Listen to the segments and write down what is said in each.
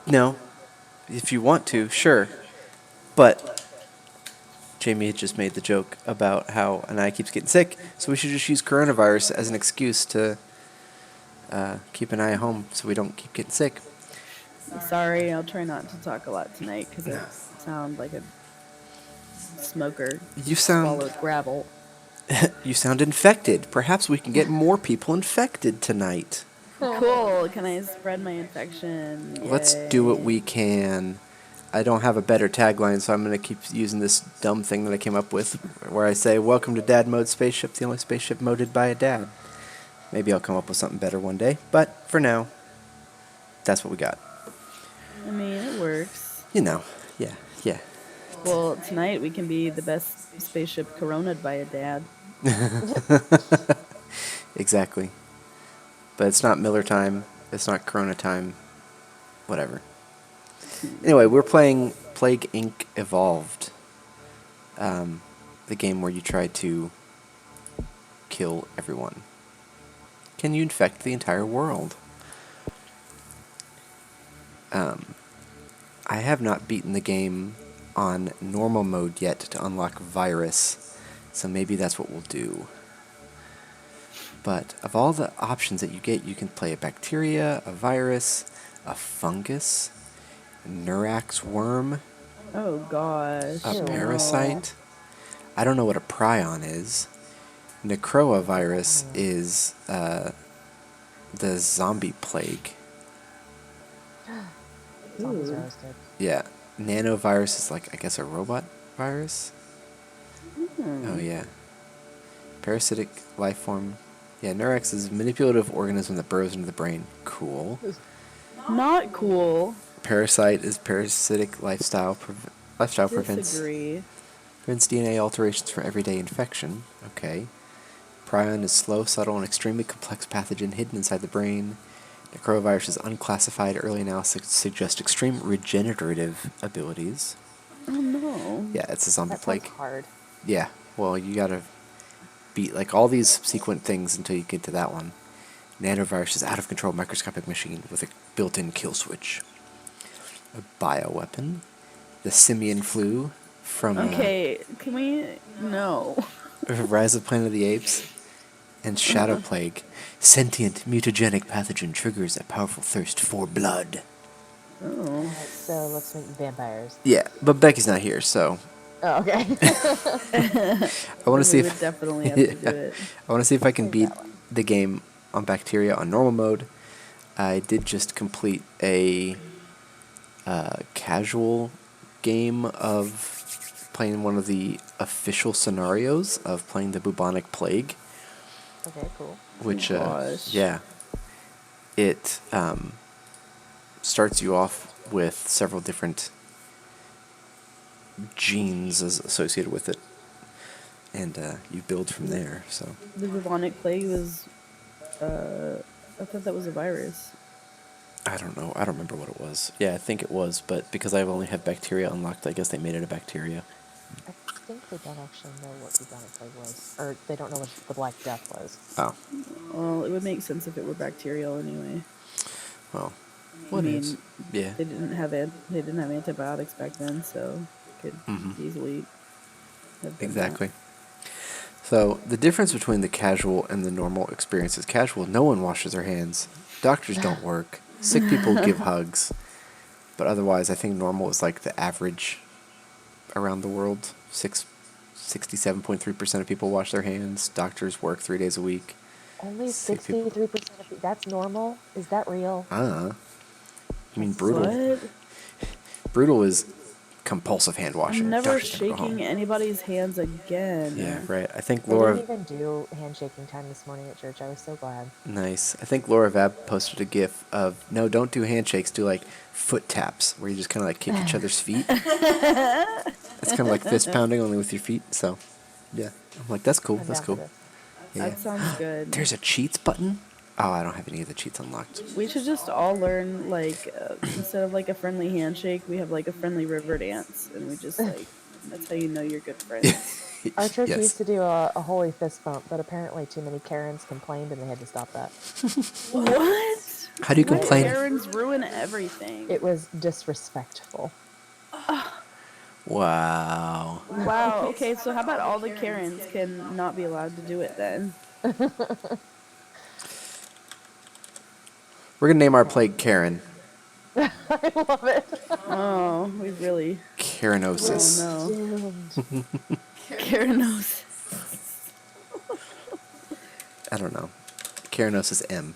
No. If you want to, sure. But Jamie had just made the joke about how Anaya keeps getting sick, so we should just use coronavirus as an excuse to keep Anaya home so we don't keep getting sick. Sorry, I'll try not to talk a lot tonight because I sound like a smoker. You sound swallowed gravel. you sound infected. Perhaps we can get more people infected tonight. Cool. Can I spread my infection? Yay. Let's do what we can. I don't have a better tagline, so I'm going to keep using this dumb thing that I came up with, where I say, "Welcome to Dadmode Spaceship, the only spaceship moded by a dad." Maybe I'll come up with something better one day, but for now, that's what we got. I mean, it works. You know, yeah. Well, tonight we can be the best spaceship coroned by a dad. Exactly. But it's not Miller time. It's not Corona time. Whatever. Anyway, we're playing Plague Inc. Evolved. The game where you try to kill everyone. Can you infect the entire world? I have not beaten the game on normal mode yet to unlock virus, so maybe that's what we'll do. But of all the options that you get, you can play a bacteria, a virus, a fungus, a Neurax worm, Oh gosh. a parasite. I don't know what a prion is. Necroa virus is the zombie plague. Zombies roasted. Yeah. Nanovirus is like, I guess, a robot virus? Oh, yeah. Parasitic life form. Yeah, Neurax is a manipulative organism that burrows into the brain. Cool. Not cool. Parasite is parasitic lifestyle prevents Disagree. DNA alterations from everyday infection. Okay. Prion is slow, subtle, and extremely complex pathogen hidden inside the brain. Necrovirus is unclassified. Early analysis suggests extreme regenerative abilities. Oh no. Yeah, it's a zombie That plague. sounds hard. Yeah, well, you gotta beat like all these subsequent things until you get to that one. Nanovirus is out of control microscopic machine with a built-in kill switch. A bioweapon. The simian flu from Okay, can we? No. Rise of Planet of the Apes. And Shadow Plague. Sentient mutagenic pathogen triggers a powerful thirst for blood. Oh. So let's make vampires. Yeah, but Becky's not here, so Oh, okay. I want to see We would if definitely have to do it. I want to see if I can beat the game on bacteria on normal mode. I did just complete a casual game of playing one of the official scenarios of playing the bubonic plague. Okay, cool. Which, Gosh. yeah, it starts you off with several different genes associated with it, and you build from there. So The bubonic plague was. I thought that was a virus. I don't know. I don't remember what it was. Yeah, I think it was, but because I only have bacteria unlocked, I guess they made it a bacteria. I think they don't actually know what bubonic plague was, or they don't know what the Black Death was. Oh, Well, it would make sense if it were bacterial anyway. well, I what mean, is? Yeah. They didn't have antibiotics back then, so it could Mhm. easily have been Exactly. So the difference between the casual and the normal experience is casual. No one washes their hands. Doctors don't work. Sick people give hugs. But otherwise, I think normal is like the average around the world. 67.3% of people wash their hands. Doctors work 3 days a week. Only Sick people. 63% of people. That's normal? Is that real? I mean, that. brutal. What? Brutal is compulsive hand washing. I'm never Doctors never go home. shaking anybody's hands again. Yeah, right. I think They Laura. didn't even do handshaking time this morning at church. I was so glad. Nice. I think Laura Vab posted a gif of, no, don't do handshakes, do like foot taps, where you just kind of like kick each other's feet. It's kind of like fist pounding, only with your feet. So, yeah. I'm like, that's cool. I'm That's down for cool. this. Yeah. That sounds good. There's a cheats button? Oh, I don't have any of the cheats unlocked. We should just all learn, like, instead of like a friendly handshake, we have like a friendly river dance, and we just like, that's how you know you're good friends. Our church Yes. used to do a holy fist bump, but apparently too many Karens complained and they had to stop that. What? How do you Why do complain? Karens ruin everything? It was disrespectful. Wow. Wow. Okay, so how about all the Karens can not be allowed to do it then? We're gonna name our plague Karen. I love it. Oh, we really. Karenosis. Oh no. Doomed. Karanos. I don't know. Karenosis M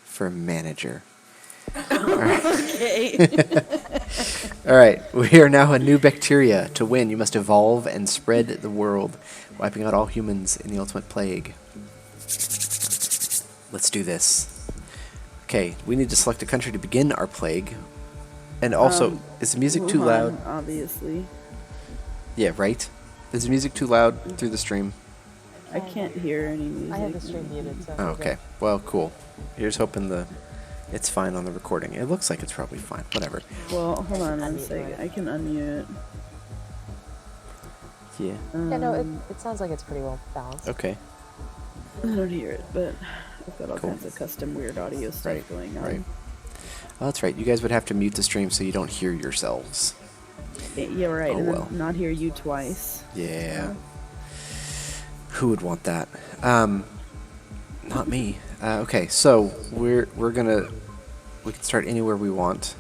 for manager. Okay. All right, we are now a new bacteria. To win, you must evolve and spread the world, wiping out all humans in the ultimate plague. Let's do this. Okay, we need to select a country to begin our plague. And also, is the music too Wuhan, loud? Obviously. Yeah, right? Is the music too loud through the stream? I can't hear any music. I have the stream muted, so. Oh, okay. Well, cool. Here's hoping it's fine on the recording. It looks like it's probably fine. Whatever. Well, hold on one Unmute second. mine. I can unmute. Yeah. Yeah, no, it sounds like it's pretty well balanced. Okay. I don't hear it, but I've got all Cool. kinds of custom weird audio stuff Right, going on. right. Oh, that's right. You guys would have to mute the stream so you don't hear yourselves. Yeah, right. Oh, and then well. not hear you twice. Yeah. Who would want that? Not me. Okay, so we can start anywhere we want.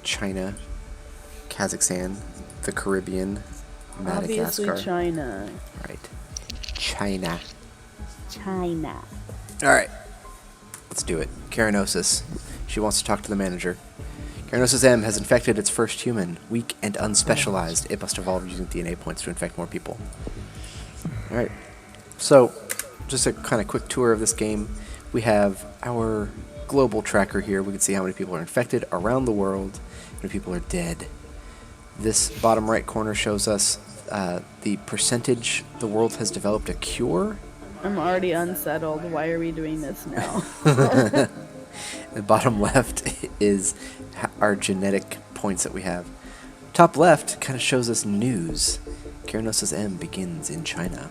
China, Kazakhstan, the Caribbean, Obviously, Madagascar. China. Right. China. China. All right. Let's do it. Karenosis. She wants to talk to the manager. Karenosis M has infected its first human. Weak and unspecialized. It must evolve using DNA points to infect more people. All right. So, just a kind of quick tour of this game. We have our global tracker here. We can see how many people are infected around the world, how many people are dead. This bottom right corner shows us the percentage the world has developed a cure. I'm already unsettled. Why are we doing this now? The bottom left is our genetic points that we have. Top left kind of shows us news. Karenosis M begins in China.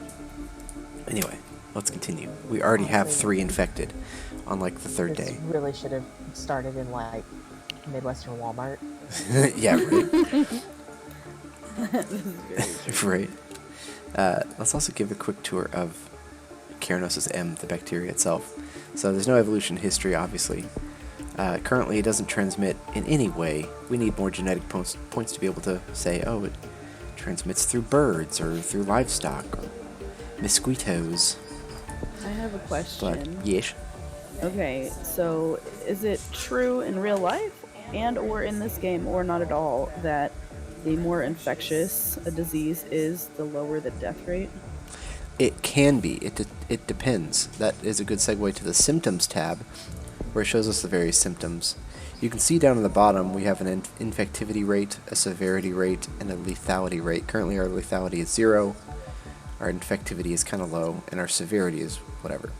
Anyway, let's continue. We already have 3 infected on like the 3rd This day. really should have started in like Midwestern Walmart. Yeah, right. This is very Right. Let's also give a quick tour of Karenosis M, the bacteria itself. So there's no evolution history, obviously. Currently, it doesn't transmit in any way. We need more genetic points to be able to say, oh, it transmits through birds or through livestock or mosquitoes. I have a But question. yes, Okay, so is it true in real life and or in this game or not at all that the more infectious a disease is, the lower the death rate? it can be. It depends. That is a good segue to the symptoms tab, where it shows us the various symptoms. You can see down at the bottom we have an infectivity rate, a severity rate, and a lethality rate. Currently our lethality is 0, our infectivity is kind of low, and our severity is whatever.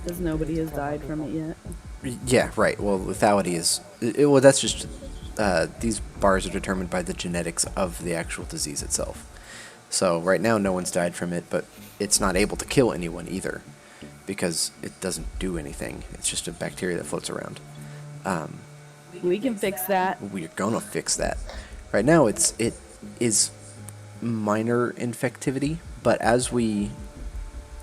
Because nobody has died from it yet. Yeah, right. Well, lethality is... well, that's just... these bars are determined by the genetics of the actual disease itself. So right now no one's died from it, but it's not able to kill anyone either, because it doesn't do anything. It's just a bacteria that floats around. We can fix that. We're gonna fix that. Right now it is minor infectivity, but as we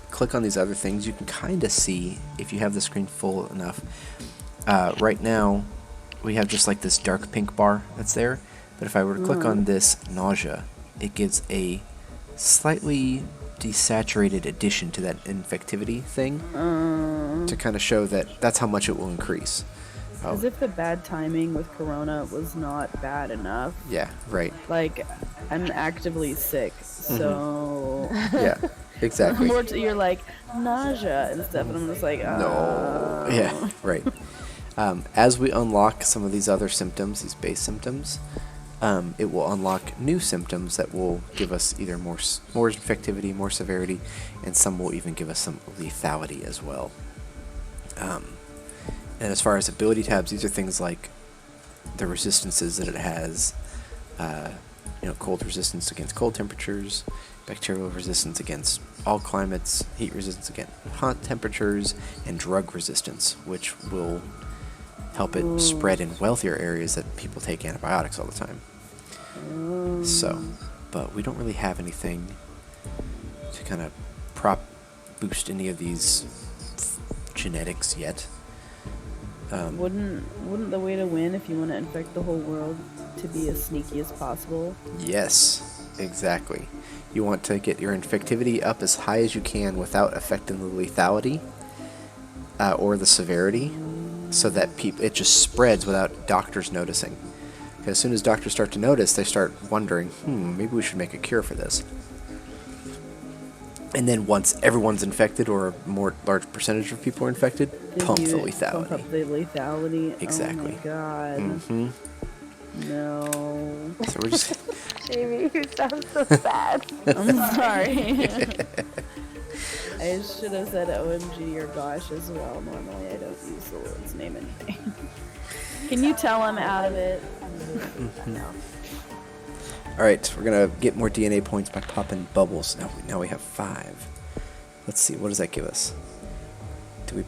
click on these other things, you can kind of see, if you have the screen full enough, right now we have just like this dark pink bar that's there, but if I were to click on this nausea, it gives a slightly desaturated addition to that infectivity thing to kind of show that that's how much it will increase. As if the bad timing with Corona was not bad enough. Yeah, right. Like, I'm actively sick, so... Yeah, exactly. More you're like, nausea and stuff, and I'm just like, No. Yeah, right. As we unlock some of these other symptoms, these base symptoms, it will unlock new symptoms that will give us either more infectivity, more severity, and some will even give us some lethality as well. And as far as ability tabs, these are things like the resistances that it has, cold resistance against cold temperatures, bacterial resistance against all climates, heat resistance against hot temperatures, and drug resistance, which will help it spread in wealthier areas that people take antibiotics all the time. So, but we don't really have anything to kind of boost any of these genetics yet. Wouldn't the way to win, if you want to infect the whole world, to be as sneaky as possible? Yes, exactly. You want to get your infectivity up as high as you can without affecting the lethality or the severity, so that it just spreads without doctors noticing. Because as soon as doctors start to notice, they start wondering, maybe we should make a cure for this. And then once everyone's infected, or a more large percentage of people are infected, pump the lethality. Pump up the lethality. Exactly. Oh my god. Mm-hmm. No. So we're just... Jamie, you sound so sad. I'm sorry. I should have said OMG or gosh as well. Normally I don't use the Lord's name anything. Can you tell I'm out of it? Alright, we're going to get more DNA points by popping bubbles. Now we have 5. Let's see, what does that give us? Do we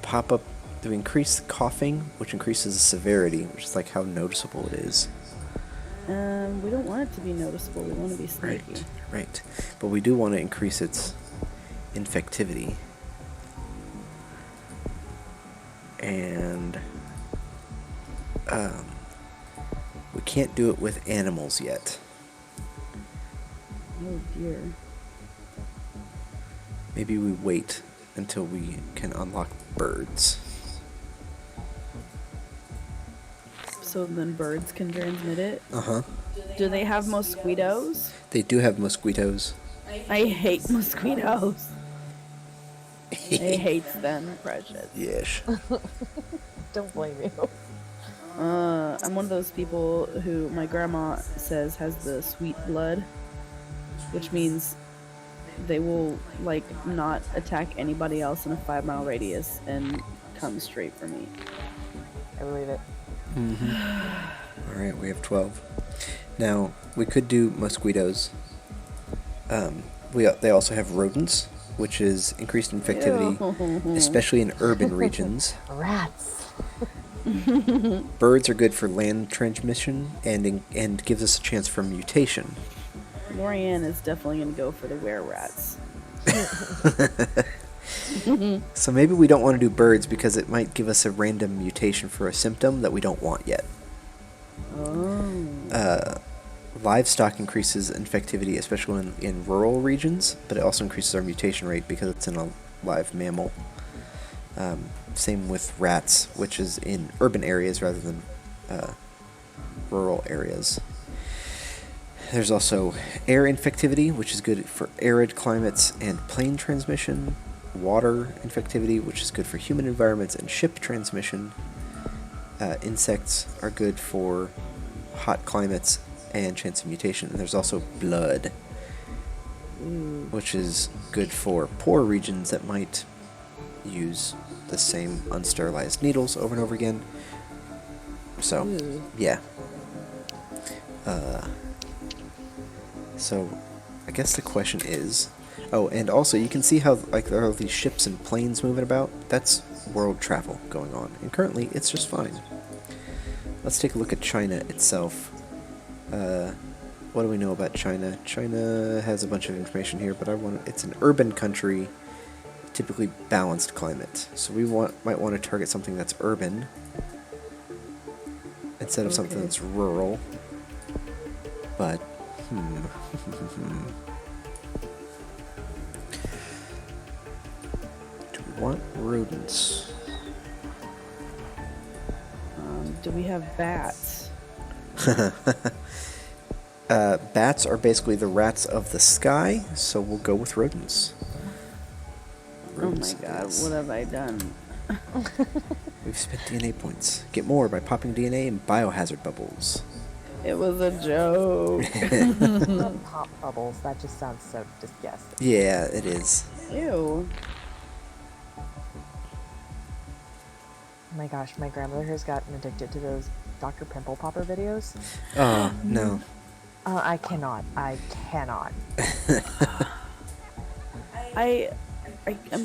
increase the coughing, which increases the severity, which is like how noticeable it is. We don't want it to be noticeable. We want to be sneaky. Right. But we do want to increase its infectivity. And we can't do it with animals yet. Oh dear. Maybe we wait until we can unlock birds. So then birds can transmit it? Uh-huh. Do they have mosquitoes? They do have mosquitoes. I hate mosquitoes. I hate them, precious. Yes. Don't blame you. I'm one of those people who my grandma says has the sweet blood, which means they will like not attack anybody else in a 5-mile radius and come straight for me. I believe it. Mm-hmm. Alright, we have 12. Now, we could do mosquitoes. They also have rodents, which is increased infectivity, especially in urban regions. Rats. Birds are good for land transmission and gives us a chance for mutation. Lorianne is definitely going to go for the were-rats. So maybe we don't want to do birds because it might give us a random mutation for a symptom that we don't want yet. Oh. Livestock increases infectivity, especially in rural regions, but it also increases our mutation rate because it's in a live mammal. Same with rats, which is in urban areas rather than rural areas. There's also air infectivity, which is good for arid climates and plane transmission. Water infectivity, which is good for human environments and ship transmission. Insects are good for hot climates and chance of mutation. And there's also blood, which is good for poor regions that might use the same unsterilized needles over and over again. So, yeah. So, I guess the question is... Oh, and also, you can see how like there are these ships and planes moving about. That's world travel going on. And currently, it's just fine. Let's take a look at China itself. What do we know about China? China has a bunch of information here, but it's an urban country, typically balanced climate. So we might want to target something that's urban instead of something that's rural. But, do we want rodents? Do we have bats? Bats are basically the rats of the sky, so we'll go with rodents. Oh my god, what have I done? We've spent DNA points. Get more by popping DNA in biohazard bubbles. It was a joke. Don't pop bubbles. That just sounds so disgusting. Yeah, it is. Ew. Oh my gosh, my grandmother has gotten addicted to those Dr. Pimple Popper videos. Oh, no. I cannot. I'm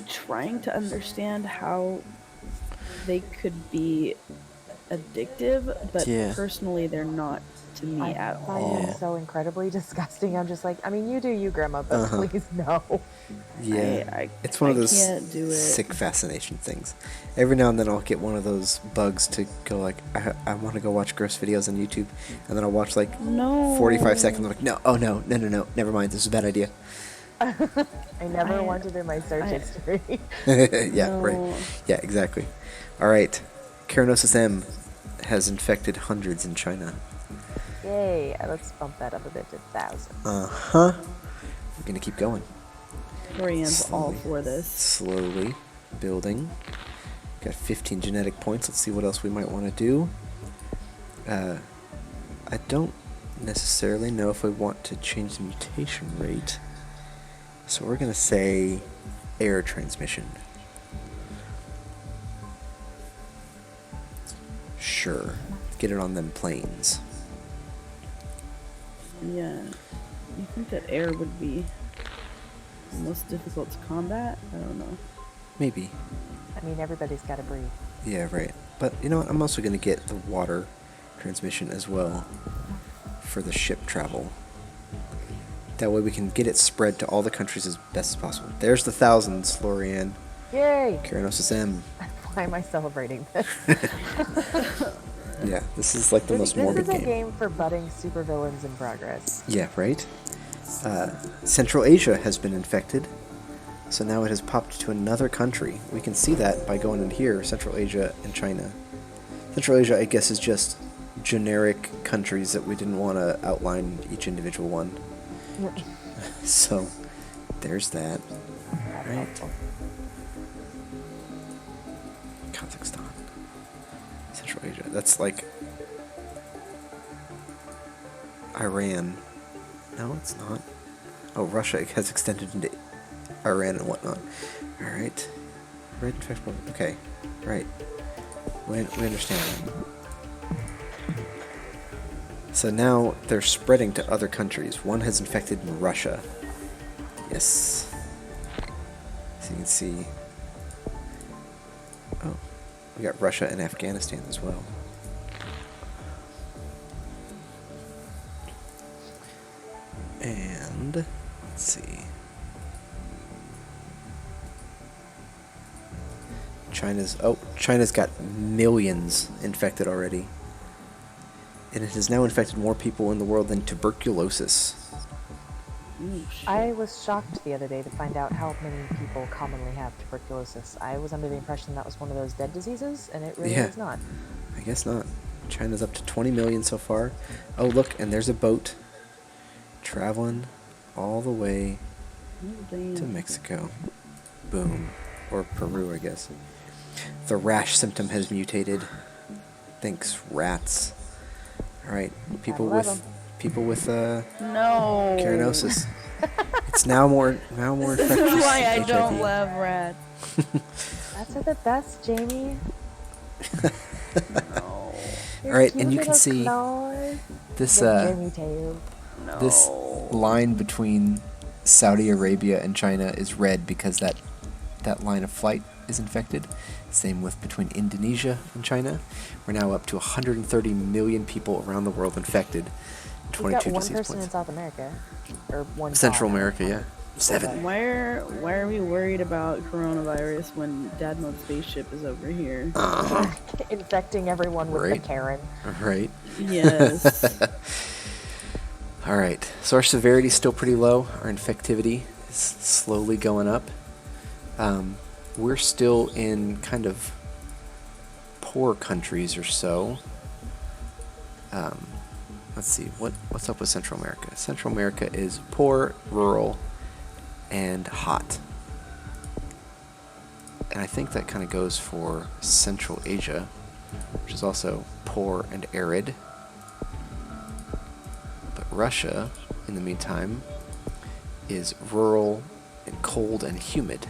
trying to understand how they could be addictive, but Yeah. personally, they're not to me I at find all. them so incredibly disgusting. I'm just like, I mean, you do you, Grandma, but please no. Yeah. I It's one of those can't do it. sick fascination things. Every now and then I'll get one of those bugs to go like, I want to go watch gross videos on YouTube, and then I'll watch like No. 45 seconds. I'm like, no, oh no, never mind. This is a bad idea. I never I- wanted in my search history. Yeah, No. right. Yeah, exactly. All right. Carinosis M has infected hundreds in China. Yay, let's bump that up a bit to 1,000. Uh-huh. We're going to keep going. Florian's all Slowly. for this. Slowly building. Got 15 genetic points. Let's see what else we might want to do. I don't necessarily know if we want to change the mutation rate. So we're going to say air transmission. Sure. Get it on them planes. Yeah. You think that air would be the most difficult to combat? I don't know. Maybe. I mean, everybody's got to breathe. Yeah, right. But you know what? I'm also going to get the water transmission as well for the ship travel. That way we can get it spread to all the countries as best as possible. There's the thousands, Lorianne. Yay! Carinosis M. Why am I celebrating this? Yeah, this is like the most This morbid is a game. game for budding supervillains in progress. Yeah, right? Central Asia has been infected. So now it has popped to another country. We can see that by going in here, Central Asia and China. Central Asia, I guess, is just generic countries that we didn't want to outline each individual one. So, there's that. Right. Kazakhstan. Central Asia. That's like Iran. No, it's not. Oh, Russia has extended into Iran and whatnot. Alright. Red infection. Okay. Right. We understand. So now they're spreading to other countries. One has infected in Russia. Yes. So you can see. Oh, we got Russia and Afghanistan as well. And let's see. China's got millions infected already. And it has now infected more people in the world than tuberculosis. Ooh, shit. I was shocked the other day to find out how many people commonly have tuberculosis. I was under the impression that was one of those dead diseases, and it really Yeah. is not. I guess not. China's up to 20 million so far. Oh, look, and there's a boat traveling all the way Oh, damn. to Mexico. Boom. Or Peru, I guess. The rash symptom has mutated. Thanks, rats. Alright, people love with 'em. No. carinosis. It's now more infectious. This is why I HIV. don't love rats. Rats are the best, Jamie. No. Your Alright, cute and you can little see claws. this The Jamie tail. No. this line between Saudi Arabia and China is red because that line of flight is infected. Same with between Indonesia and China. We're now up to 130 million people around the world infected. We've 22 got one disease person in points. South America. Or one Central dog. America, yeah. 7. Why are we worried about coronavirus when Dadmode Spaceship is over here? Infecting everyone with Right. the Karen. Right. Yes. All right. So our severity is still pretty low. Our infectivity is slowly going up. We're still in kind of poor countries or so. Let's see. What's up with Central America? Central America is poor, rural, and hot. And I think that kind of goes for Central Asia, which is also poor and arid. But Russia, in the meantime, is rural and cold and humid.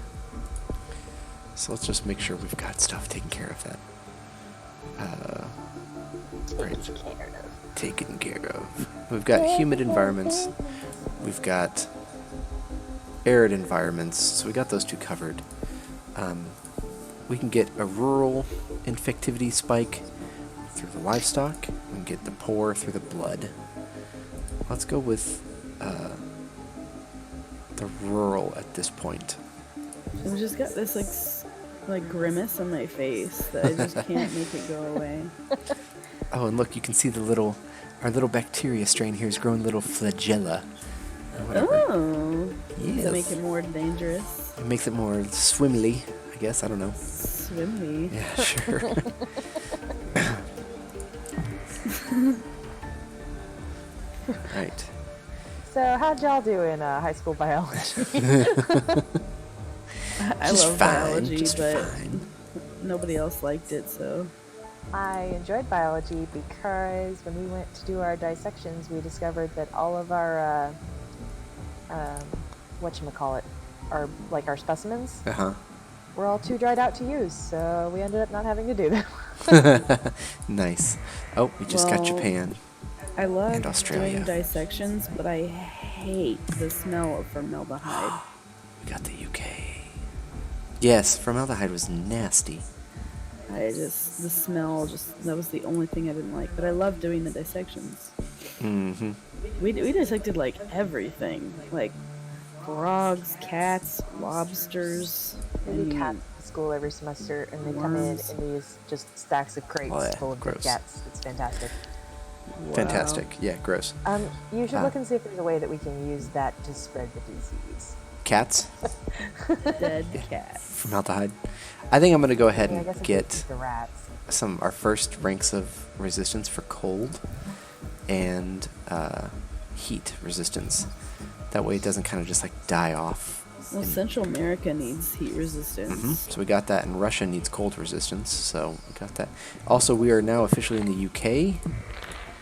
So let's just make sure we've got stuff taken care of that. Right. Taken care of. We've got humid environments. We've got arid environments. So we got those two covered. We can get a rural infectivity spike through the livestock and get the poor through the blood. Let's go with the rural at this point. I've just got this like grimace on my face that I just can't make it go away. Oh, and look, you can see our little bacteria strain here is growing little flagella. Or whatever. Oh, Yes. does that make it more dangerous? It makes it more swimmily, I guess. I don't know. Swimmy. Yeah, sure. Right. So, how'd y'all do in high school biology? I Just love fine, biology, just but fine. nobody else liked it, so. I enjoyed biology because when we went to do our dissections, we discovered that all of our, whatchamacallit, our specimens Uh-huh. were all too dried out to use, so we ended up not having to do them. Nice. Oh, we just got Well, Japan. I love And Australia. doing dissections, but I hate the smell of formaldehyde. We got the UK. Yes, formaldehyde was nasty. The smell, that was the only thing I didn't like. But I love doing the dissections. Mm-hmm. We dissected like everything, like frogs, cats, lobsters. We do and- cats at school every semester, and they come in Worms. these just stacks of crates Oh, yeah, full of dead gross. cats. It's fantastic. Wow. Fantastic. Yeah, gross. You should Ah. look and see if there's a way that we can use that to spread the disease. Cats? Dead cats. Formaldehyde. I think I'm going to go ahead I mean, I and guess if get it's the rats. our first ranks of resistance for cold and heat resistance. That way it doesn't kind of just like die off. Well, Central America needs heat resistance. Mhm. So we got that, and Russia needs cold resistance, so we got that. Also, we are now officially in the UK,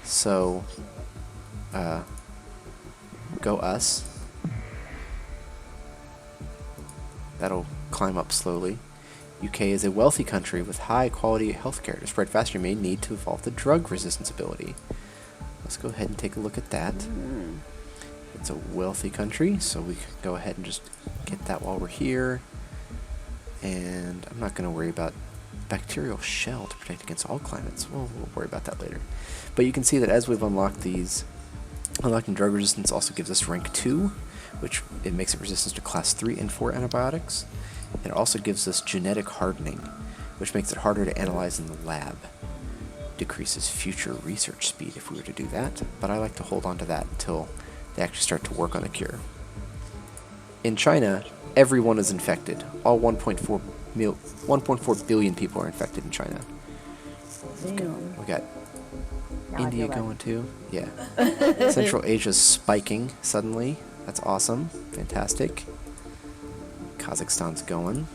so go us. That'll climb up slowly. UK is a wealthy country with high quality healthcare. To spread faster, you may need to evolve the drug resistance ability. Let's go ahead and take a look at that. It's a wealthy country, so we can go ahead and just get that while we're here. And I'm not going to worry about bacterial shell to protect against all climates. We'll worry about that later. But you can see that as we've unlocked these, unlocking drug resistance also gives us rank 2, which it makes it resistant to class 3 and 4 antibiotics. It also gives us genetic hardening, which makes it harder to analyze in the lab. Decreases future research speed if we were to do that, but I like to hold on to that until they actually start to work on a cure. In China, everyone is infected. All 1.4 billion people are infected in China. Damn. We got Now I India feel bad. going too. Yeah. Central Asia's spiking suddenly. That's awesome. Fantastic. Kazakhstan's going.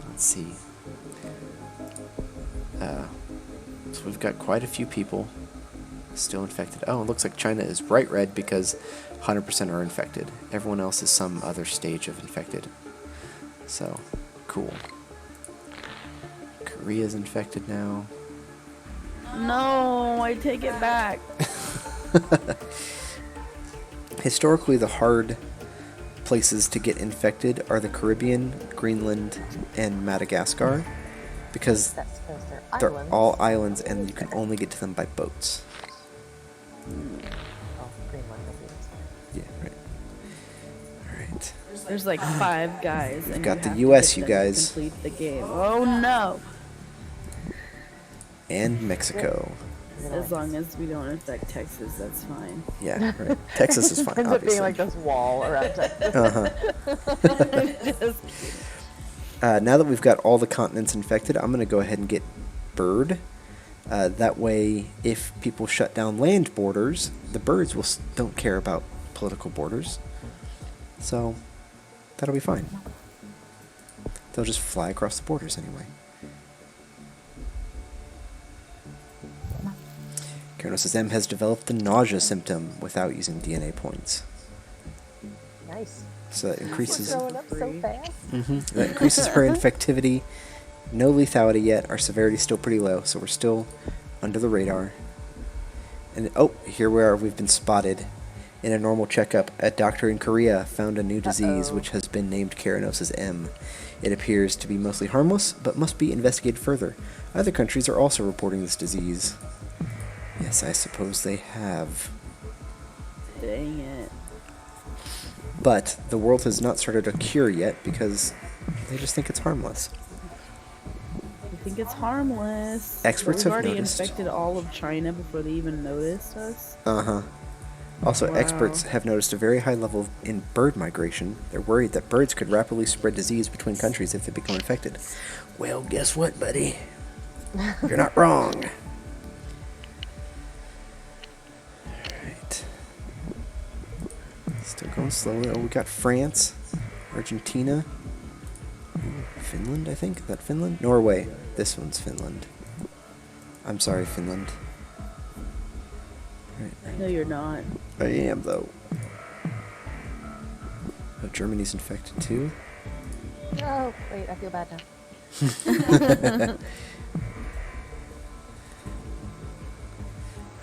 Let's see. So we've got quite a few people still infected. Oh, it looks like China is bright red because 100% are infected. Everyone else is some other stage of infected. So, cool. Korea's infected now. No, I take it back. Historically, the hard places to get infected are the Caribbean, Greenland, and Madagascar, because That's because they're they're islands. all islands and you can only get to them by boats. Oh, Greenland, maybe. Yeah, right. Alright. There's like 5 guys, and got you the have to US, get you them to guys. complete the game. Oh no! And Mexico. As long as we don't infect Texas, that's fine. Yeah, right. Texas is fine, Ends up being obviously. like this wall around Texas. Just Now that we've got all the continents infected, I'm going to go ahead and get bird. That way, if people shut down land borders, the birds don't care about political borders. So, that'll be fine. They'll just fly across the borders anyway. Keranos' M has developed the nausea symptom without using DNA points. Nice. So that increases... We're growing up so fast. That increases her infectivity. No lethality yet. Our severity is still pretty low, so we're still under the radar. And oh, here we are. We've been spotted. In a normal checkup, a doctor in Korea found a new disease which has been named Keranos' M. It appears to be mostly harmless, but must be investigated further. Other countries are also reporting this disease. Yes, I suppose they have. Dang it. But the world has not started a cure yet because they just think it's harmless. I think it's harmless. Experts But we've have already noticed. infected all of China before they even noticed us. Uh-huh. Also, Wow. experts have noticed a very high level in bird migration. They're worried that birds could rapidly spread disease between countries if they become infected. Well, guess what, buddy? You're not wrong. Alright. Still going slowly. Oh, we got France, Argentina, Finland, I think. Is that Finland? Norway. This one's Finland. I'm sorry, Finland. Right. No, you're not. I am, though. Oh, Germany's infected, too? Oh, wait, I feel bad now.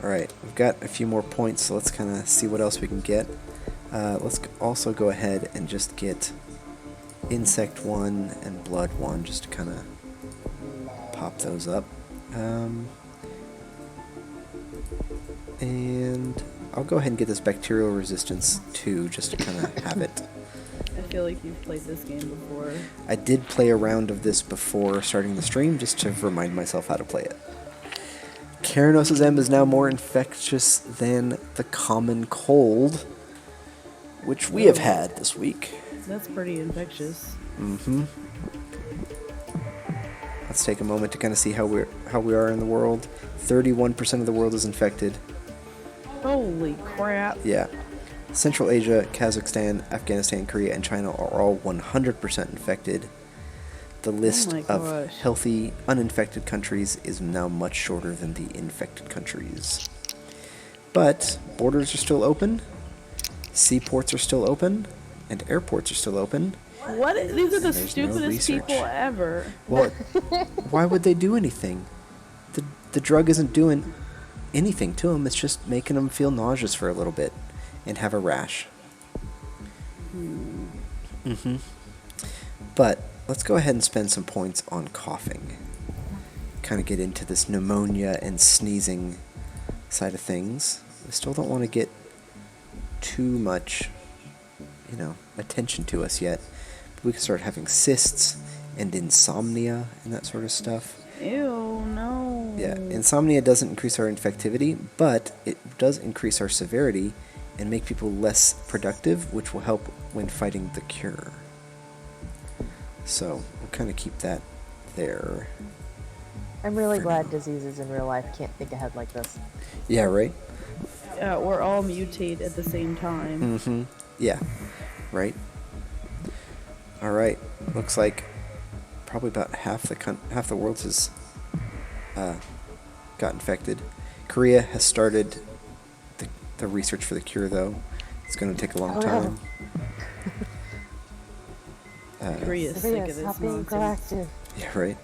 Alright, we've got a few more points, so let's kind of see what else we can get. Let's also go ahead and just get Insect 1 and Blood 1, just to kind of pop those up. And I'll go ahead and get this Bacterial Resistance 2, just to kind of have it. I feel like you've played this game before. I did play a round of this before starting the stream, just to remind myself how to play it. Keranos' M is now more infectious than the common cold, which we have had this week. That's pretty infectious. Mm-hmm. Let's take a moment to kind of see how we are in the world. 31% of the world is infected. Holy crap. Yeah. Central Asia, Kazakhstan, Afghanistan, Korea, and China are all 100% infected. The list my of gosh. healthy, uninfected countries is now much shorter than the infected countries. But borders are still open, seaports are still open, and airports are still open. What? These are the There's no stupidest research. people ever. Well, why would they do anything? The drug isn't doing anything to them. It's just making them feel nauseous for a little bit and have a rash. Mm-hmm. But let's go ahead and spend some points on coughing. Kind of get into this pneumonia and sneezing side of things. We still don't want to get too much, attention to us yet. But we can start having cysts and insomnia and that sort of stuff. Ew, no. Yeah, insomnia doesn't increase our infectivity, but it does increase our severity and make people less productive, which will help when fighting the cure. So we'll kind of keep that there. I'm really glad diseases in real life can't think ahead like this. Yeah, right? Yeah, or all mutate at the same time. Mm-hmm. Yeah, right? Alright, looks like probably about half the world has got infected. Korea has started the research for the cure, though. It's going to take a long time. Korea's sick of this Stop being nonsense. proactive. Yeah, right.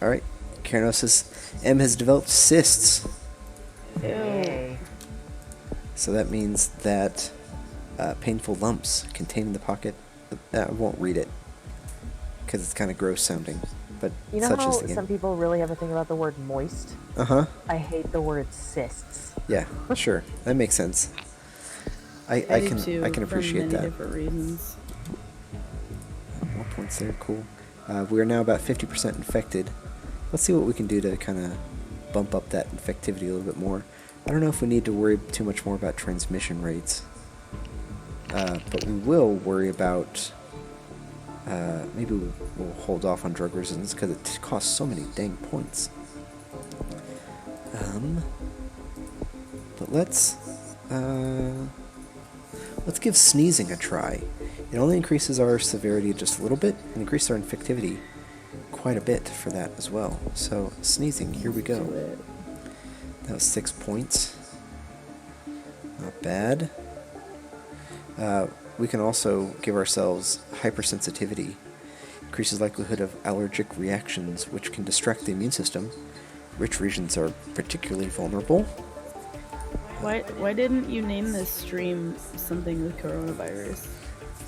Alright, Keranos' M has developed cysts. Ew. Yay. So that means that painful lumps containing the pocket. I won't read it because it's kind of gross sounding, but You know such how is the game. some people really have a thing about the word moist? Uh-huh. I hate the word cysts. Yeah, sure. That makes sense. I do can too, I can appreciate for many that. different reasons. More points there, cool. We are now about 50% infected. Let's see what we can do to kind of bump up that infectivity a little bit more. I don't know if we need to worry too much more about transmission rates. But we will worry about... maybe we'll hold off on drug resistance because it costs so many dang points. But let's give sneezing a try. It only increases our severity just a little bit and increases our infectivity quite a bit for that as well. So sneezing, here we Do go. it. That was 6 points. Not bad. We can also give ourselves hypersensitivity. Increases likelihood of allergic reactions, which can distract the immune system. Rich regions are particularly vulnerable. Why didn't you name this stream something with coronavirus?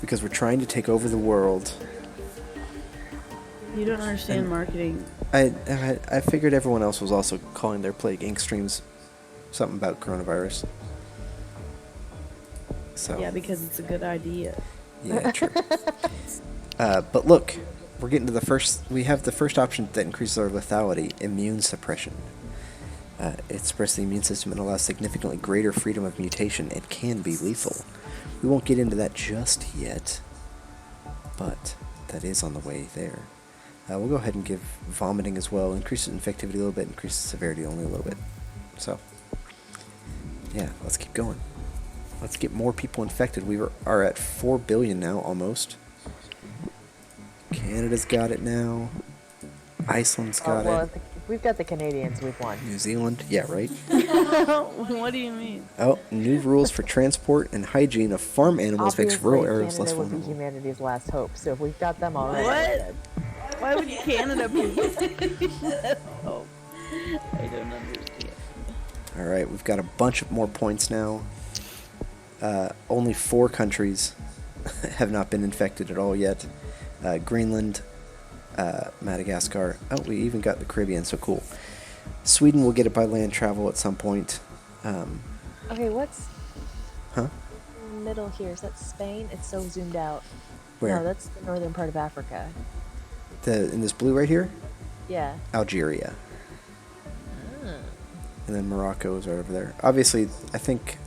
Because we're trying to take over the world. You don't understand And- marketing. I figured everyone else was also calling their Plague Inc. streams something about coronavirus. So Yeah, because it's a good idea. yeah, true. But look, we're getting to the first. We have the first option that increases our lethality: immune suppression. It suppresses the immune system and allows significantly greater freedom of mutation. It can be lethal. We won't get into that just yet, but that is on the way there. We'll go ahead and give vomiting as well. Increases infectivity a little bit, increases severity only a little bit. So, yeah, let's keep going. Let's get more people infected. We are at 4 billion now, almost. Canada's got it now. Iceland's got well, it. if we've got the Canadians, we've won. New Zealand, yeah, right. What do you mean? Oh, new rules for transport and hygiene of farm animals makes Obviously, rural areas less Canada would be vulnerable. humanity's last hope. So if we've got them already, What? Why would Canada be? Oh, I don't understand. All right, we've got a bunch of more points now. Only 4 countries have not been infected at all yet. Greenland, Madagascar. Oh, we even got the Caribbean, so cool. Sweden will get it by land travel at some point. Okay, what's Huh? middle here? Is that Spain? It's so zoomed out. Where? No, that's the northern part of Africa. In this blue right here? Yeah. Algeria. And then Morocco is right over there. Obviously, I think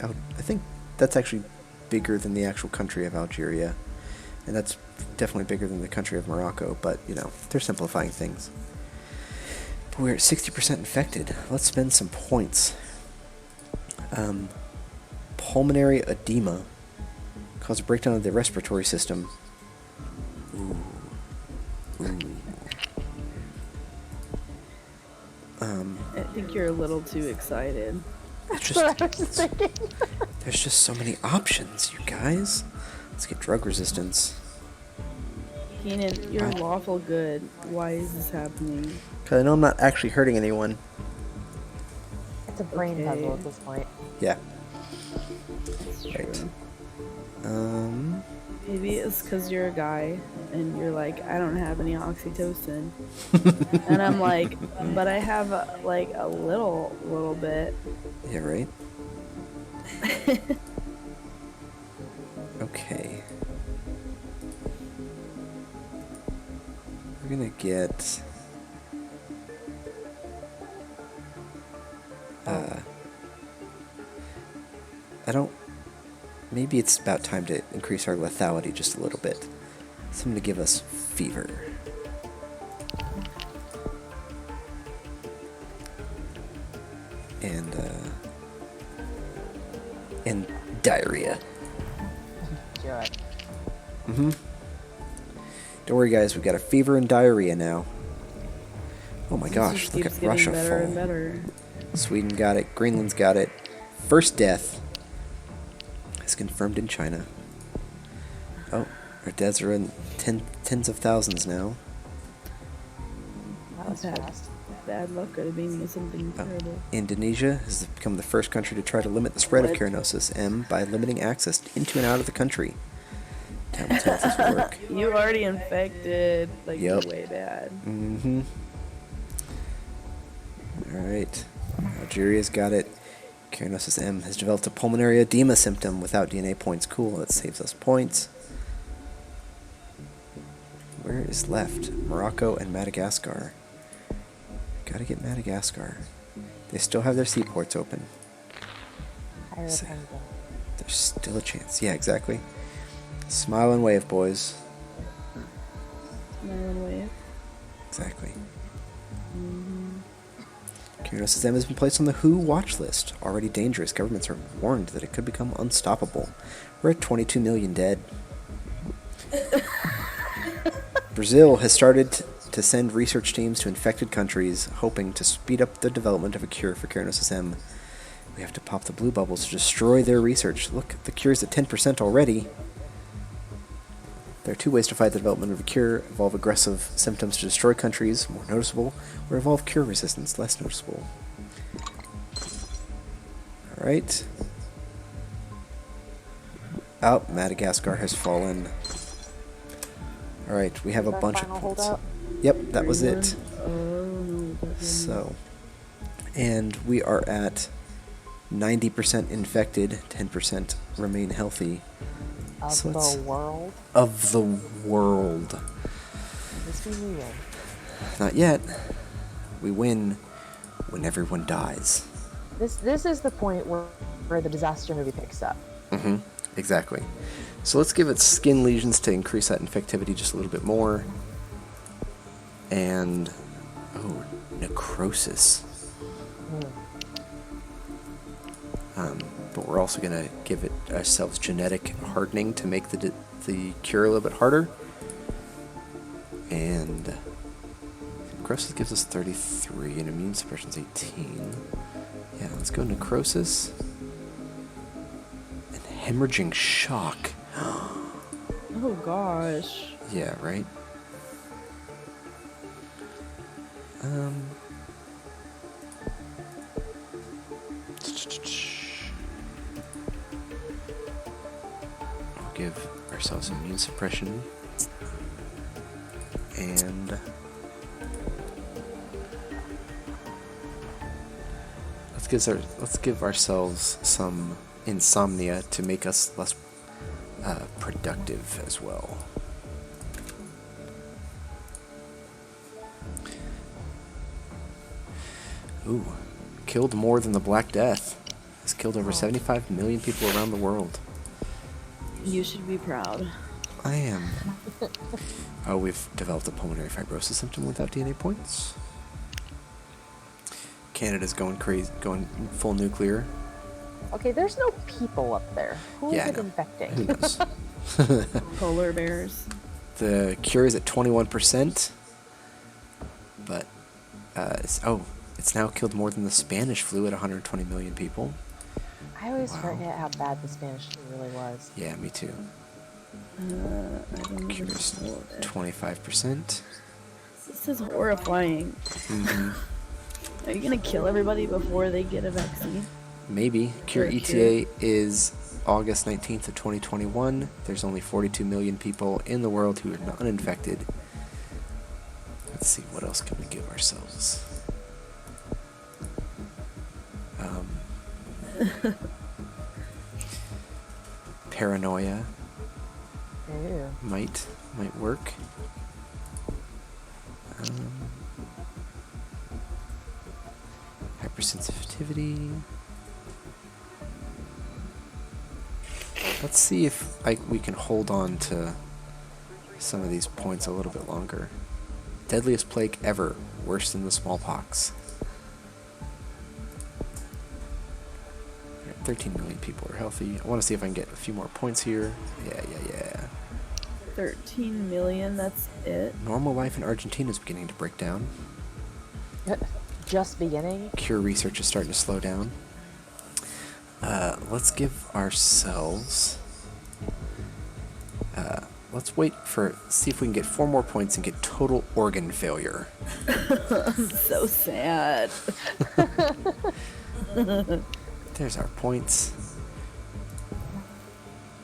that's actually bigger than the actual country of Algeria. And that's definitely bigger than the country of Morocco, but, you know, they're simplifying things. But we're at 60% infected. Let's spend some points. Pulmonary edema causes a breakdown of the respiratory system. Ooh. I think you're a little too excited. It's That's what I was thinking. There's just so many options, you guys. Let's get drug resistance. Keenan, you're lawful good. Why is this happening? Because I know I'm not actually hurting anyone. It's a brain Okay. puzzle at this point. Yeah. It's true. Right. Maybe it's because you're a guy and you're like, I don't have any oxytocin. And I'm like, but I have like a little bit. Yeah, right? Okay. We're gonna get... I don't... Maybe it's about time to increase our lethality just a little bit. Something to give us fever. And diarrhea. Sure. Mm-hmm. Don't worry, guys. We've got a fever and diarrhea now. Oh my gosh, Just look keeps at getting Russia better and fall. better. Sweden got it. Greenland's got it. First death is confirmed in China. Oh, our deaths are in tens of thousands now. That was Bad, fast. bad luck could have been something terrible. Indonesia has become the first country to try to limit the spread of What? Carinosis M by limiting access into and out of the country. Time will tell if this will work. You already infected. Like, Yep. you're way bad. Mm-hmm. Alright. Algeria's got it. Carinosis M has developed a pulmonary edema symptom without DNA points. Cool, that saves us points. Where is left? Morocco and Madagascar. Gotta get Madagascar. They still have their seaports open. Higher So- Rapunzel. There's still a chance. Yeah, exactly. Smile and wave, boys. Smile and wave. Exactly. Carinosis M has been placed on the WHO watch list. Already dangerous. Governments are warned that it could become unstoppable. We're at 22 million dead. Brazil has started to send research teams to infected countries, hoping to speed up the development of a cure for Carinosis M. We have to pop the blue bubbles to destroy their research. Look, the cure's at 10% already. There are 2 ways to fight the development of a cure: evolve aggressive symptoms to destroy countries, more noticeable, or evolve cure resistance, less noticeable. Alright. Oh, Madagascar has fallen. All right, we have a Our bunch of final points. holdout? Yep, that was it. Oh, no, that So, and we are at 90% infected, 10% remain healthy. Of So it's- the world? Of the world. This mean we win. Not yet. We win when everyone dies. This is the point where the disaster movie picks up. Mm-hmm. Exactly. So let's give it skin lesions to increase that infectivity just a little bit more. And, oh, necrosis. But we're also going to give it ourselves genetic hardening to make the cure a little bit harder. And necrosis gives us 33 and immune suppression's 18. Yeah, let's go necrosis. And hemorrhaging shock. Oh gosh. Yeah, right? We'll give ourselves immune suppression. And let's give ourselves some insomnia to make us less productive as well. Ooh, killed more than the Black Death. It's killed over 75 million people around the world. You should be proud. I am. Oh, we've developed a pulmonary fibrosis symptom without DNA points. Canada's going crazy, going full nuclear. Okay, there's no people up there. Who is Yeah, I it know. infecting? Who knows? Polar bears. The cure is at 21%, but it's now killed more than the Spanish flu at 120 million people. I always Wow. forget how bad the Spanish flu really was. Yeah, me too. I don't Cure is know. 25%. This is horrifying. Mhm. Are you gonna kill everybody before they get a vaccine? Maybe. Cure Or ETA is August 19th of 2021. There's only 42 million people in the world who are not uninfected. Let's see, what else can we give ourselves? Paranoia Ew. might work. Hypersensitivity. Let's see if we can hold on to some of these points a little bit longer. Deadliest plague ever, worse than the smallpox. 13 million people are healthy. I want to see if I can get a few more points here. Yeah. 13 million, that's it? Normal life in Argentina is beginning to break down. Just beginning? Cure research is starting to slow down. Let's give ourselves... let's see if we can get 4 more points and get total organ failure. I'm so sad. There's our points.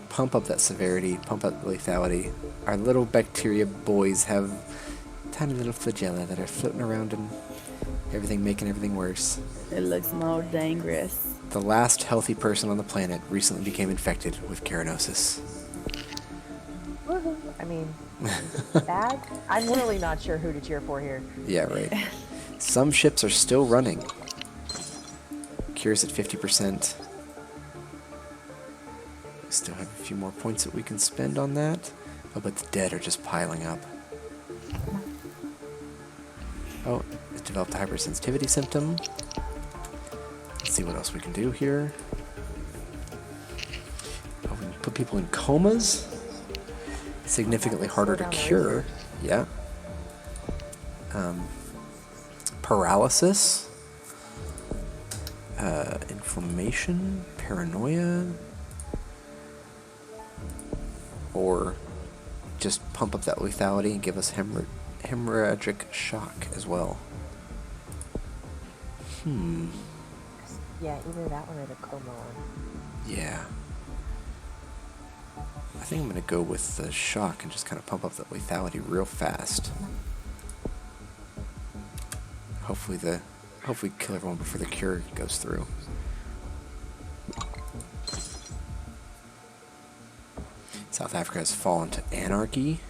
Pump up that severity, pump up the lethality. Our little bacteria boys have tiny little flagella that are floating around and making everything worse. It looks more dangerous. The last healthy person on the planet recently became infected with keratosis. Woohoo. I mean, bad? I'm really not sure who to cheer for here. Yeah, right. Some ships are still running. Cure's at 50%. We still have a few more points that we can spend on that. Oh, but the dead are just piling up. Oh, it developed a hypersensitivity symptom. Let's see what else we can do here. Oh, we can put people in comas. Significantly harder to cure. Yeah. Paralysis. Inflammation. Paranoia. Or just pump up that lethality and give us hemorrhagic shock as well. Yeah, either that one or the coma one. Yeah. I think I'm going to go with the shock and just kind of pump up the lethality real fast. Hopefully kill everyone before the cure goes through. South Africa has fallen to anarchy.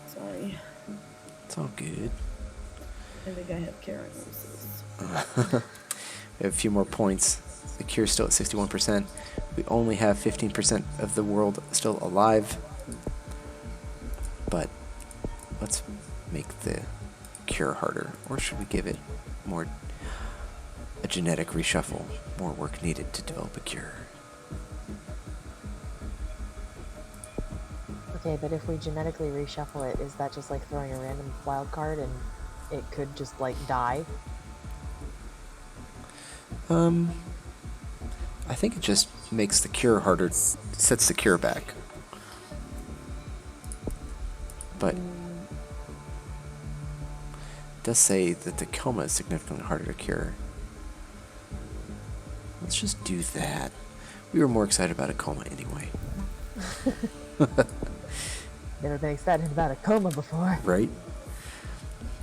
Sorry. It's all good. I think I have keratosis. We have a few more points. The cure's still at 61%. We only have 15% of the world still alive. But let's make the cure harder. Or should we give it a genetic reshuffle? More work needed to develop a cure. Okay, but if we genetically reshuffle it, is that just like throwing a random wild card and it could just like die? I think it just makes the cure harder, sets the cure back. But it does say that the coma is significantly harder to cure. Let's just do that. We were more excited about a coma anyway. Never been excited about a coma before. Right?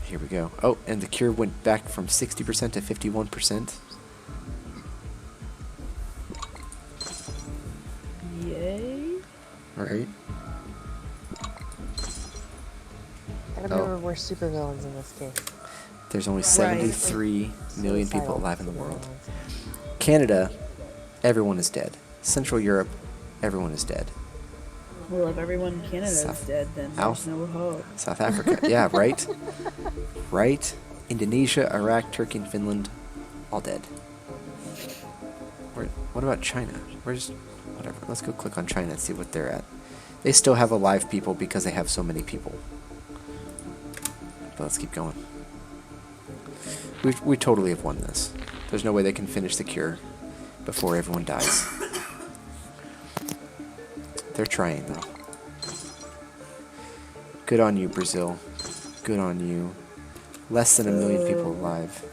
Here we go. Oh, and the cure went back from 60% to 51%. Yay. Right? Gotta remember we're supervillains in this case. There's only 73 million people alive in the world. supervillains. Canada, everyone is dead. Central Europe, everyone is dead. Well, if everyone in Canada is South- dead, then there's no hope. South Africa, yeah, right? Right? Indonesia, Iraq, Turkey, and Finland, all dead. What about China? Whatever. Let's go click on China and see what they're at. They still have alive people because they have so many people. But let's keep going. We totally have won this. There's no way they can finish the cure before everyone dies. They're trying, though. Good on you, Brazil. Good on you. Less than 1 million people alive.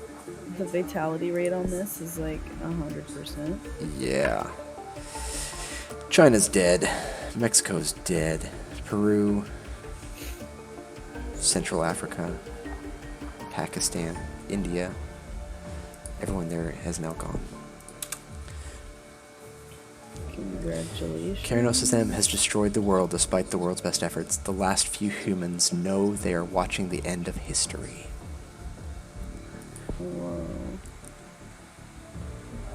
The fatality rate on this is like 100%. Yeah. China's dead. Mexico's dead. Peru. Central Africa. Pakistan. India. Everyone there has now gone. Congratulations. Keratosis M has destroyed the world despite the world's best efforts. The last few humans know they are watching the end of history. Whoa.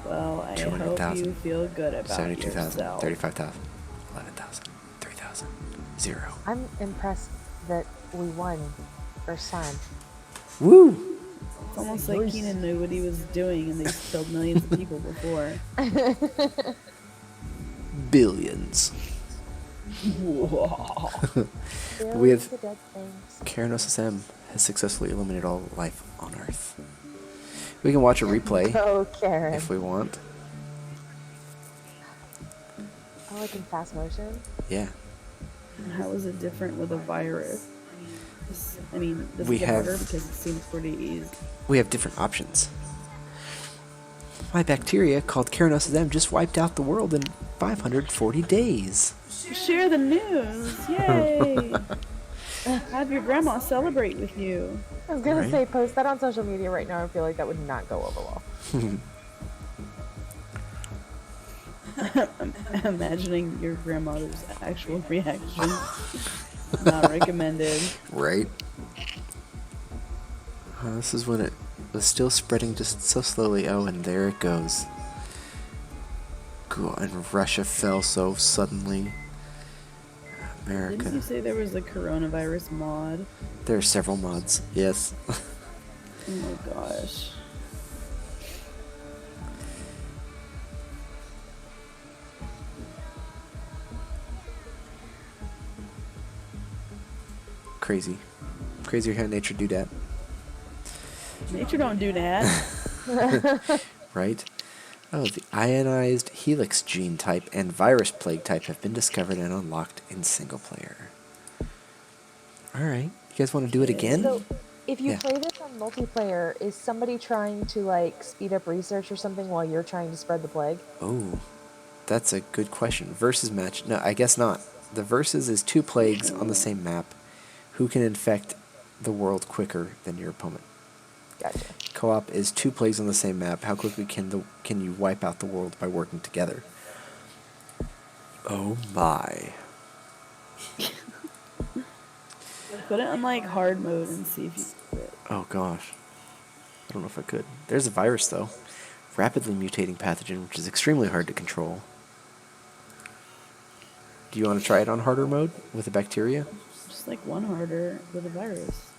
Well, I hope 200,000, you feel good about 72,000, yourself. 35,000, 11,000, 3,000, 0. I'm impressed that we won first time. Woo! It's almost like Keenan knew what he was doing and they killed millions of people before. Billions. We have The dead things. Keratosis M has successfully eliminated all life on Earth. We can watch a replay Oh, Karen. if we want. Oh, like in fast motion? Yeah. How is it different with a virus? I mean, this We is harder have- because it seems pretty easy. We have different options. My bacteria, called Keratosis M, just wiped out the world in 540 days. Share the news! Yay! Have your grandma celebrate with you. I was gonna Right. say, post that on social media right now. I feel like that would not go over well. I'm imagining your grandmother's actual reaction. Not recommended. Right? This is when it was still spreading just so slowly. Oh, and there it goes. Cool. And Russia fell so suddenly. America. Didn't you say there was a coronavirus mod? There are several mods. Yes. Oh my gosh. Crazy. Crazy how nature do that. Nature don't do that. Right? Oh, the ionized helix gene type and virus plague type have been discovered and unlocked in single player. Alright. You guys want to do it again? So, if you Yeah. play this on multiplayer, is somebody trying to like speed up research or something while you're trying to spread the plague? Oh, that's a good question. Versus match? No, I guess not. The versus is 2 plagues on the same map. Who can infect the world quicker than your opponent? Gotcha. Co-op is 2 plagues on the same map. How quickly can you wipe out the world by working together? Oh my. Put it on like hard mode and see if you can quit. Oh gosh. I don't know if I could. There's a virus though. Rapidly mutating pathogen, which is extremely hard to control. Do you want to try it on harder mode with a bacteria? Just like one harder with a virus.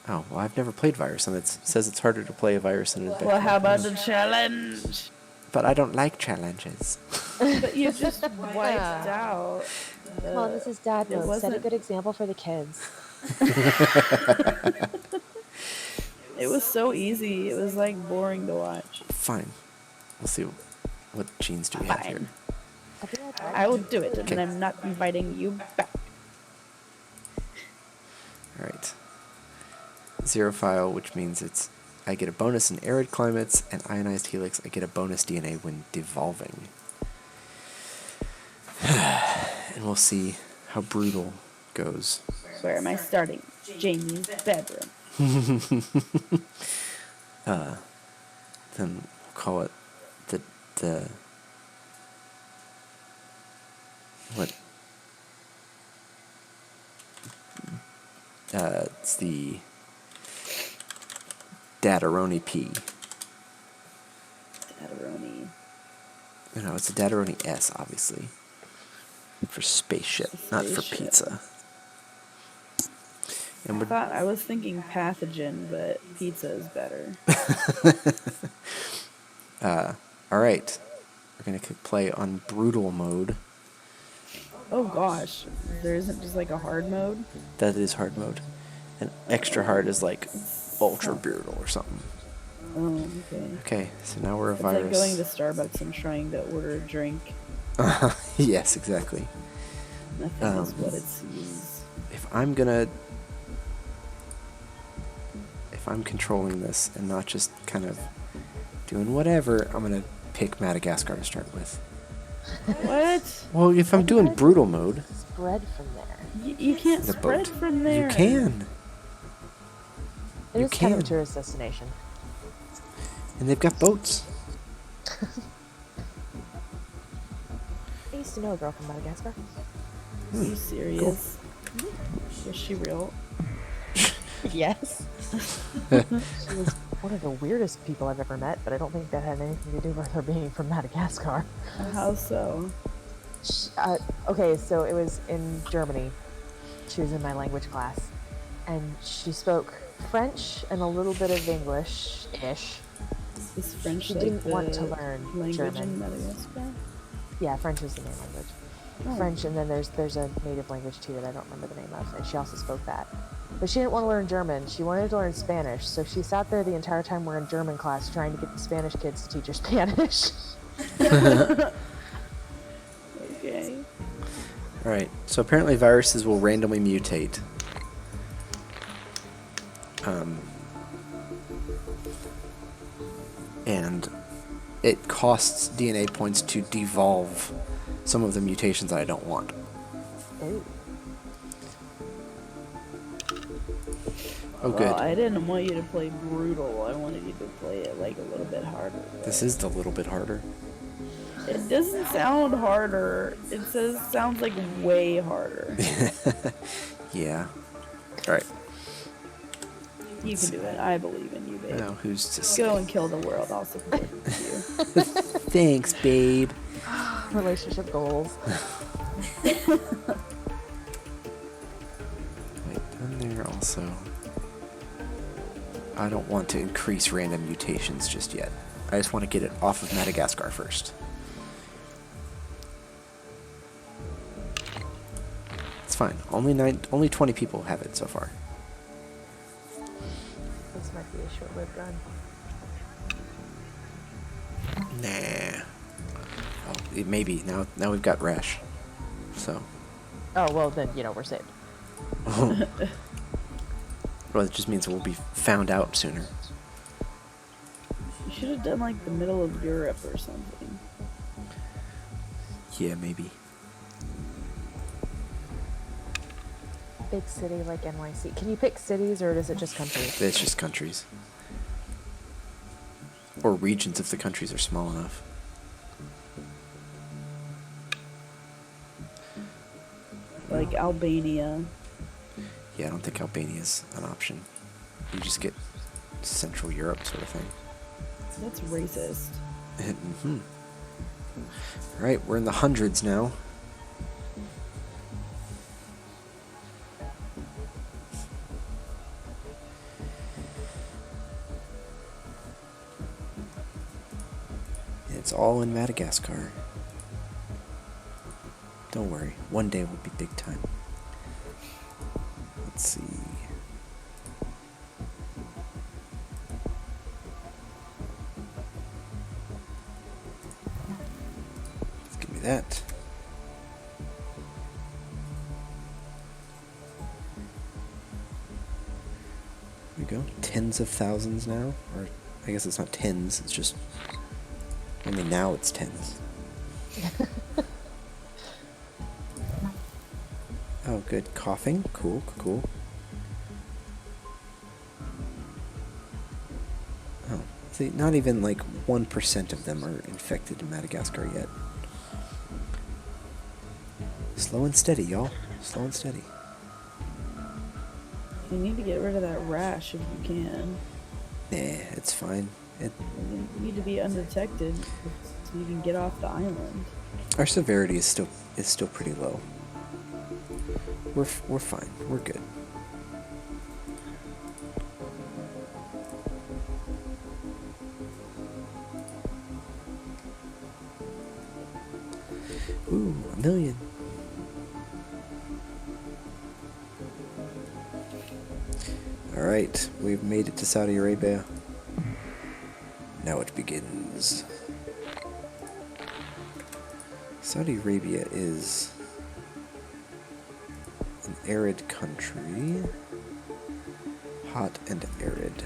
Oh, well, I've never played virus, and it says it's harder to play a virus than a bacteria. Well, how about the challenge? But I don't like challenges. But you just wiped out. Come on, this is Dadmode. Set a wasn't- good example for the kids. It was so easy. It was like boring to watch. Fine. We'll see what genes do we have here. Fine. I'll be right back. I will do it, Okay. and I'm not inviting you back. All right. 0 file, which means I get a bonus in arid climates, and ionized helix, I get a bonus DNA when devolving. And we'll see how brutal goes. Where am I starting? Jamie's bedroom. Then we'll call it the what? It's the Dadaroni P. Daddaroni. No, it's a Dadaroni S, obviously. For spaceship, not for Spaceship. pizza. And I was thinking pathogen, but pizza is better. all right, we're gonna play on brutal mode. Oh gosh, there isn't just like a hard mode. That is hard mode, and extra hard is like ultra brutal or something. Oh, okay. Okay, so now we're a It's like virus. going to Starbucks and trying to order a drink. Yes, exactly. Nothing is what it seems. If I'm controlling this and not just kind of doing whatever, I'm gonna pick Madagascar to start with. What? Well, if I'm doing brutal mode, Spread from there. You can't The spread boat. from there. you can, It You is kind of a can. tourist destination. and they've got boats. I used to know a girl from Madagascar. Are you serious? Was she real? Yes. She was one of the weirdest people I've ever met, but I don't think that had anything to do with her being from Madagascar. How so? Okay, so it was in Germany. She was in my language class, and she spoke French and a little bit of English-ish. Is French She like didn't the want to learn language German. in Madagascar? Yeah, French is the main language. Oh. French, and then there's a native language too that I don't remember the name of, and she also spoke that. But she didn't want to learn German. She wanted to learn Spanish, so she sat there the entire time we're in German class trying to get the Spanish kids to teach her Spanish. Okay. All right. So apparently viruses will randomly mutate. And it costs DNA points to devolve some of the mutations that I don't want. Ooh. Oh, good. Well, I didn't want you to play brutal. I wanted you to play it like a little bit harder. This is a little bit harder. It doesn't sound harder. It sounds like way harder. Yeah. All right. You can do it. I believe in you, babe. Now who's to Go say? and kill the world. I'll support you. Thanks, babe. Relationship goals. Wait, down there also. I don't want to increase random mutations just yet. I just want to get it off of Madagascar first. It's fine. Only 20 people have it so far. This might be a short-lived run. Nah. Oh, it may be. Now we've got rash. So. Oh, well then, we're saved. Well, it just means we'll be found out sooner. You should have done like the middle of Europe or something. Yeah, maybe. Big city like NYC. Can you pick cities or is it just countries? It's just countries. Or regions if the countries are small enough. Like Albania. Yeah, I don't think Albania's an option. You just get Central Europe sort of thing. That's racist. Mm-hmm. Alright, we're in the hundreds now. It's all in Madagascar. Don't worry, one day will be big time. Let's see. Let's give me that. There we go. Tens of thousands now. Or I guess it's not tens, it's just I mean now it's tens. Oh, good. Coughing. Cool, cool. Oh, see, not even like 1% of them are infected in Madagascar yet. Slow and steady, y'all. Slow and steady. You need to get rid of that rash if you can. Nah, it's fine. You need to be undetected so you can get off the island. Our severity is still pretty low. We're fine. We're good. Ooh, 1 million. All right, we've made it to Saudi Arabia. Now it begins. Saudi Arabia is an arid country. Hot and arid.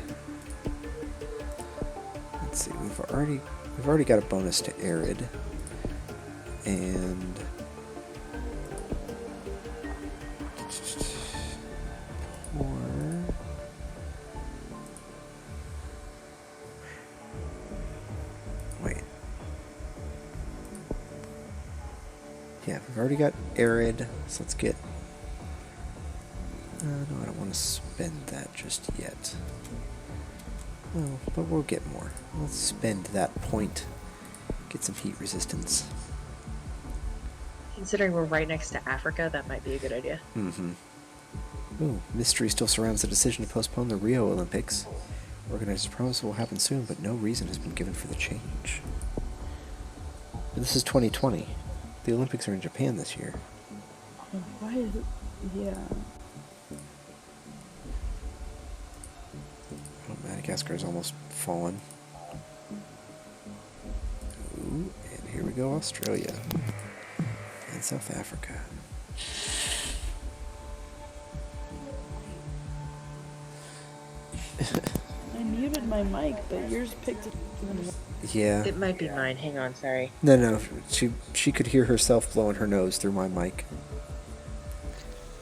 Let's see, we've already got a bonus to arid. And wait. Yeah, we've already got arid, so let's get no, I don't want to spend that just yet. Well, but we'll get more. Let's spend that point. Get some heat resistance. Considering we're right next to Africa, that might be a good idea. Mm-hmm. Ooh, mystery still surrounds the decision to postpone the Rio Olympics. Organizers promise it will happen soon, but no reason has been given for the change. But this is 2020. The Olympics are in Japan this year. Why is it? Yeah. Oh, Madagascar is almost fallen. Ooh, and here we go, Australia. And South Africa. I muted my mic, but yours picked it. Yeah. It might be mine. Hang on, sorry. No. She could hear herself blowing her nose through my mic.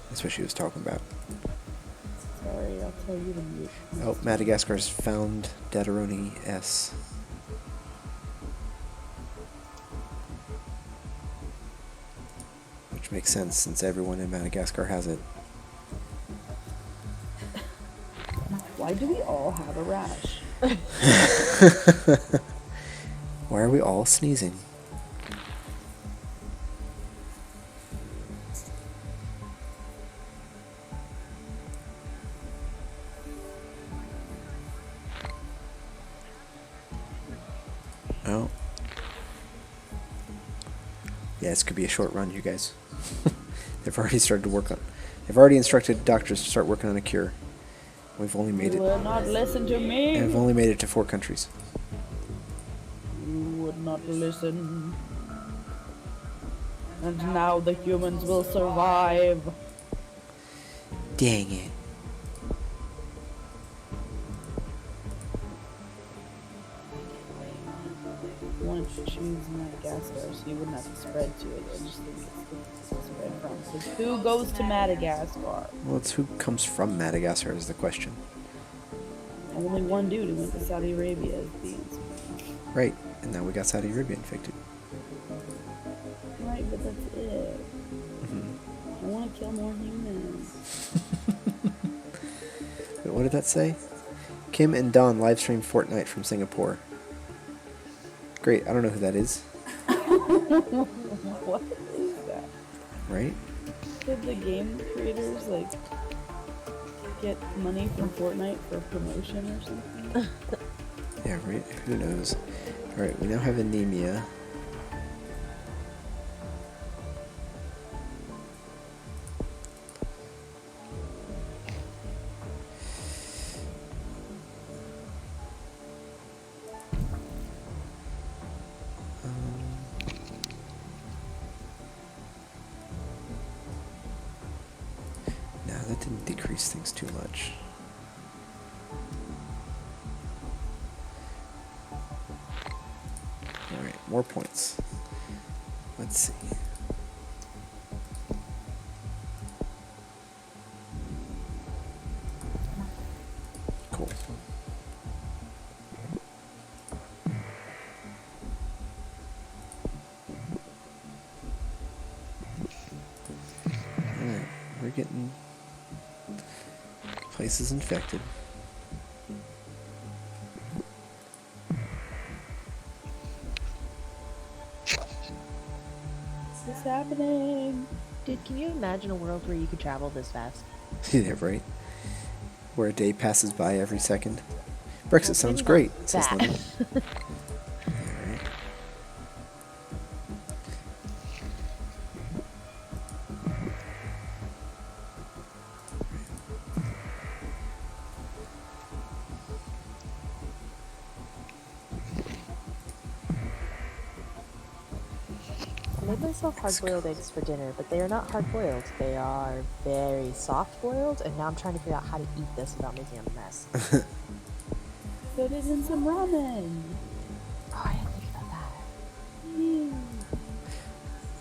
That's what she was talking about. Sorry, I'll tell you to mute. Oh, Madagascar's found Dadroni S. Which makes sense since everyone in Madagascar has it. Why do we all have a rash? Why are we all sneezing? Oh. Yeah, this could be a short run, you guys. They've already started to work on. They've already instructed doctors to start working on a cure. We've only made You it. would not listen to me. And we've only made it to 4 countries. You would not listen. And now the humans will survive. Dang it. choose Madagascar so you wouldn't have to spread to it. I just think it's the spread from. Because who goes to Madagascar? Well, it's who comes from Madagascar is the question. Only one dude who went to Saudi Arabia is the answer. Right, and now we got Saudi Arabia infected. Right, but that's it. I want to kill more humans. Wait, what did that say? Kim and Don live stream Fortnite from Singapore. Great, I don't know who that is. What is that? Right? Did the game creators like get money from Fortnite for promotion or something? Yeah, right? Who knows? Alright, we now have anemia. No, that didn't decrease things too much. Alright, more points. Let's see. Cool. Alright, we're getting places infected. What's happening? Dude, can you imagine a world where you could travel this fast? Yeah, right? Where a day passes by every second. Brexit Well, sounds maybe great, not says that. Linda. Yeah, right? I made myself hard-boiled eggs for dinner, but they are not hard-boiled. They are very soft-boiled, and now I'm trying to figure out how to eat this without making a mess. Put it in some ramen. Oh, I didn't think about that.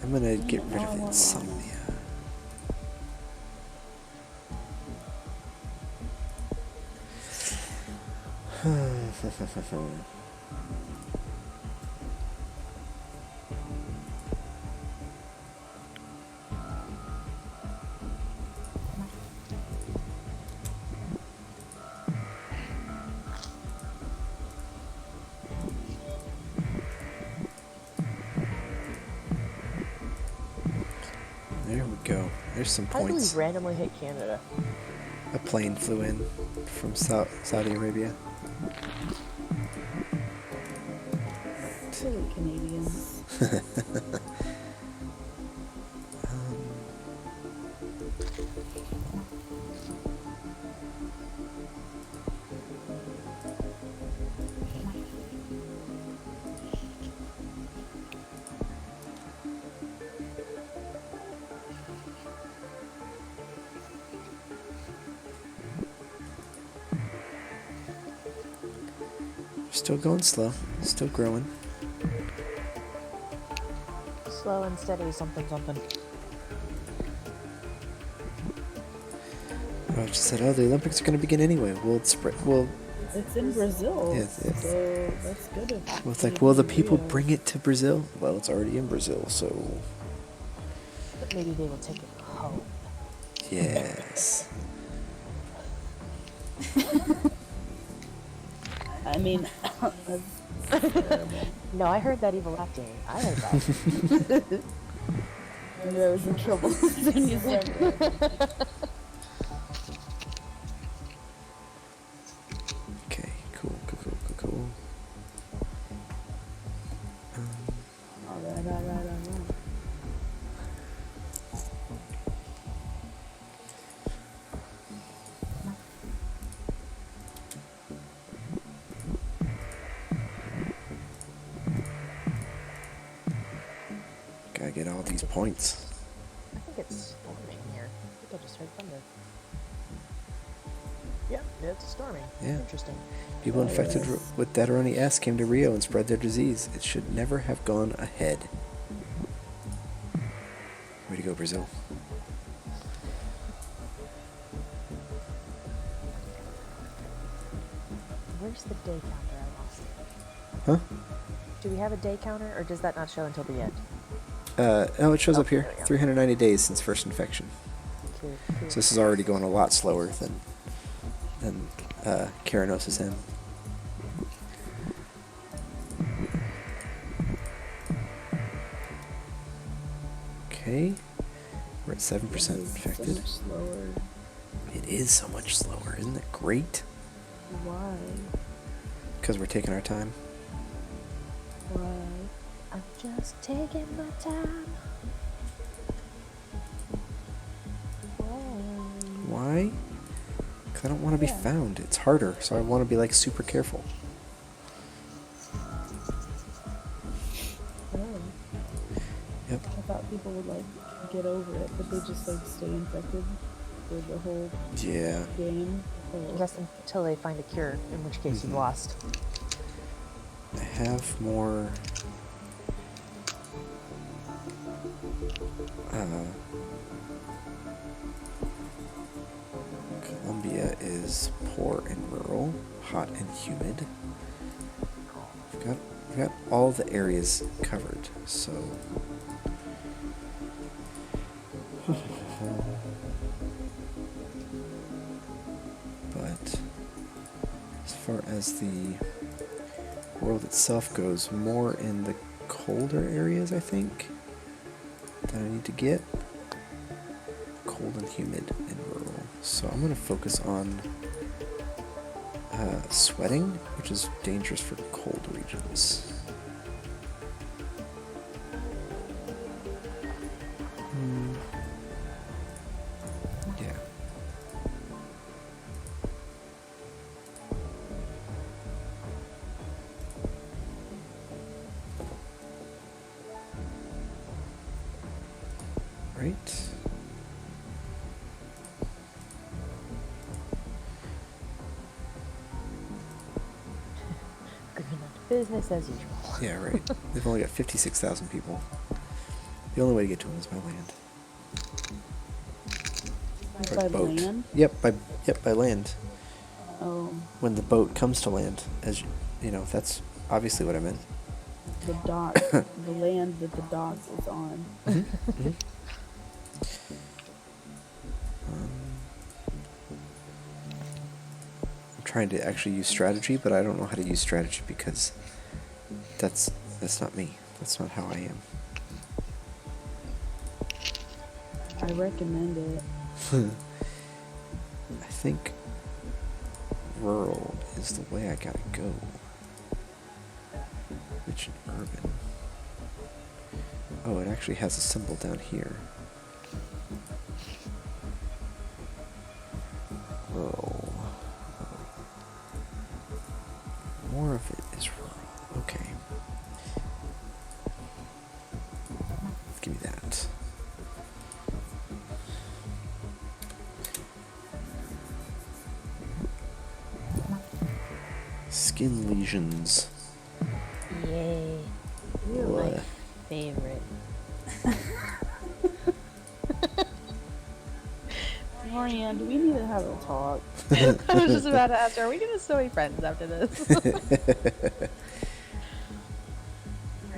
I'm gonna get rid now I of want insomnia. There we go. There's some How did we points. randomly hit Canada? A plane flew in from Saudi Arabia. Silly Canadians. Still going slow. Still growing. Slow and steady, something, something. I just said, oh, the Olympics are going to begin anyway. We'll spread. Well, It's in Brazil, Yeah. so that's good. well, it's like, will the people bring it to Brazil? Well, it's already in Brazil, so But maybe they will take it home. yes. I mean, that's terrible. No, I heard that evil acting. I heard that. I knew I was in trouble as soon as you started. Okay, cool. Alright. Gotta get all these points. I think it's storming here. I think I just heard thunder. Yep, it's storming. Yeah. Interesting. People infected with Dataroni S came to Rio and spread their disease. It should never have gone ahead. Way to go, Brazil. Where's the day counter? I lost it. Huh? Do we have a day counter, or does that not show until the end? Oh, it shows up here. there we go. 390 days since first infection. Cool, cool. So this is already going a lot slower than Keranosis M. Okay, we're at 7% infected. So much slower. It is so much slower, isn't it great? Why? Because we're taking our time. Why? I'm just taking my time. Why? Because I don't want to be Yeah. found. It's harder, so I want to be like super careful. Oh. Yep. I thought people would like get over it, but they just like stay infected for the whole Yeah. game. I Oh. guess until they find a cure, in which case you've lost. I have more. Colombia is poor and rural, hot and humid. We've got all the areas covered, so. But as far as the world itself goes, more in the colder areas, I think, that I need to get. Cold and humid and rural. So I'm going to focus on sweating, which is dangerous for cold regions. Yeah. Right. Business as usual. Yeah, right. They've only got 56,000 people. The only way to get to them is by land. By boat. land? Yep, by land. Oh, When the boat comes to land, as you know, that's obviously what I meant. the dock, the land that the dock is on. I'm trying to actually use strategy, but I don't know how to use strategy because that's not me. That's not how I am. I recommend it. I think rural is the way I gotta go. Rich and urban. Oh, it actually has a symbol down here. Rural. More of it is rural. Okay. Give me that. Skin lesions. Yay. You're What? my favorite. Marianne, do we need to have a talk? I was just about to ask her, are we going to still be friends after this?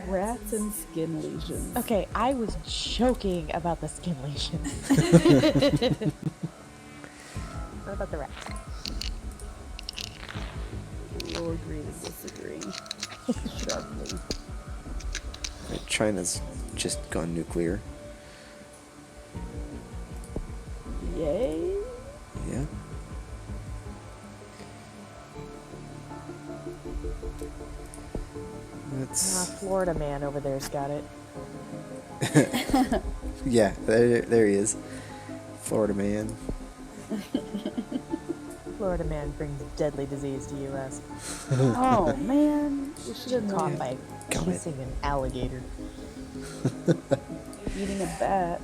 Rats and skin lesions. Okay, I was joking about the skin lesions. What about the rats? We'll agree to disagree. Sharply. Right, China's just gone nuclear. Yay. Yeah. That's Florida man over there's got it. yeah. There he is, Florida man. Florida man brings deadly disease to U.S. Oh man, we should have Caught known. by Got it. kissing an alligator. Eating a bat.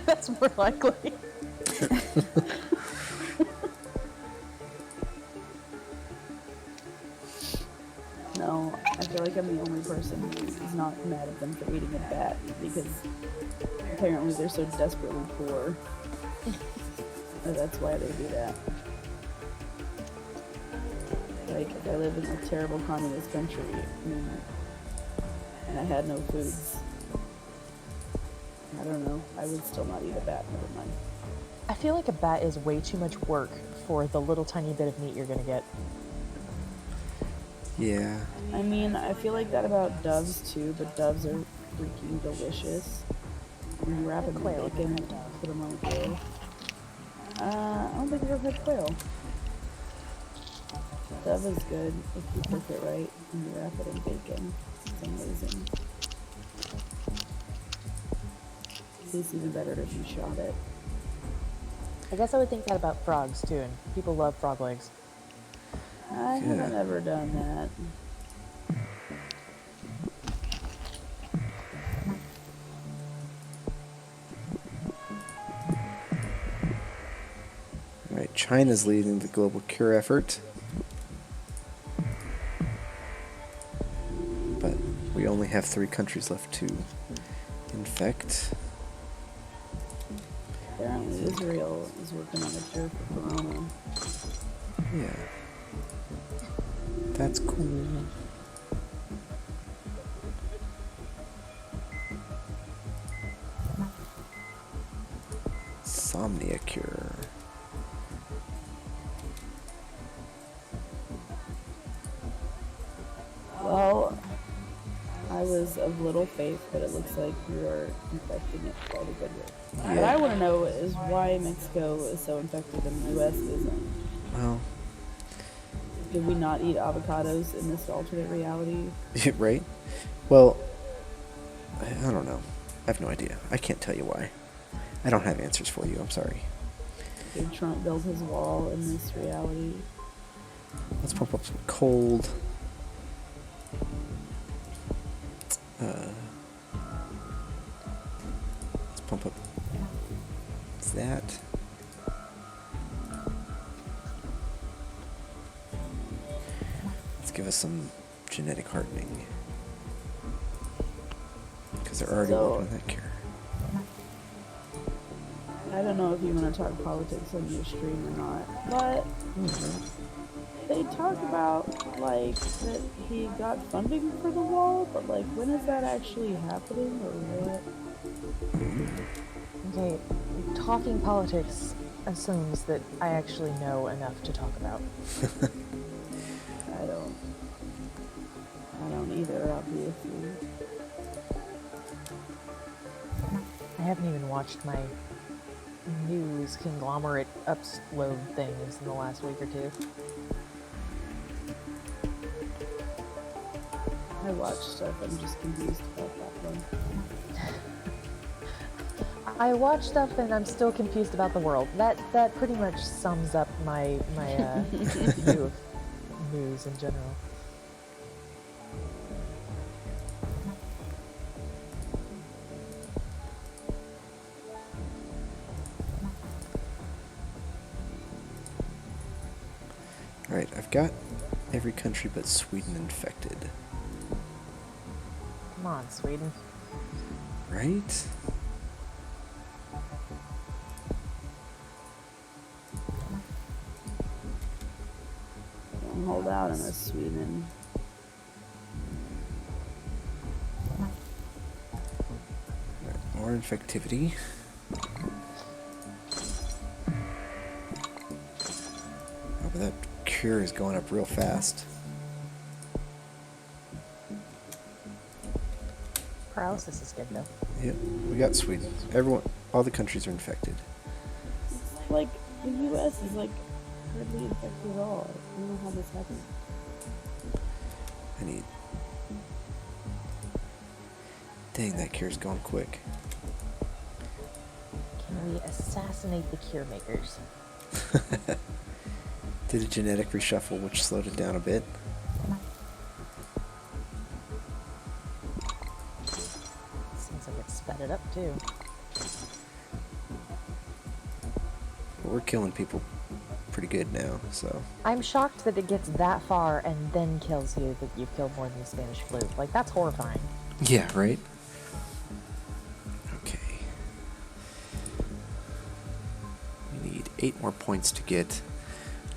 That's more likely. like I'm the only person who's not mad at them for eating a bat because apparently they're so desperately poor. And that's why they do that. Like, if I lived in a terrible communist country and I had no foods, I don't know, I would still not eat a bat, never mind. I feel like a bat is way too much work for the little tiny bit of meat you're gonna get. Yeah. I mean, I feel like that about doves too, but doves are freaking delicious. When you wrap them in Quail. bacon, put them on the grill. I don't think I've ever had quail. Dove is good if you cook it right and you wrap it in bacon. It's amazing. It tastes even better if you shot it. I guess I would think that about frogs too, and people love frog legs. I haven't Yeah. ever done that. All right, China's leading the global cure effort. But we only have 3 countries left to infect. Apparently Israel is working on a cure for corona. Yeah. That's cool. Insomnia cure. Well, I was of little faith, but it looks like we are infecting it quite a good way. What I want to know is why Mexico is so infected and the U.S. isn't. Well, Did we not eat avocados in this alternate reality? right? Well, I don't know. I have no idea. I can't tell you why. I don't have answers for you. I'm sorry. Did Trump build his wall in this reality? Let's pump up some cold. Let's pump up that. Let's give us some genetic hardening. Because they're already So- working on that cure. I don't know if you want to talk politics on your stream or not, but they talk about, like, that he got funding for the wall, but, like, when is that actually happening or what? Okay, talking politics assumes that I actually know enough to talk about. I don't either, obviously. I haven't even watched my news conglomerate upload things in the last week or two. I watch stuff, I'm just confused about that one. I watch stuff and I'm still confused about the world. That pretty much sums up my view of news in general. Alright, I've got every country but Sweden infected. Come on, Sweden. Right? Don't hold out on us, Sweden. Alright, more infectivity. Oh, but that cure is going up real fast. Paralysis is good though. Yep, we got Sweden. Everyone, all the countries are infected. Like, the US is, like, hardly infected at all. I don't know how this happened. I need. Dang, that cure's going quick. Can we assassinate the cure makers? Did a genetic reshuffle, which slowed it down a bit. Seems like it sped it up too. But we're killing people pretty good now, so. I'm shocked that it gets that far and then kills you that you've killed more than the Spanish flu. Like, that's horrifying. Yeah, right? Okay. We need 8 more points to get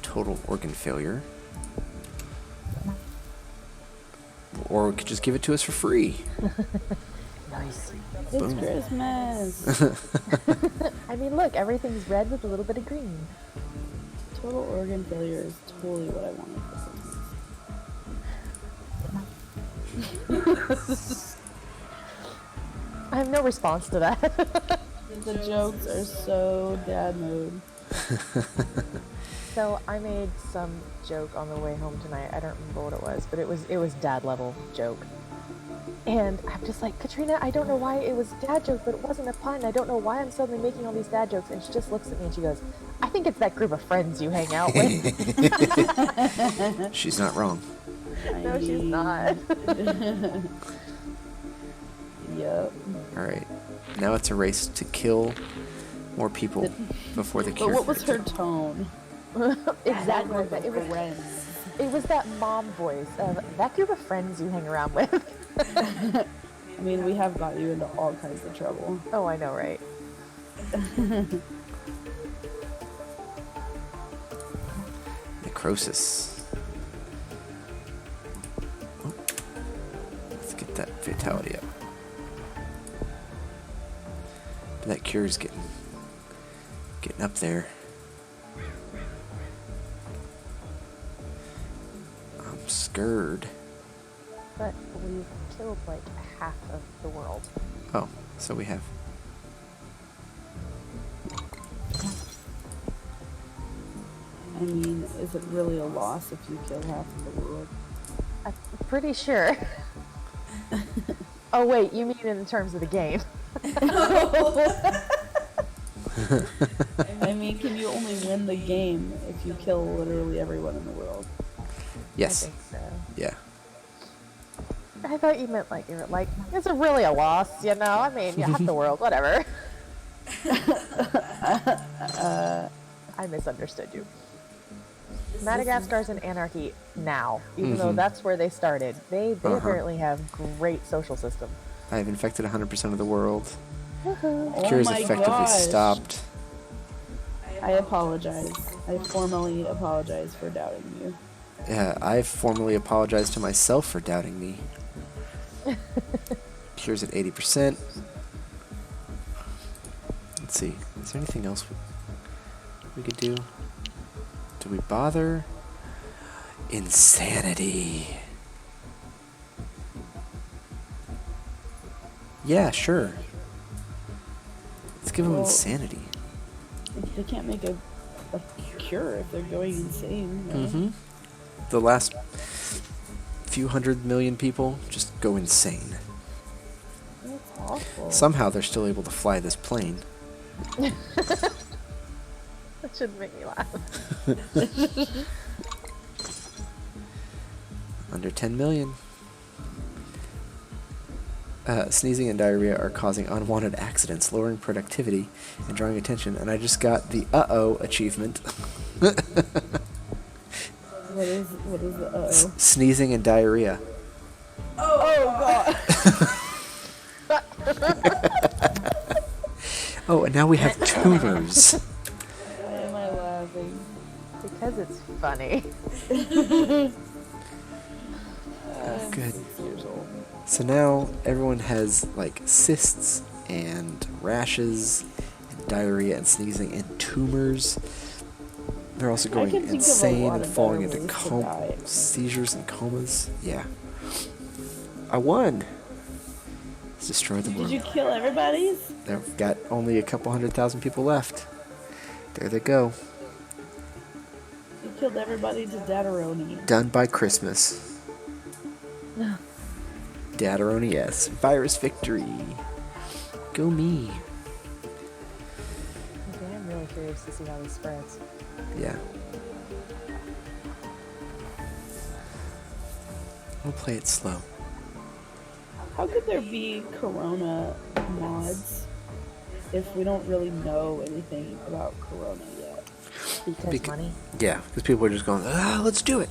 total organ failure. Or we could just give it to us for free. Nice. It's Boom. Christmas. I mean, look, everything's red with a little bit of green. Total organ failure is totally what I wanted for Christmas. I have no response to that. The jokes are so dad mode. So I made some joke on the way home tonight. I don't remember what it was, but it was dad level joke. And I'm just like, Katrina, I don't know why it was dad joke, but it wasn't a pun. I don't know why I'm suddenly making all these dad jokes. And she just looks at me and she goes, I think it's that group of friends you hang out with. She's not wrong. No, she's not. Yep. Alright. Now it's a race to kill more people before the cure. But what was for her tone? Exactly. That It was, friends. it was that mom voice of that group of friends you hang around with. I mean, we have got you into all kinds of trouble. Oh, I know, right? Necrosis. Oh. Let's get that fatality up. But that cure's getting up there. I'm scared. But we've killed like half of the world. Oh, so we have. I mean, is it really a loss if you kill half of the world? I'm pretty sure. Oh wait, you mean in terms of the game? I mean, can you only win the game if you kill literally everyone in the world? Yes. I think so. Yeah. I thought you meant like, you're like, is it really a loss? You know, I mean, yeah, half the world, whatever. I misunderstood you. Madagascar's in anarchy now, even though that's where they started. They apparently have great social system. I have infected 100% of the world. Woohoo. The cure is my effectively gosh. stopped. I apologize. I formally apologize for doubting you. Yeah, I've formally apologized to myself for doubting me. Cure's at 80%. Let's see. Is there anything else we could do? Do we bother? Insanity. Yeah, sure. Let's give them Well, insanity. They can't make a cure if they're going insane. Right? Mm-hmm. The last few 100 million people just go insane. That's awful. Somehow they're still able to fly this plane. That shouldn't make me laugh. Under 10 million. Sneezing and diarrhea are causing unwanted accidents, lowering productivity, and drawing attention. And I just got the uh-oh achievement. What is the uh-oh? Sneezing and diarrhea. Oh god! Oh, and now we have tumors. Why am I laughing? Because it's funny. Oh, good. 6 years old. So now everyone has like cysts and rashes and diarrhea and sneezing and tumors. They're also going can think of a insane lot and of falling better into ways to die. seizures and comas. Yeah. I won. Let's destroy the Did world. you kill everybody's? They've got only a couple 100,000 people left. There they go. You killed everybody to Dadaroni. Done by Christmas. Dadaroni, yes. Virus victory. Go me. Okay, I'm really curious to see how this spreads. Yeah. We'll play it slow. How could there be Corona mods if we don't really know anything about Corona yet? Because money. Yeah, because people are just going, let's do it.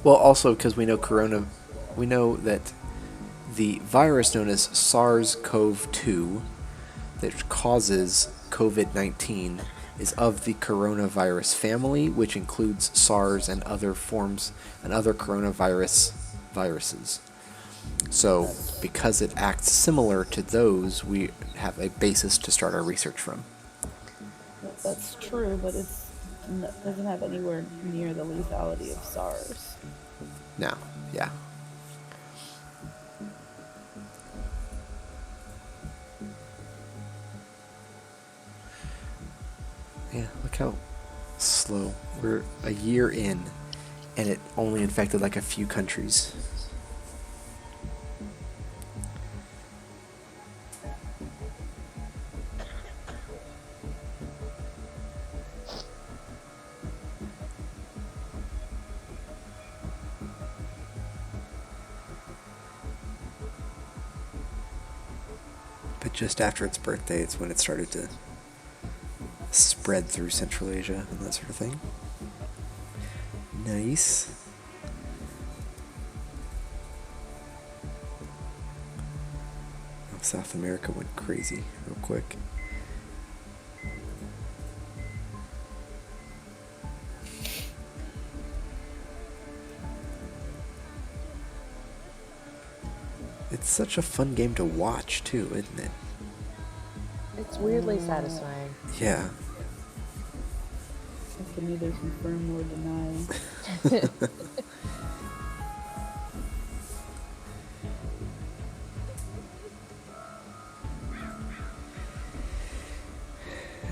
Well, also because we know that the virus known as SARS-CoV-2 that causes COVID-19 is of the coronavirus family, which includes SARS and other coronavirus viruses. So, because it acts similar to those, we have a basis to start our research from. That's true, but it doesn't have anywhere near the lethality of SARS. No, yeah. Yeah, look how slow. We're a year in, and it only infected like a few countries. But just after its birthday, it's when it started to spread through Central Asia and that sort of thing. Nice. Oh, South America went crazy real quick. It's such a fun game to watch too, isn't it? It's weirdly satisfying. Yeah. I can neither confirm nor deny.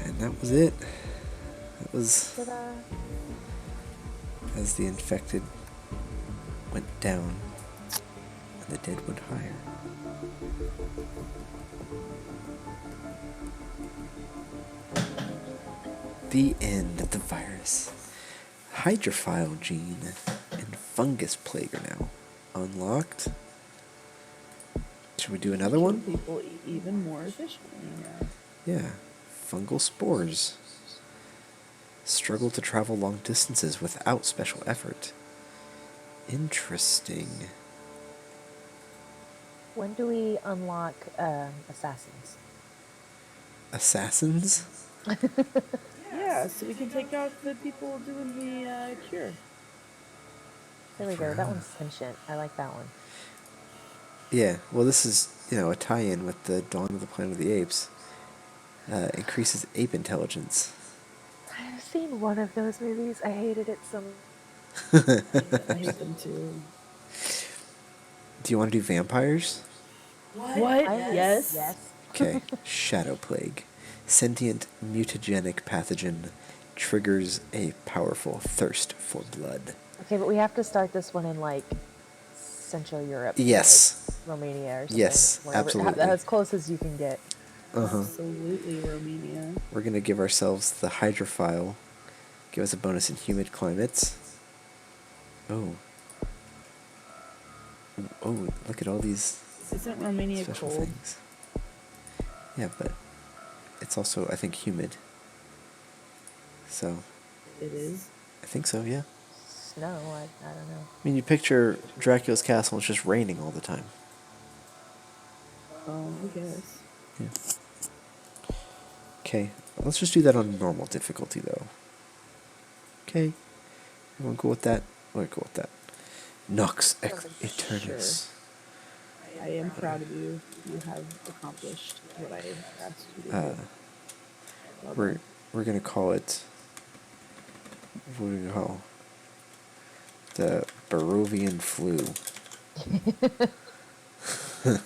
And that was it. That was Ta-da. as the infected went down and the dead went higher. The end of the virus. Hydrophile gene and fungus plague are now unlocked. Should we do another one? People eat even more efficiently. Yeah. Fungal spores. Struggle to travel long distances without special effort. Interesting. When do we unlock assassins? Assassins? Yeah, so we can take out the people doing the cure. There we go. That one's sentient. I like that one. Yeah, well, this is, a tie-in with the Dawn of the Planet of the Apes. Increases ape intelligence. I've seen one of those movies. I hated it so I hate them too. Do you want to do vampires? What? Yes. Yes. Okay. Shadow plague. Sentient mutagenic pathogen triggers a powerful thirst for blood. Okay, but we have to start this one in like Central Europe. Yes. Like Romania or something. Yes, wherever- absolutely. As close as you can get. Uh-huh. Absolutely, Romania. We're going to give ourselves the hydrophile. Give us a bonus in humid climates. Oh. Oh, look at all these Isn't Romania special cold? things. Yeah, but it's also, I think, humid. So, It is. I think so, yeah. Snow, I don't know. I mean, you picture Dracula's castle, it's just raining all the time. Oh, I guess. Yeah. Okay, let's just do that on normal difficulty, though. Okay. Everyone cool with that? We're cool with that. Nox Eternus. I am proud of you. You have accomplished what I asked you to do. Well We're done. we're gonna call it. What do we call? The Barovian flu. That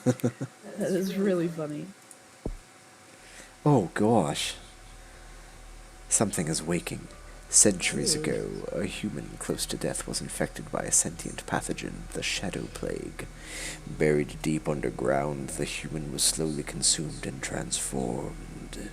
is really funny. Oh gosh. Something is waking. Centuries ago, a human close to death was infected by a sentient pathogen, the Shadow Plague. Buried deep underground, the human was slowly consumed and transformed.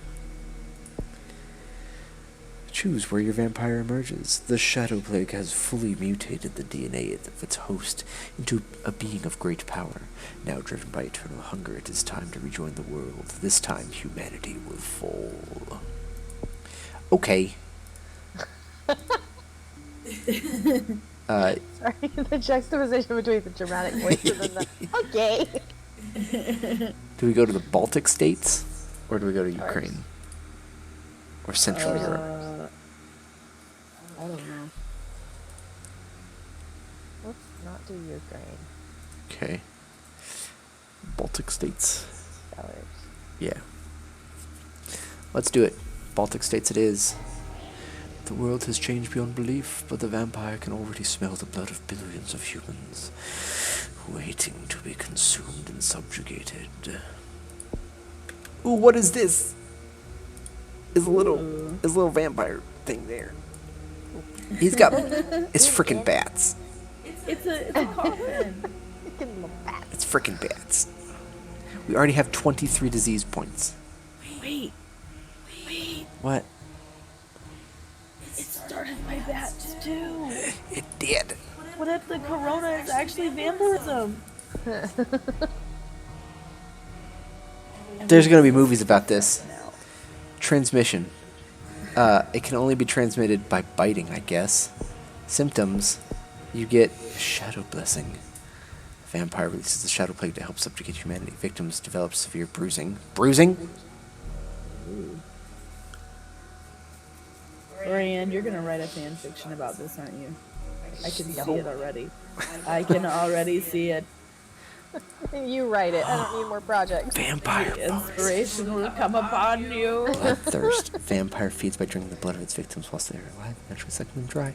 Choose where your vampire emerges. The Shadow Plague has fully mutated the DNA of its host into a being of great power. Now driven by eternal hunger, it is time to rejoin the world. This time, humanity will fall. Okay. Sorry, the juxtaposition between the dramatic voices and the okay. Do we go to the Baltic states, or do we go to Ukraine, or Central Europe? I don't know. Let's not do Ukraine. Okay. Baltic states. Belarus. Yeah. Let's do it. Baltic states it is. The world has changed beyond belief, but the vampire can already smell the blood of billions of humans, waiting to be consumed and subjugated. Ooh, what is this? Is a little vampire thing there. He's got it's freaking bats. It's a coffin. It's freaking bats. We already have 23 disease points. Wait. What? It started by bats too. It did. What if the corona is actually vampirism? There's going to be movies about this. Transmission. It can only be transmitted by biting, I guess. Symptoms. You get shadow blessing. Vampire releases the shadow plague to help subjugate humanity. Victims develop severe bruising. Bruising? Ryan, you're gonna write a fan fiction about this, aren't you? I can see it already. I can already see it. You write it. I don't need more projects. Vampire Inspiration will come upon you. Bloodthirst. Vampire feeds by drinking the blood of its victims whilst they are alive, eventually sucking them dry.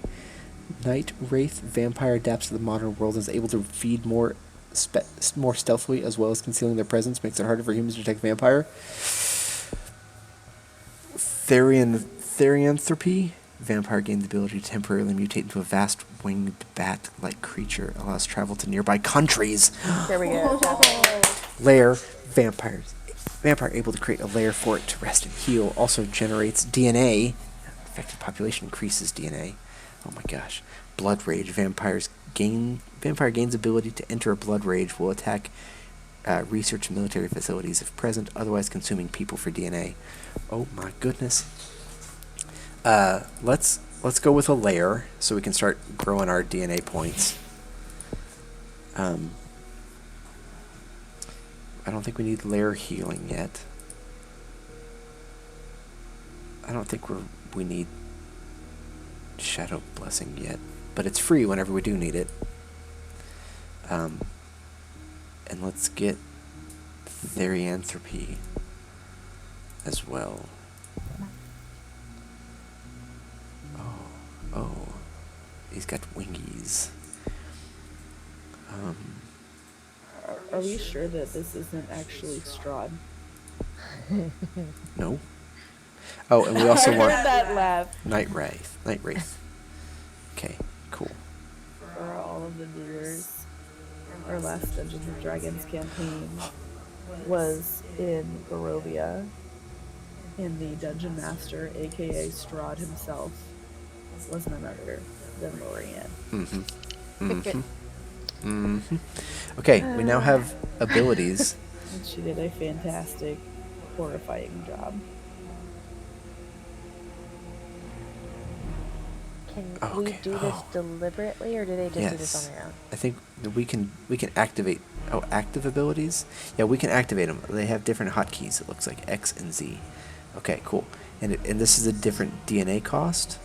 Night Wraith. Vampire adapts to the modern world and is able to feed more stealthily, as well as concealing their presence. Makes it harder for humans to detect vampire. Therianthropy. Vampire gains the ability to temporarily mutate into a vast winged bat-like creature. Allows travel to nearby countries. There we go. Lair. Vampires. Vampire able to create a lair for it to rest and heal. Also generates DNA. Affected population increases DNA. Oh my gosh. Blood rage. Vampire gains ability to enter a blood rage. Will attack research and military facilities if present, otherwise consuming people for DNA. Oh my goodness. Let's go with a layer so we can start growing our DNA points. I don't think we need layer healing yet. I don't think we need shadow blessing yet, but it's free whenever we do need it. And let's get therianthropy as well. Oh, he's got wingies. Are we sure that this isn't actually Strahd? No. Oh, and we also I want heard that laugh. Night Wraith. Okay, cool. For all of the viewers, our last Dungeons and Dragons campaign was in Barovia, and the Dungeon Master, aka Strahd himself, was none other than Lorian. Okay, we now have abilities. And she did a fantastic, horrifying job. Can Okay. we do this deliberately, or do they just do this Yes. on their own? I think that we can activate. Oh, active abilities? Yeah, we can activate them. They have different hotkeys. It looks like X and Z. Okay, cool. And this is a different DNA cost.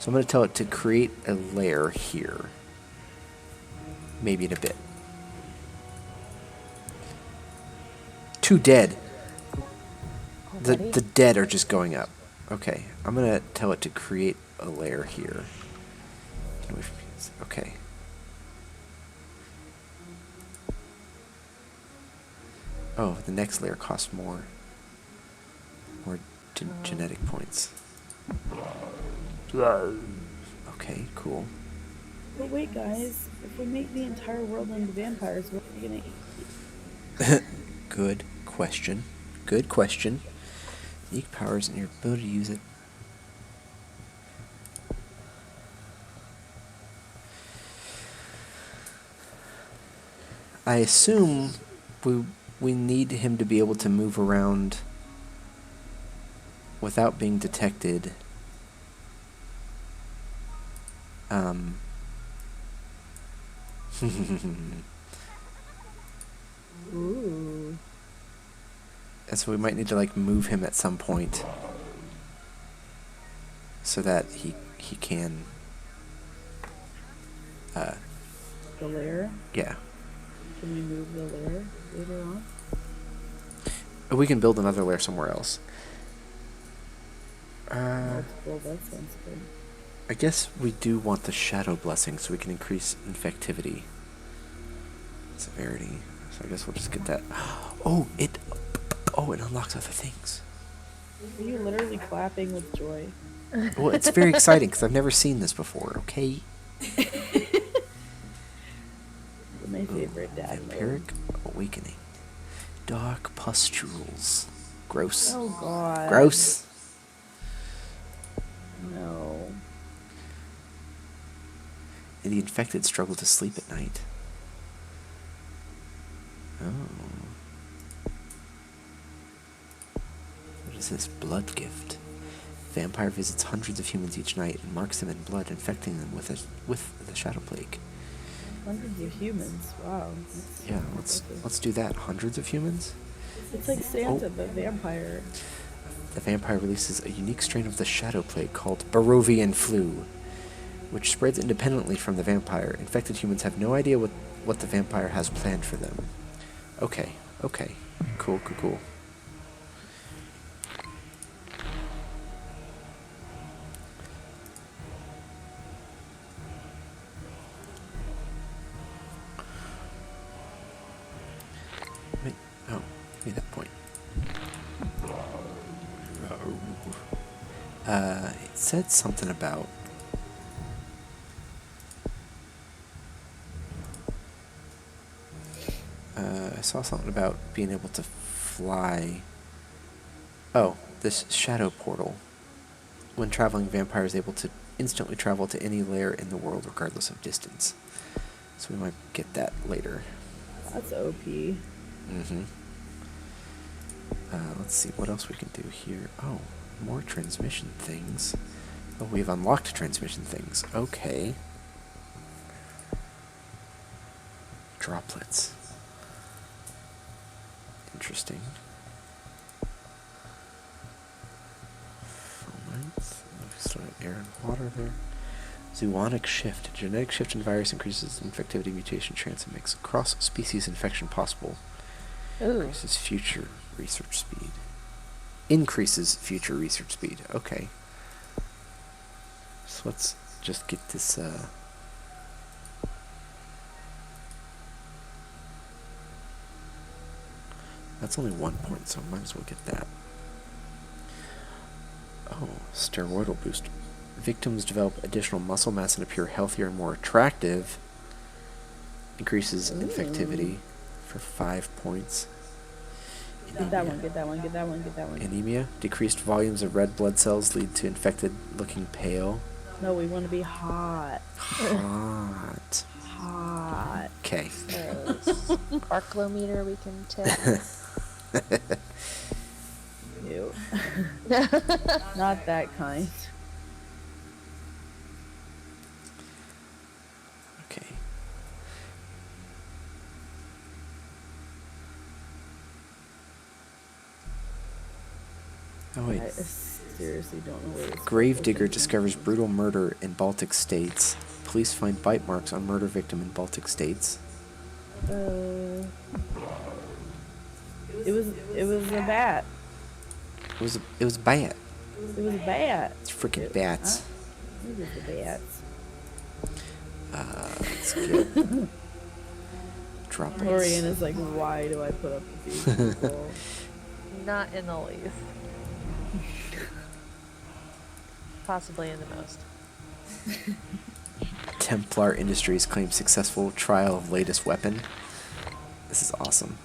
So I'm going to tell it to create a layer here. Maybe in a bit. 2 dead. Already? The dead are just going up. Okay, I'm going to tell it to create a layer here. Okay. Oh, the next layer costs more. More genetic points. Okay, cool. But wait, guys, if we make the entire world into vampires, what are we gonna eat? Good question. Good question. Unique powers and your ability to use it. I assume we need him to be able to move around without being detected Um, Ooh. and so we might need to like move him at some point so that he can The lair? yeah. Can we move the lair later on? We can build another lair somewhere else. Multiple, that sounds good. I guess we do want the shadow blessing so we can increase infectivity severity. So I guess we'll just get that. Oh, it unlocks other things. Are you literally clapping with joy? Well, it's very exciting because I've never seen this before. Okay. My favorite dad mode. Vampiric awakening. Dark pustules. Gross. Oh god. Gross. No. And the infected struggle to sleep at night. Oh. What is this? Blood gift. Vampire visits hundreds of humans each night and marks them in blood, infecting them with the shadow plague. Hundreds of humans. Wow. Yeah, let's do that. Hundreds of humans? It's like Santa, but vampire. The vampire releases a unique strain of the shadow plague called Barovian flu, which spreads independently from the vampire. Infected humans have no idea what the vampire has planned for them. Okay. Cool. Wait, give me that point. It said something about I saw something about being able to fly. Oh, this shadow portal. When traveling, vampire is able to instantly travel to any lair in the world regardless of distance. So we might get that later. That's OP. Mm-hmm. Let's see what else we can do here. Oh, more transmission things. Oh, we've unlocked transmission things. Okay. Droplets. Interesting. Fomites. We still have air and water there. Zoonic shift. Genetic shift in virus increases infectivity, mutation chance, and makes cross-species infection possible. Ooh. Increases future research speed. Increases future research speed. Okay. So let's just get this, that's only 1 point, so might as well get that. Oh, steroidal boost. Victims develop additional muscle mass and appear healthier and more attractive. Increases infectivity for 5 points. Get that one. Anemia. Decreased volumes of red blood cells lead to infected looking pale. No, we want to be hot. Hot. Hot. Okay. Sparklometer we can tip. Ew. Not that kind. Okay. Oh wait. I seriously don't know where this Gravedigger is. discovers brutal murder in Baltic states. Police find bite marks on murder victim in Baltic states. It was a bat. It was bad. It was a bat. It's freaking bats. It was the bats. Let's get droplets. Lorian is like, why do I put up with these people? Not in the least. Possibly in the most. Templar Industries claims successful trial of latest weapon. This is awesome.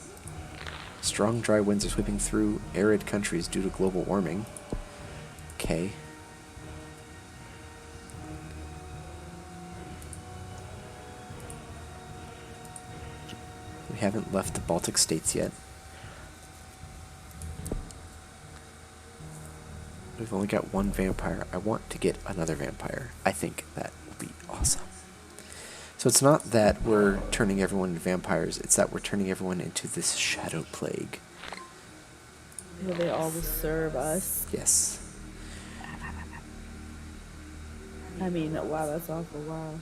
Strong dry winds are sweeping through arid countries due to global warming. Okay. We haven't left the Baltic states yet. We've only got one vampire. I want to get another vampire. I think that would be awesome. So it's not that we're turning everyone into vampires, it's that we're turning everyone into this shadow plague. Where they all will serve us. Yes. I mean, wow, that's awful. Wow.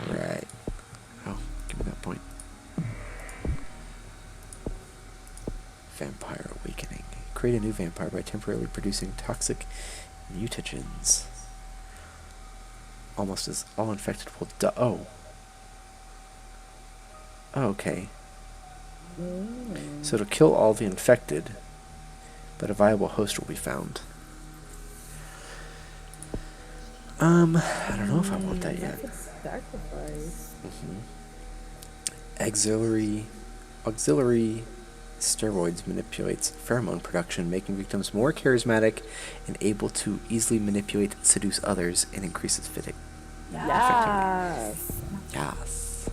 Right. Oh, give me that point. Vampire awakening. Create a new vampire by temporarily producing toxic mutagens. Almost as all infected will die. Oh. Okay. So it'll kill all the infected, but a viable host will be found. I don't know if I want that yet. That's a sacrifice. Auxiliary steroids manipulates pheromone production, making victims more charismatic and able to easily manipulate, seduce others, and increases effectivity. Yes. Yes.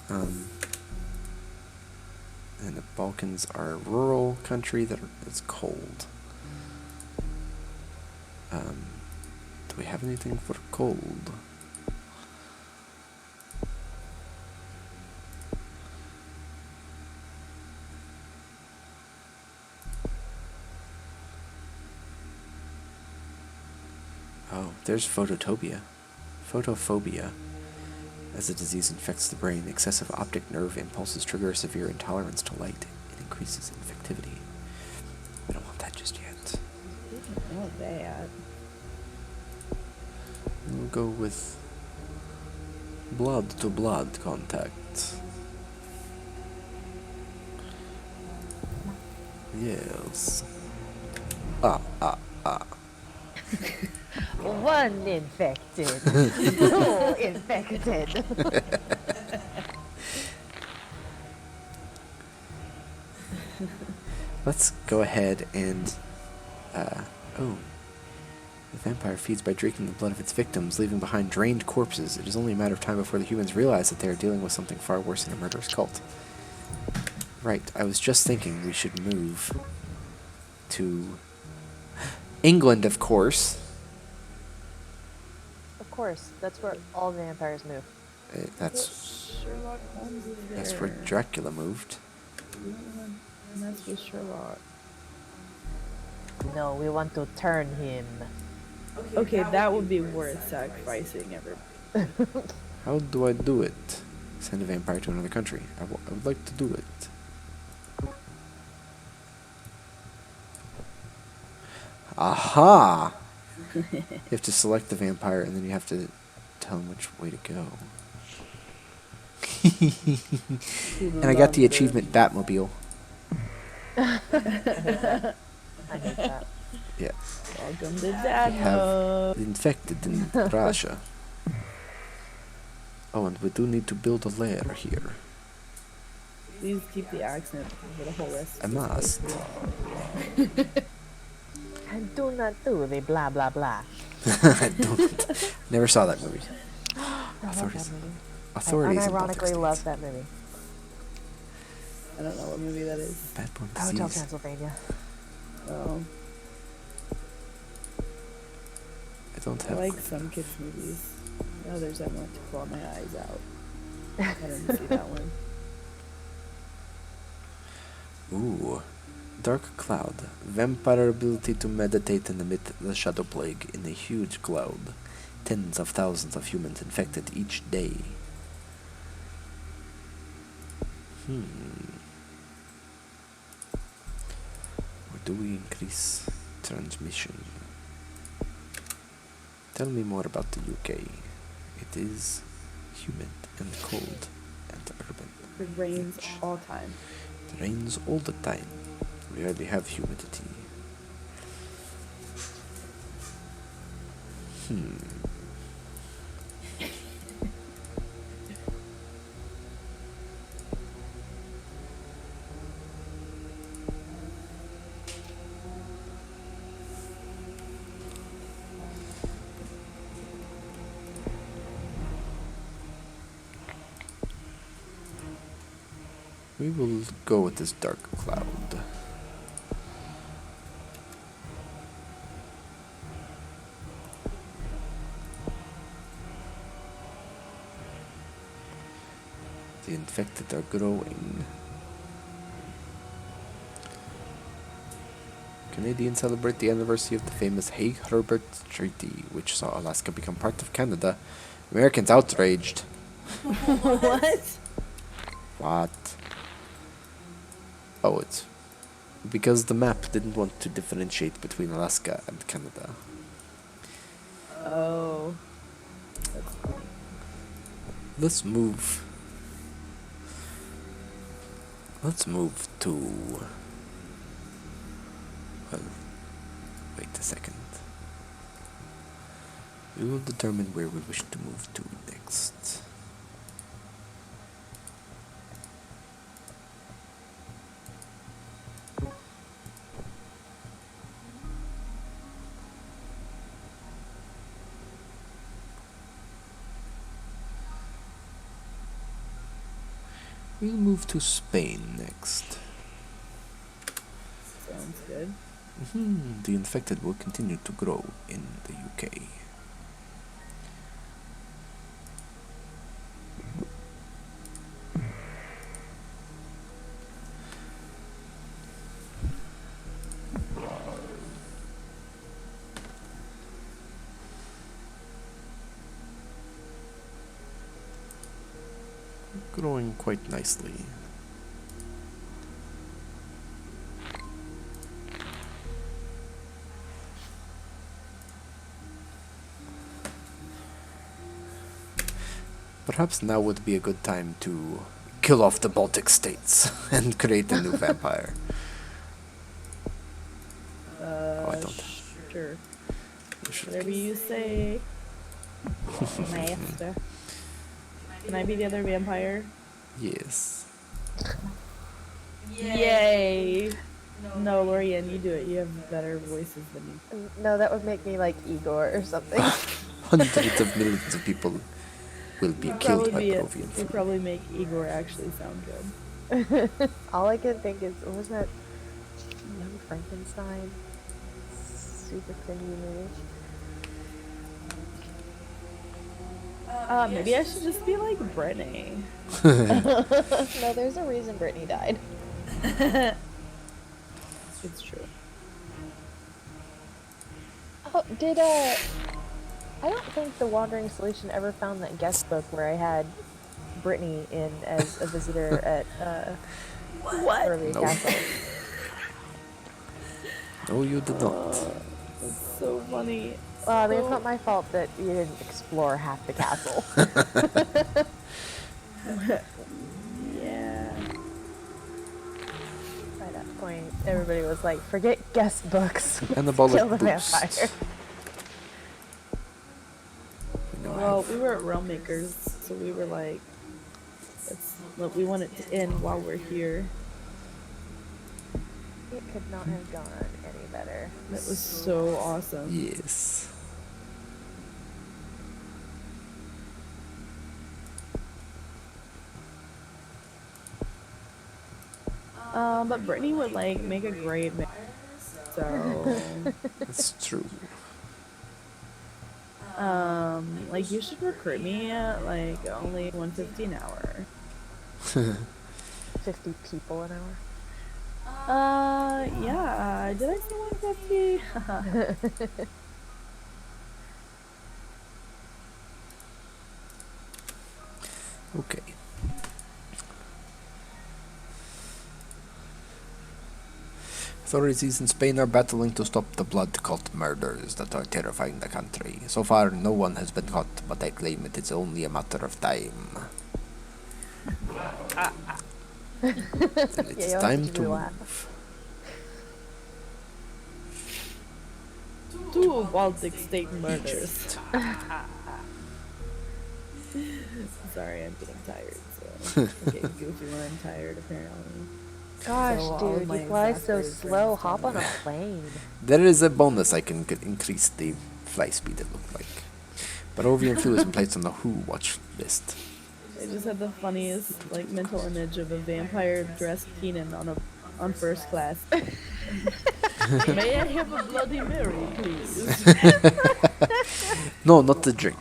And the Balkans are a rural country that's cold. Do we have anything for cold? Oh, there's photophobia. Photophobia. As the disease infects the brain, excessive optic nerve impulses trigger a severe intolerance to light. It increases infectivity. We don't want that just yet. Oh, that. We'll go with blood-to-blood contact. Yes. One infected. Two infected. Let's go ahead and... The vampire feeds by drinking the blood of its victims, leaving behind drained corpses. It is only a matter of time before the humans realize that they are dealing with something far worse than a murderous cult. Right, I was just thinking we should move to England, of course. Of course, that's where all vampires move. That's Sherlock Holmes is there. that's where Dracula moved. And that's with Sherlock. No, we want to turn him. Okay, that would be worth sacrificing ever. How do I do it? Send a vampire to another country. I would like to do it. Aha! You have to select the vampire and then you have to tell him which way to go. And I got the achievement Batmobile. I hate that. Yeah. Welcome to We have Dadmode. infected in Russia. Oh, and we do need to build a lair here. Please keep the accent for the whole rest. I must. And do not do the blah blah blah. I don't. Never saw that movie. I love Authorities. that movie. Authorities. I in both unironically states. love that movie. I don't know what movie that is. Bad-born Hotel disease. Transylvania. Oh, I don't I have. like some kids' movies. Others I want to claw my eyes out. I didn't see that one. Ooh. Dark cloud. Vampire ability to meditate and emit the shadow plague in a huge cloud. Tens of thousands of humans infected each day. Or do we increase transmission? Tell me more about the UK. It is humid and cold and urban. It rains all time. It rains all the time. We hardly have humidity. We will go with this dark cloud. The infected are growing. Canadians celebrate the anniversary of the famous Haig-Herbert Treaty, which saw Alaska become part of Canada. Americans outraged. What? What? Oh, it's because the map didn't want to differentiate between Alaska and Canada. Oh. That's funny. Let's move. Let's move to... Well, wait a second. We will determine where we wish to move to next. We'll move to Spain next. Sounds good. The infected will continue to grow in the UK. Growing quite nicely. Perhaps now would be a good time to kill off the Baltic states and create a new vampire. I don't. Sure. We should Whatever you say. Master. Can I be the other vampire? Yes. Yay! No, Lorian, you do it. You have better voices than me. No, that would make me like Igor or something. Hundreds of millions of people will be killed by Peruvian You flu. probably make Igor actually sound good. All I can think is, what was that Young Frankenstein? Super cringy movie. Maybe I should just be like Brittany. No, there's a reason Brittany died. It's true. Oh, did I don't think the Wandering Solution ever found that guest book where I had Brittany in as a visitor at What? Early No. Castle. No, you did not. That's so funny. Well, I mean, it's not my fault that you didn't explore half the castle. Yeah. By that point, everybody was like, forget guest books. Anabolic Kill the boost. vampire. We now Well, have we were at Realm Makers, so we were like, look, we want it to end while we're here. It could not have gone any better. That was so awesome. yes. But Brittany would like make a great so That's true. like you should recruit me at like only $150 an hour. 50 people an hour. Yeah, did I say 150? Okay. Authorities in Spain are battling to stop the blood cult murders that are terrifying the country. So far, no one has been caught, but I claim it is only a matter of time. And it is you'll have time to to do that. move. Two Baltic state murders. Sorry, I'm getting tired. So I'm getting goofy when I'm tired, apparently. Gosh, So all of dude, my you fly so exasperated slow. friends Hop don't on a know. plane. There is a bonus I can increase the fly speed, it looked like. But Ovian Flu isn't placed on the WHO watch list. I just had the funniest like mental image of a vampire dressed Keenan on first class. May I have a Bloody Mary, please? No, not the drink.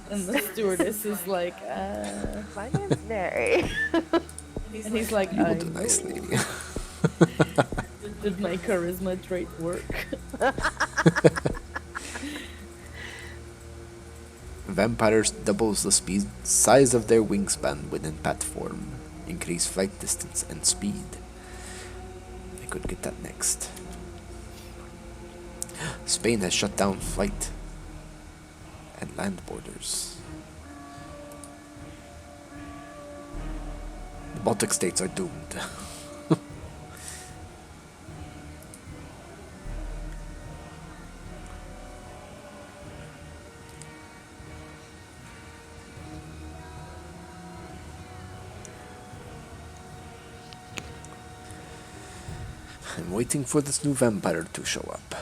And the stewardess is like, My name's Mary. and he's like, You will I do know. nicely. Did my charisma trait work? Vampires doubles the speed size of their wingspan within bat form, increase flight distance and speed. I could get that next. Spain has shut down flight and land borders. The Baltic states are doomed. I'm waiting for this new vampire to show up.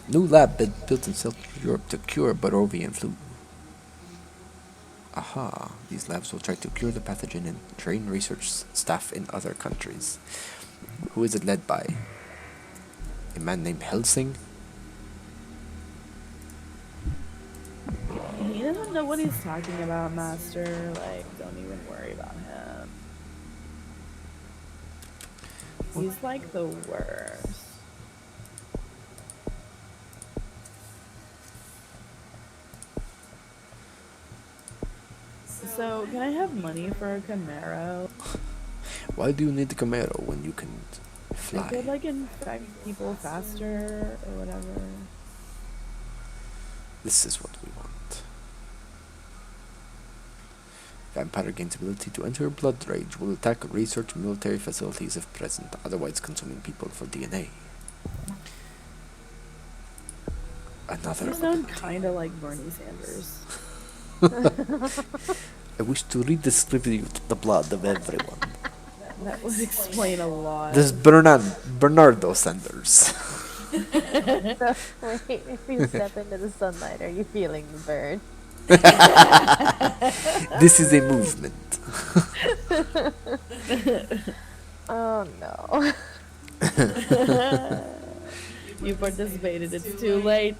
New lab built in Central Europe to cure Barovian flu. Aha, these labs will try to cure the pathogen and train research staff in other countries. Who is it led by? A man named Helsing? He doesn't know what he's talking about, Master. Like, don't even worry about him. He's like the worst. So, can I have money for a Camaro? Why do you need the Camaro when you can I fly? could like infect people faster or whatever. This is what we want. Vampire gains ability to enter blood rage, will attack research military facilities if present, otherwise consuming people for DNA. Another You sound ability. kind of like Bernie Sanders. I wish to redistribute the blood of everyone. That would explain a lot. This is Bernardo Sanders. So, wait, if you step into the sunlight, are you feeling the burn? This is a movement. Oh no. You participated, it's too late.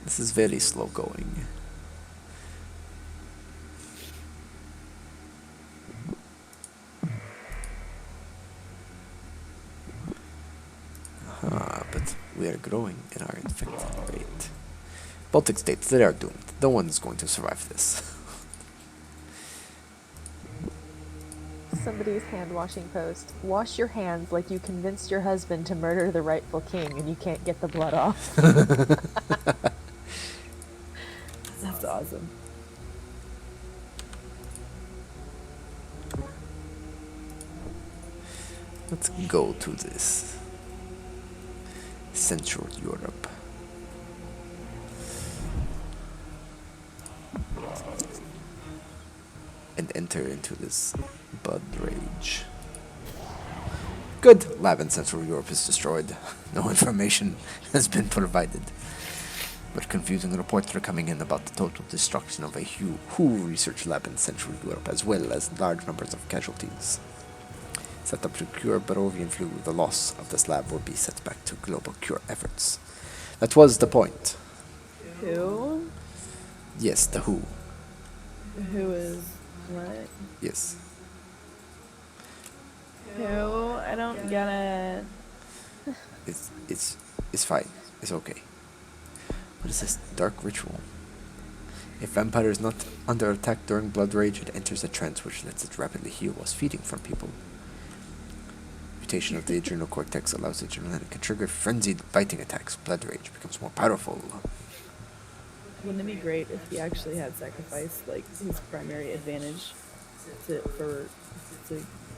This is very slow going. But we are growing in our infected rate. Baltic states, they are doomed. No one is going to survive this. Somebody's hand washing post. Wash your hands like you convinced your husband to murder the rightful king and you can't get the blood off. That's awesome. Let's go to this. Central Europe. And enter into this blood rage. Good! Lab in Central Europe is destroyed. No information has been provided. But confusing reports are coming in about the total destruction of a WHO research lab in Central Europe, as well as large numbers of casualties. Set up to cure Barovian flu, the loss of this lab will be set back to global cure efforts. That was the point. Who? Yes, the WHO. Who is what? Yes. Who? I don't get it. It's fine. It's okay. What is this dark ritual? If vampire is not under attack during blood rage, it enters a trance which lets it rapidly heal while feeding from people. Mutation of the adrenal cortex allows the adrenaline to trigger frenzied biting attacks. Blood rage becomes more powerful. Wouldn't it be great if he actually had sacrificed like his primary advantage to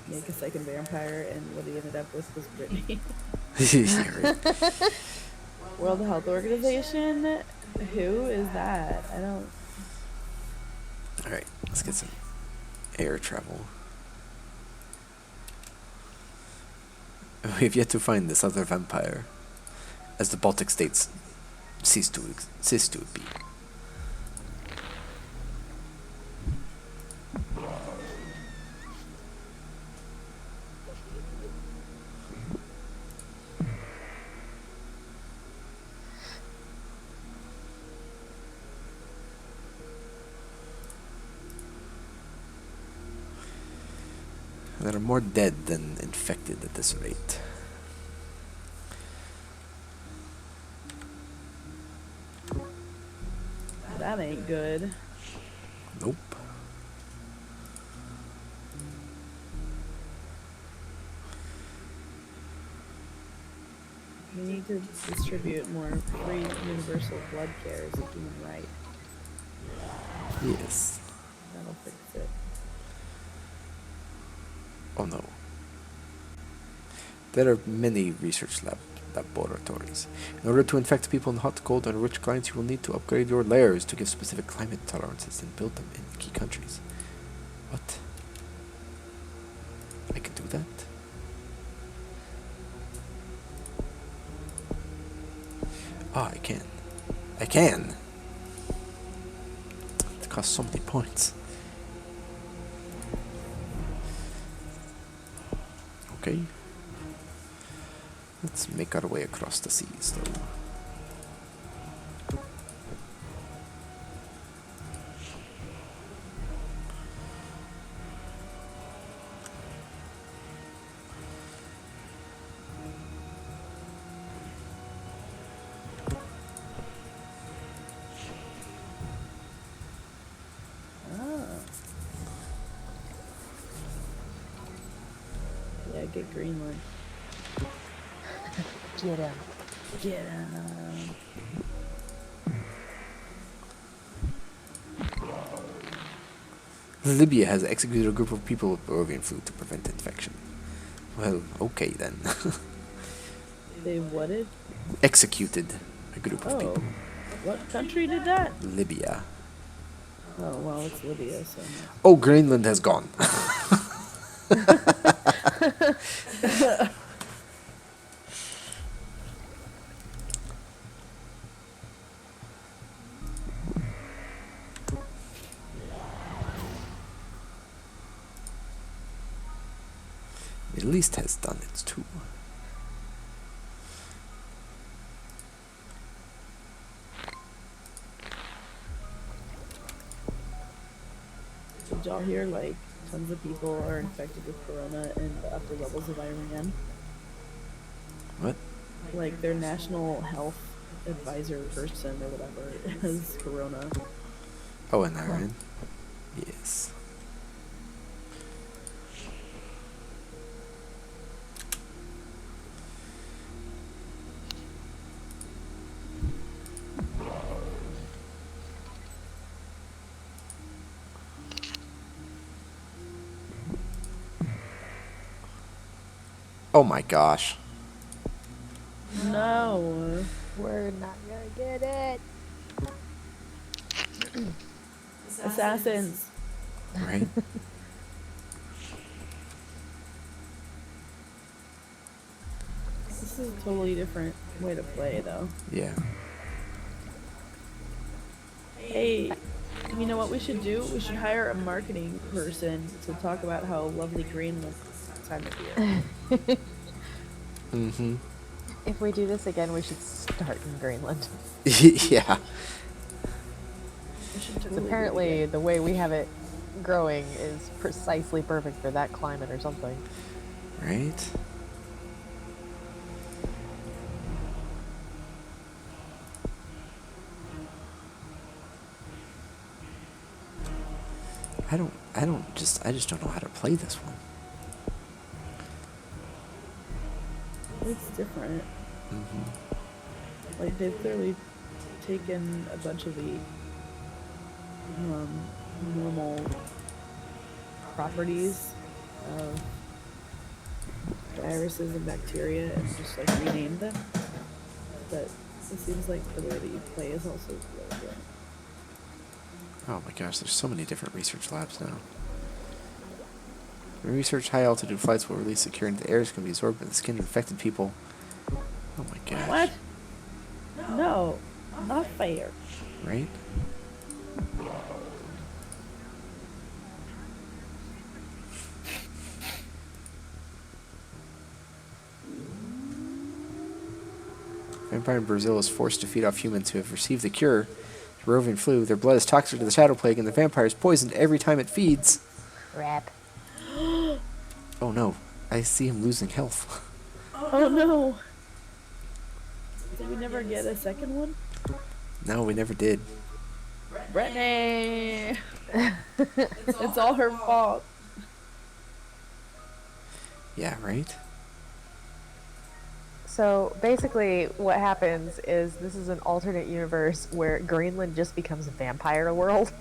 make a second vampire, and what he ended up with was Brittany? World Health Organization? Who is that? I don't. Alright, let's get some air travel. We have yet to find this other vampire, as the Baltic states cease to be. There are more dead than infected at this rate. That ain't good. Nope. We need to distribute more free universal blood care as a human right. Yes. That'll fix it. Oh no. There are many research laboratories. In order to infect people in hot, cold, and rich climates, you will need to upgrade your layers to give specific climate tolerances and build them in key countries. What? I can do that? Ah, I can. I can! It costs so many points. Okay. Let's make our way across the seas, though. Yeah, get Greenland. Get him. Get him. Libya has executed a group of people with Peruvian flu to prevent infection. Well, okay then. They whatted? Executed a group of Oh. people. What country did that? Libya. Oh, well, it's Libya, so. Oh, Greenland has gone. Middle East has done it too. Did y'all hear, like, tons of people are infected with corona in the upper levels of Iran? What? Like, their national health advisor person or whatever has corona. Oh, in Iran? Yes. Oh my gosh. No. We're not gonna get it. Assassins. Right? This is a totally different way to play, though. Yeah. Hey, you know what we should do? We should hire a marketing person to talk about how lovely Greenland is this time of year. Mm-hmm. If we do this again, we should start in Greenland. Yeah. We should Because totally do it apparently again. the way we have it growing is precisely perfect for that climate or something. Right? I just don't know how to play this one. It's different. Mm-hmm. Like, they've clearly taken a bunch of the normal properties of viruses and bacteria and just, like, renamed them. But it seems like the way that you play is also really good. Oh my gosh, there's so many different research labs now. Research high altitude flights will release secure into the air, can be absorbed by the skin of infected people. Oh my gosh. What? No. vampire. Right? Vampire in Brazil is forced to feed off humans who have received the cure to roving flu. Their blood is toxic to the shadow plague, and the vampire is poisoned every time it feeds. Rap. Oh no, I see him losing health. Oh no! Did we never get a second one? No, we never did. Brittany! It's all her fault. Yeah, right? So basically, what happens is this is an alternate universe where Greenland just becomes a vampire world.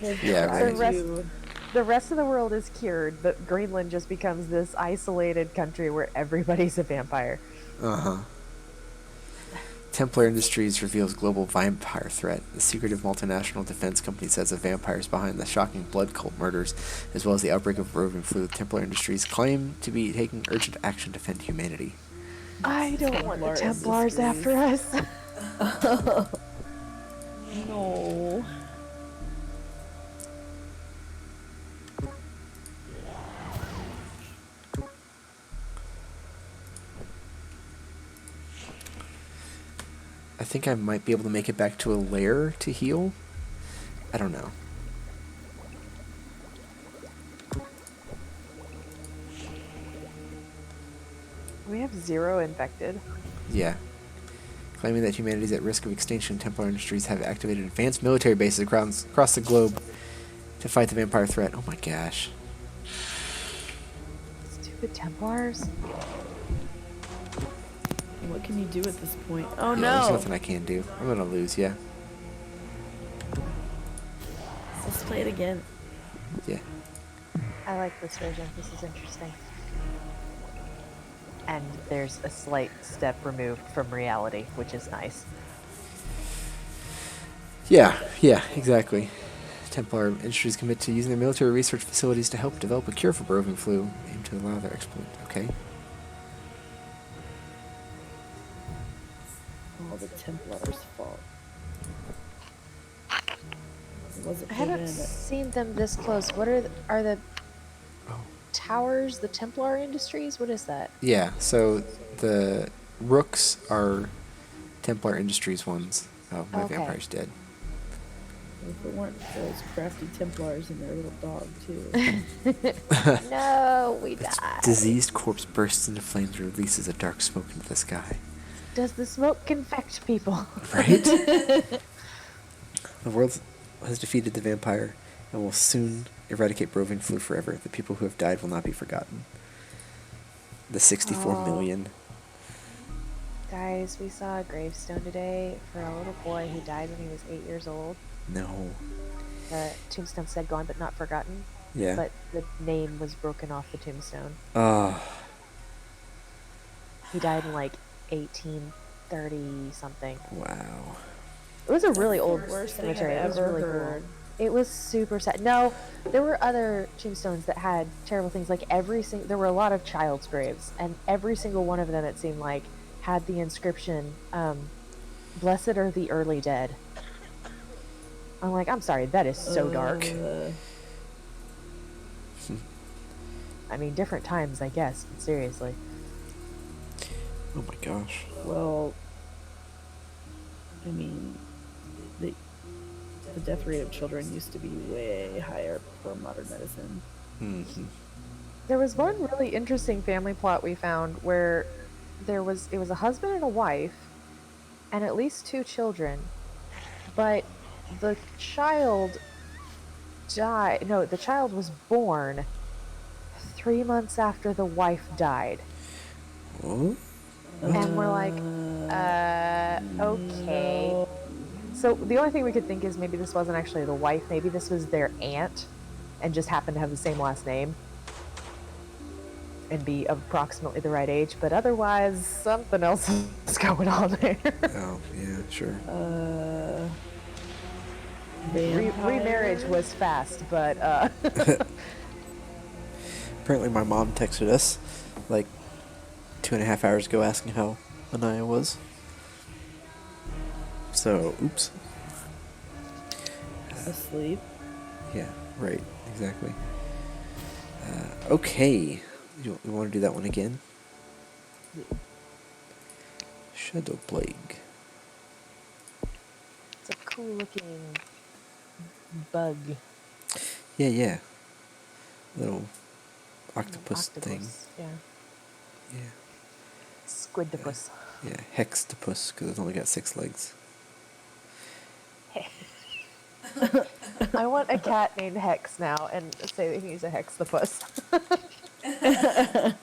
Yeah, The right. rest, the rest of the world is cured, but Greenland just becomes this isolated country where everybody's a vampire. Uh-huh. Templar Industries reveals global vampire threat. The secretive multinational defense company says the vampires behind the shocking blood cult murders, as well as the outbreak of roving flu. Templar Industries claim to be taking urgent action to defend humanity. I don't want the Templar Templars Industries. after us. No. I think I might be able to make it back to a lair to heal. I don't know. We have 0 infected. Yeah. Claiming that humanity is at risk of extinction, Templar Industries have activated advanced military bases across the globe to fight the vampire threat. Oh my gosh. Stupid Templars. What can you do at this point? Oh Yeah, there's no! nothing I can do. I'm gonna lose, yeah. Let's play it again. Yeah. I like this version. This is interesting. And there's a slight step removed from reality, which is nice. Yeah, exactly. Templar Industries commit to using their military research facilities to help develop a cure for roving flu, aim to allow their exploit. Okay. All the Templars' fault. It wasn't I haven't human. seen them this close. What are the Oh. towers? The Templar Industries? What is that? Yeah, so the rooks are Templar Industries ones. Oh, my Okay. vampire's dead. If it weren't for those crafty Templars and their little dog, too. No, we Its died. diseased corpse bursts into flames and releases a dark smoke into the sky. Does the smoke infect people? Right? The world has defeated the vampire and will soon eradicate roving flu forever. The people who have died will not be forgotten. The 64 Oh. million. Guys, we saw a gravestone today for a little boy who died when he was 8 years old. No. The tombstone said gone but not forgotten, Yeah. but the name was broken off the tombstone. Oh. He died in like 1830 something. Wow. It was a really the old worst thing cemetery. I've It was ever really heard. cool. It was super sad. No, there were other tombstones that had terrible things. Like there were a lot of child's graves, and every single one of them, it seemed like, had the inscription, "Blessed are the early dead." I'm like, I'm sorry, that is so dark. I mean, different times, I guess, but seriously. Oh my gosh. Well, I mean, the death rate of children used to be way higher for modern medicine. Mm-hmm. There was one really interesting family plot we found where it was a husband and a wife and at least 2 children, but the child died. No, the child was born 3 months after the wife died. Oh? And we're like, okay. No. So the only thing we could think is maybe this wasn't actually the wife, maybe this was their aunt and just happened to have the same last name and be approximately the right age, but otherwise something else is going on there. Oh, yeah, sure. Remarriage was fast, but Apparently my mom texted us like 2.5 hours ago asking how Anaya was. So, oops. Asleep. Yeah, right, exactly. Okay. You want to do that one again? Shadow Plague. It's a cool looking bug. Yeah. Little octopus thing. Octopus. Yeah. Yeah. Squidopus. Yeah, hextopus, because it's only got 6 legs. I want a cat named Hex now and say that he's a hextopus. I'm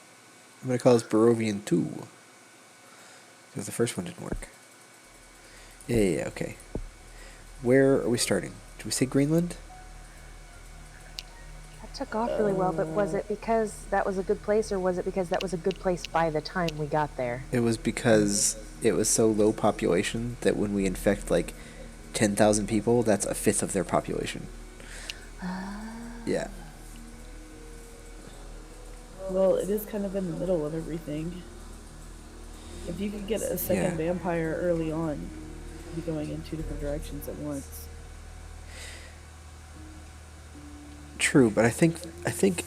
going to call this Barovian 2. Because the first one didn't work. Yeah, okay. Where are we starting? Did we say Greenland? That took off really well, but was it because that was a good place, or was it because that was a good place by the time we got there? It was because it was so low population that when we infect like 10,000 people, that's a fifth of their population. Yeah. Well, it is kind of in the middle of everything. If you could get a second vampire early on, you'd be going in 2 different directions at once. True, but I think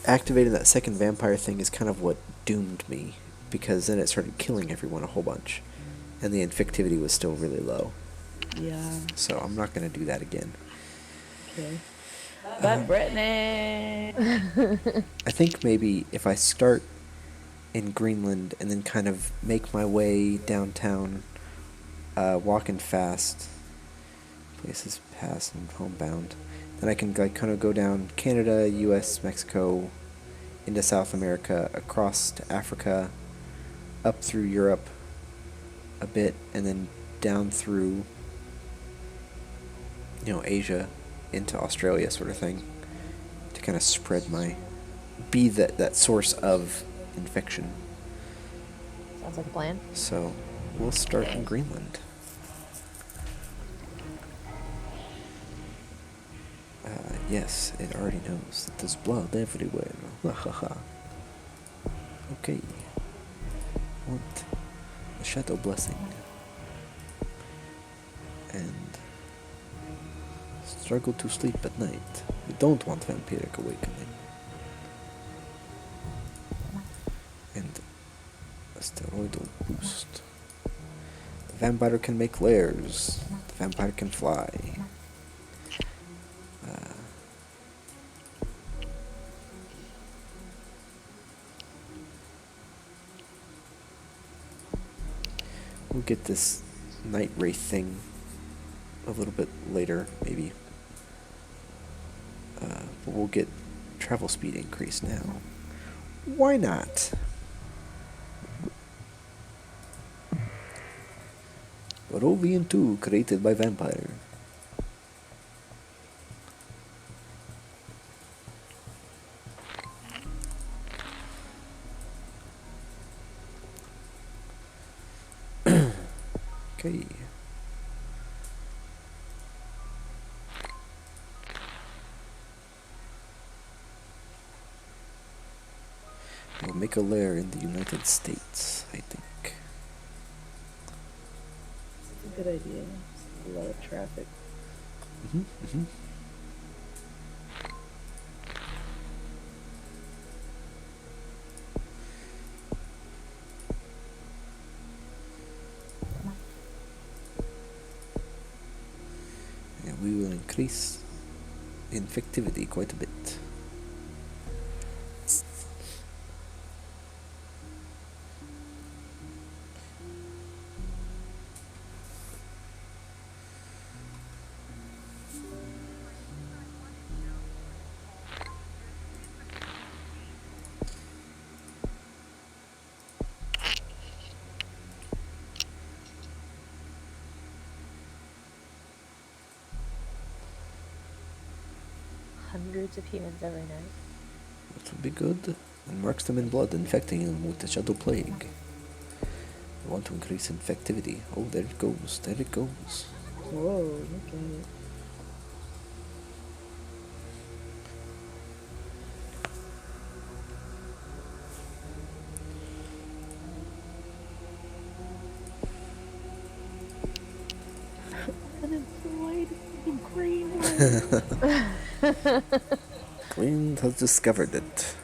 activating that second vampire thing is kind of what doomed me, because then it started killing everyone a whole bunch, and the infectivity was still really low. Yeah. So I'm not going to do that again. Okay. But Brittany! I think maybe if I start in Greenland and then kind of make my way downtown, walking fast, places past and homebound, then I can like kind of go down Canada, U.S., Mexico, into South America, across to Africa, up through Europe a bit, and then down through, Asia into Australia, sort of thing, to kind of spread be that source of infection. Sounds like a plan. So we'll start in Greenland. Yes, it already knows that there's blood everywhere. Okay. Want a shadow blessing. And struggle to sleep at night. We don't want vampiric awakening. And a steroidal boost. The vampire can make lairs. The vampire can fly. We'll get this night wraith thing a little bit later, maybe. But we'll get travel speed increase now. Why not? Barovian 2 created by vampire. Okay. We'll make a lair in the United States, I think. It's a good idea. It's a lot of traffic. Mm-hmm. And we will increase infectivity quite a bit. Hundreds of humans every night. That would be good. And marks them in blood, infecting them with the shadow plague. We want to increase infectivity. Oh, there it goes. There it goes. Whoa, look at it. unemployed in Greenland. Green has discovered it.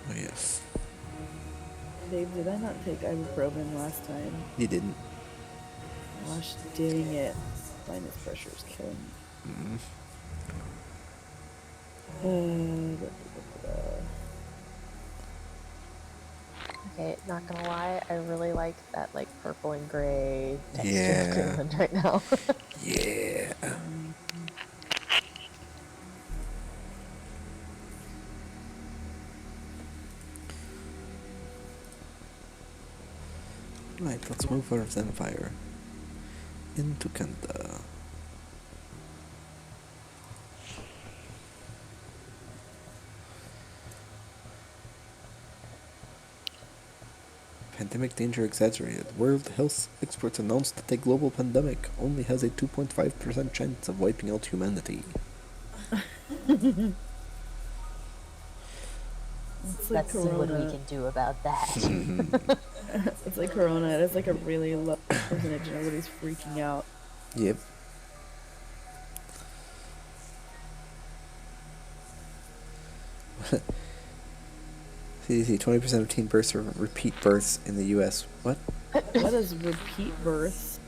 Oh yes. Dave, did I not take ibuprofen last time? You didn't. Gosh dang it. Sinus pressure is killing me. Okay, not gonna lie, I really like that like purple and gray texture Yeah. of Greenland right now. Yeah. Right, let's move our Zenfire into Canada. Pandemic danger exaggerated. World health experts announced that a global pandemic only has a 2.5% chance of wiping out humanity. It's like Let's see what we Corona. can do about that. It's like Corona. It has like a really low percentage and everybody's freaking out. Yep. CDC, 20% of teen births are repeat births in the U.S. What? What is repeat births?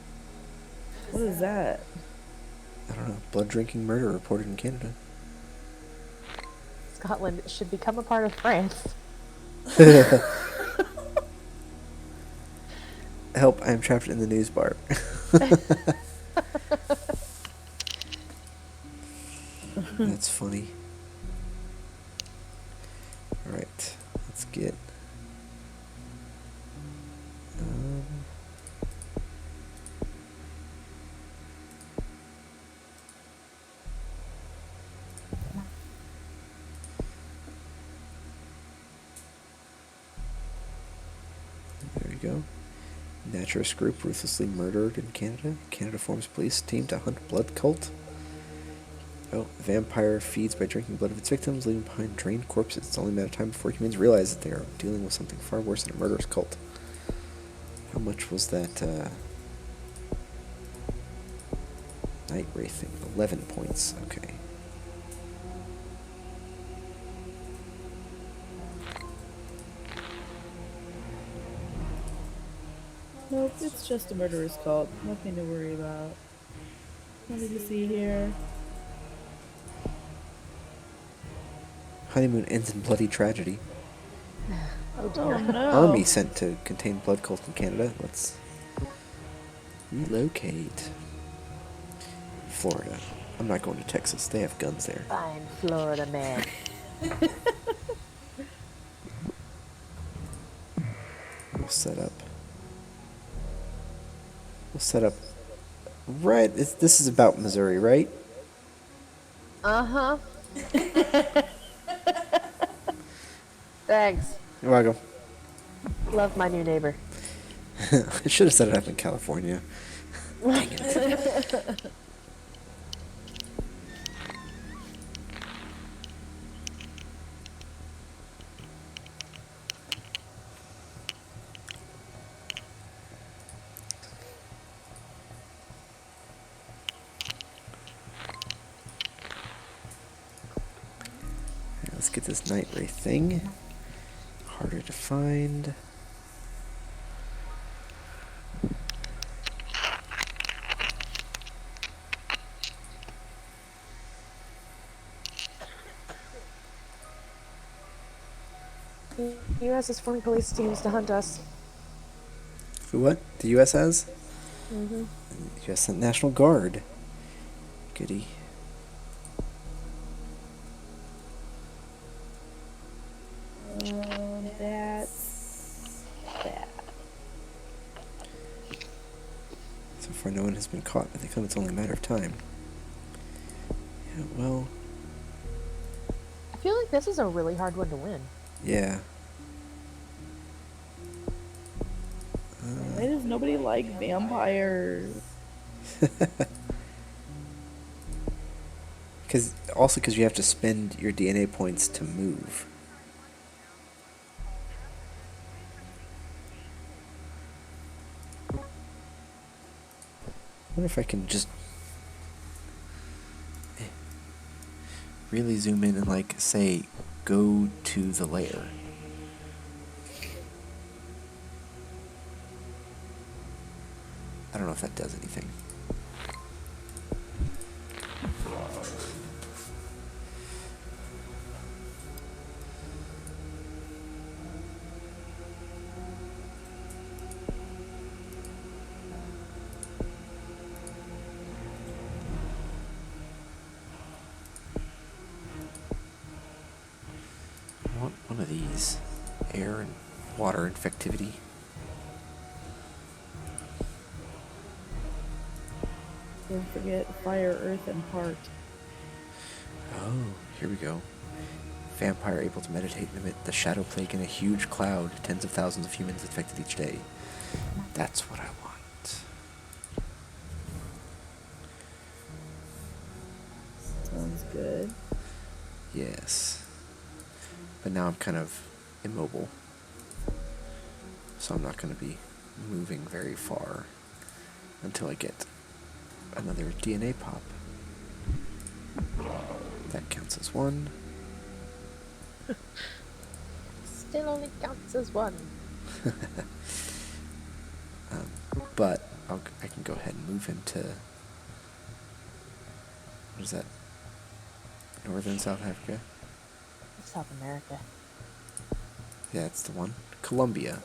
What is that? I don't know. Blood drinking murder reported in Canada. Scotland should become a part of France. Help, I am trapped in the news bar. That's funny. Alright, let's get... there we go. Naturist group ruthlessly murdered in Canada. Canada forms police team to hunt blood cult. Oh, vampire feeds by drinking blood of its victims, leaving behind drained corpses. It's only a matter of time before humans realize that they are dealing with something far worse than a murderous cult. How much was that, night wraith thing? 11 points. Okay. Nope, it's just a murderous cult. Nothing to worry about. Nothing to see here. Honeymoon ends in bloody tragedy. Oh Oh dear. no. Army sent to contain blood cult in Canada. Let's relocate. Florida. I'm not going to Texas. They have guns there. Fine, Florida man. We'll set up. We'll set up. Right. This is about Missouri, right? Uh-huh. Thanks. You're welcome. Love my new neighbor. I should have set it up in California. Dang it. Let's get this night ray thing. Harder to find. The U.S. is forming police teams to hunt us. Who what? The U.S. has? Mm-hmm. The U.S. sent National Guard. Goody. That's that. So far, no one has been caught, but they claim it's only a matter of time. Yeah, well, I feel like this is a really hard one to win. yeah. Why does nobody like vampires? Because you have to spend your DNA points to move. I wonder if I can just really zoom in and, like, say, go to the layer. I don't know if that does anything. I want one of these. Air and water infectivity. Don't forget fire, earth, and heart. Oh, here we go. Vampire able to meditate and emit the shadow plague in a huge cloud. Tens of thousands of humans infected each day. That's what I want. Sounds good. Yes. But now I'm kind of immobile. So I'm not going to be moving very far until I get another DNA pop. That counts as one. Still only counts as one. But I can go ahead and move him to, what is that? Northern South Africa? South America. Yeah, that's the one. Colombia.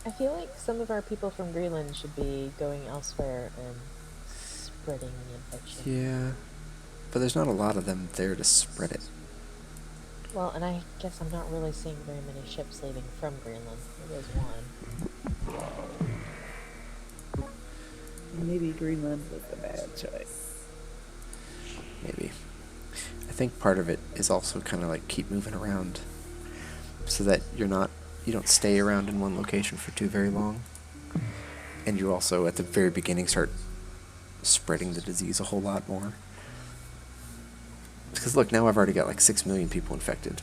I feel like some of our people from Greenland should be going elsewhere and spreading the infection. Yeah. But there's not a lot of them there to spread it. Well, and I guess I'm not really seeing very many ships leaving from Greenland. There was one. Maybe Greenland was a bad choice. Maybe. I think part of it is also kind of like keep moving around so that you don't stay around in one location for too very long. And you also, at the very beginning, start spreading the disease a whole lot more. Because look, now I've already got like 6 million people infected.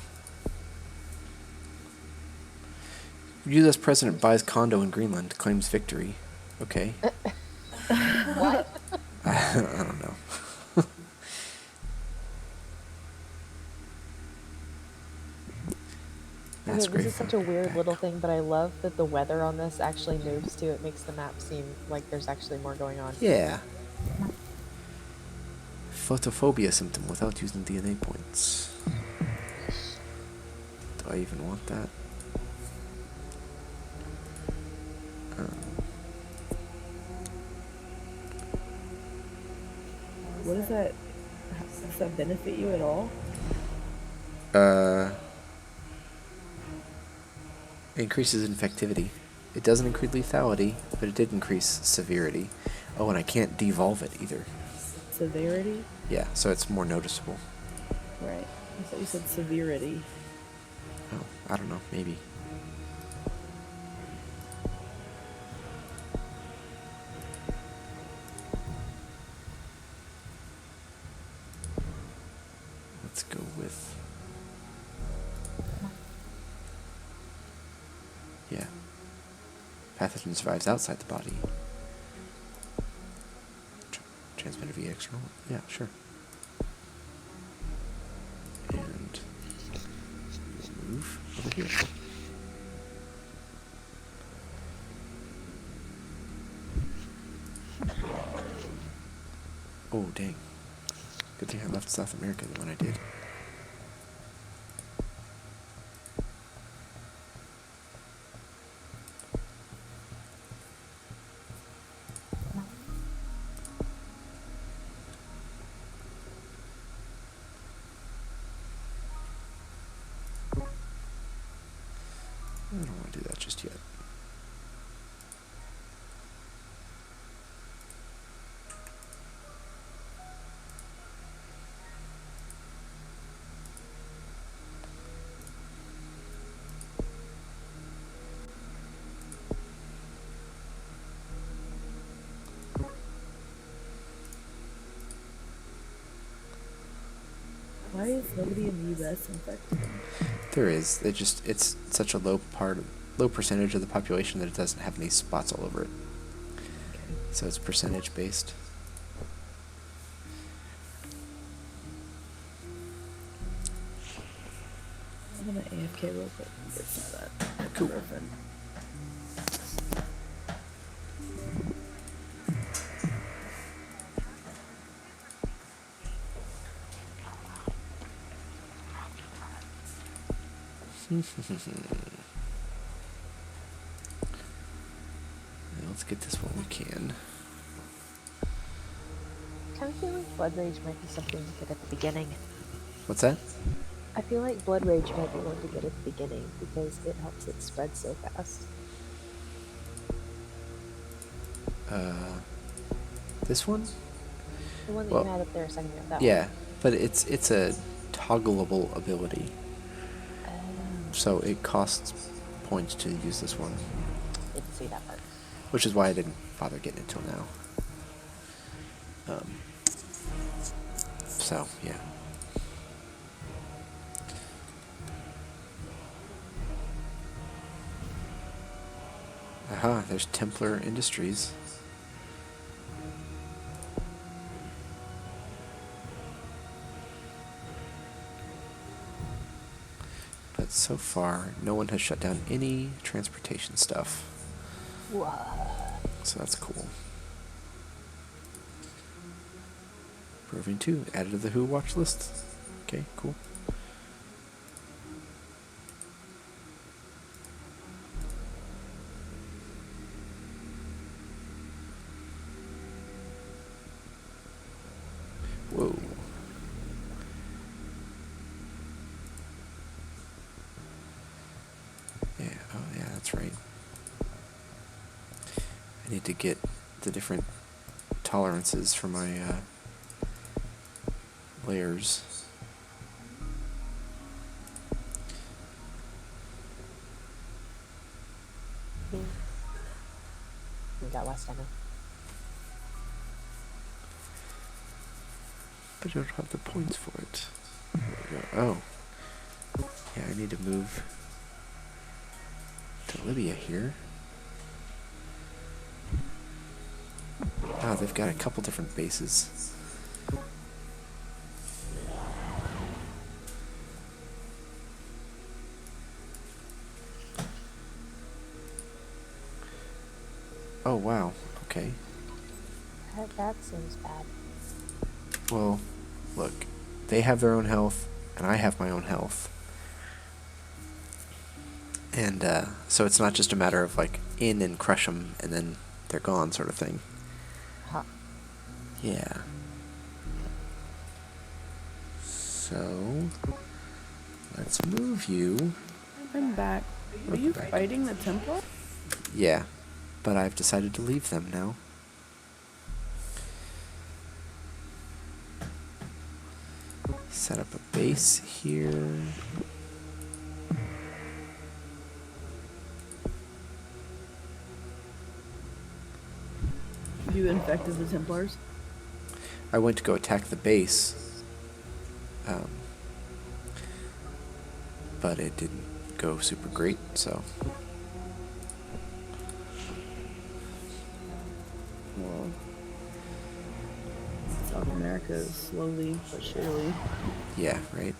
U.S. president buys condo in Greenland, claims victory. Okay. What? I don't know. Okay, this is such a weird little thing, but I love that the weather on this actually moves too. It makes the map seem like there's actually more going on. Yeah. Photophobia symptom without using DNA points. Do I even want that? What does that? Does that benefit you at all? It increases infectivity. It doesn't increase lethality, but it did increase severity. Oh, and I can't devolve it either. Severity? Yeah, so it's more noticeable. Right. I thought you said severity. Oh, I don't know, maybe. Let's go with... Yeah. Pathogen survives outside the body. Transmitted via external? Yeah, sure. And we'll move over here. Oh, dang. Good thing I left South America when I did. I don't want to do that just yet. Why is nobody in the US infected? There is. It's such a low percentage of the population that it doesn't have any spots all over it. Okay. So it's percentage based. I'm gonna AFK real quick and get some of that. Cool. Ibuprofen. Let's get this while we can. I kind of feel like blood rage might be something to get at the beginning. What's that? I feel like blood rage might be one to get at the beginning because it helps it spread so fast. This one? The one that Well, you had up there a second ago. That Yeah, but it's a toggleable ability, one. so it costs points to use this one, Didn't see that part. which is why I didn't bother getting it till now. So yeah. Aha, there's Templar Industries. But so far, no one has shut down any transportation stuff. Whoa. So that's cool. Proving 2, added to the Who watch list. Okay, cool. Whoa. Yeah, oh yeah, that's right. I need to get the different tolerances for my layers. We got West End. But I don't have the points for it. There we go. Oh. Yeah, I need to move to Libya here. Ah, they've got a couple different bases. Oh, wow. Okay. That seems bad. Well, look. They have their own health, and I have my own health. And, so it's not just a matter of, like, in and crush them, and then they're gone sort of thing. Huh. Yeah. So, let's move you. I'm back. Are you Back. fighting the Templar? Yeah, but I've decided to leave them now. Set up a base here. You infected the Templars? I went to go attack the base, but it didn't go super great, so. Well, South America is slowly but surely. Yeah, right.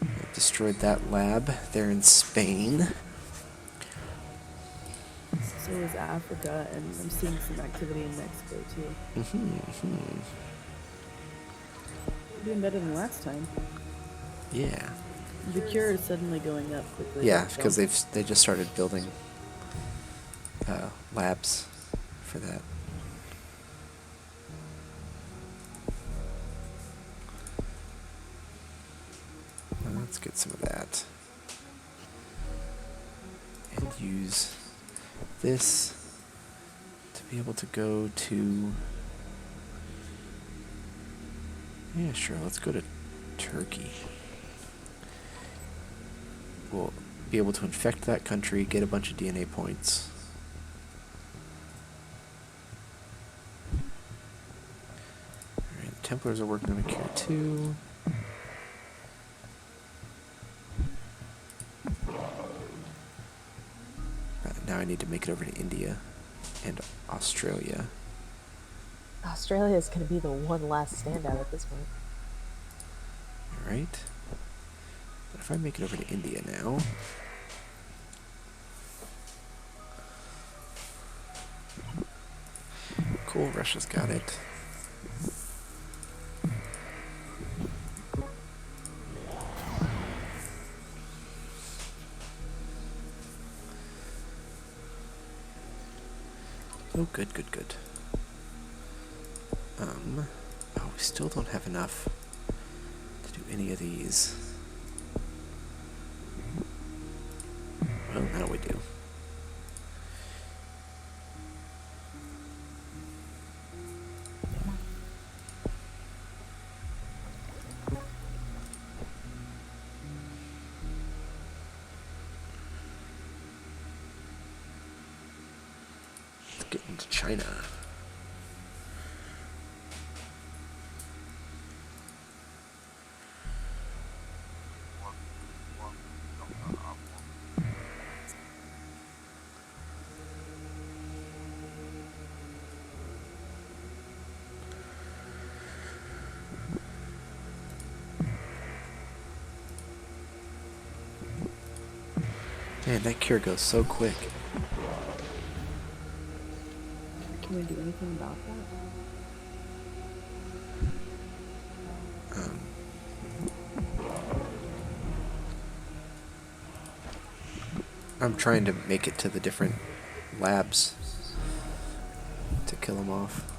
I destroyed that lab there in Spain. So is Africa, and I'm seeing some activity in Mexico too. We're doing better than last time. Yeah. The cure is suddenly going up quickly. Yeah, so- because they just started building labs for that. Well, let's get some of that. And use this to be able to go to... Yeah, sure, let's go to Turkey. We'll be able to infect that country, get a bunch of DNA points. Alright, the Templars are working on a cure too. I need to make it over to India and Australia. Australia is going to be the one last standout at this point. Alright. But if I make it over to India now... Cool, Russia's got it. Oh, good, good, good. Oh, we still don't have enough to do any of these. Well, now we do. Let's get into China. Man, that cure goes so quick. Can we do anything about that? I'm trying to make it to the different labs to kill them off.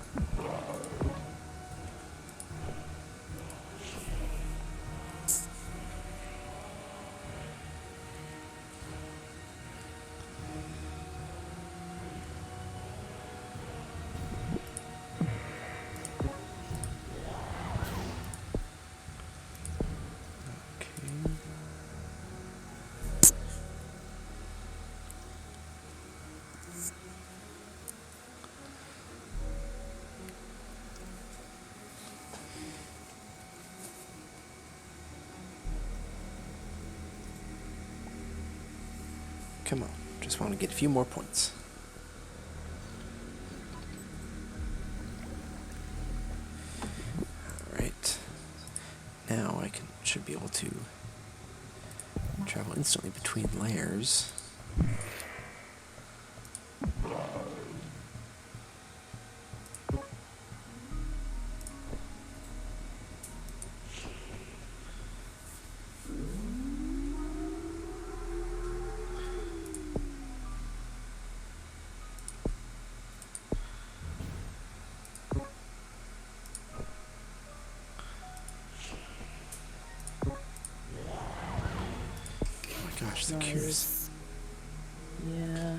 Come on, just want to get a few more points. Alright. Now I should be able to travel instantly between layers. Gosh, the cures. Yeah.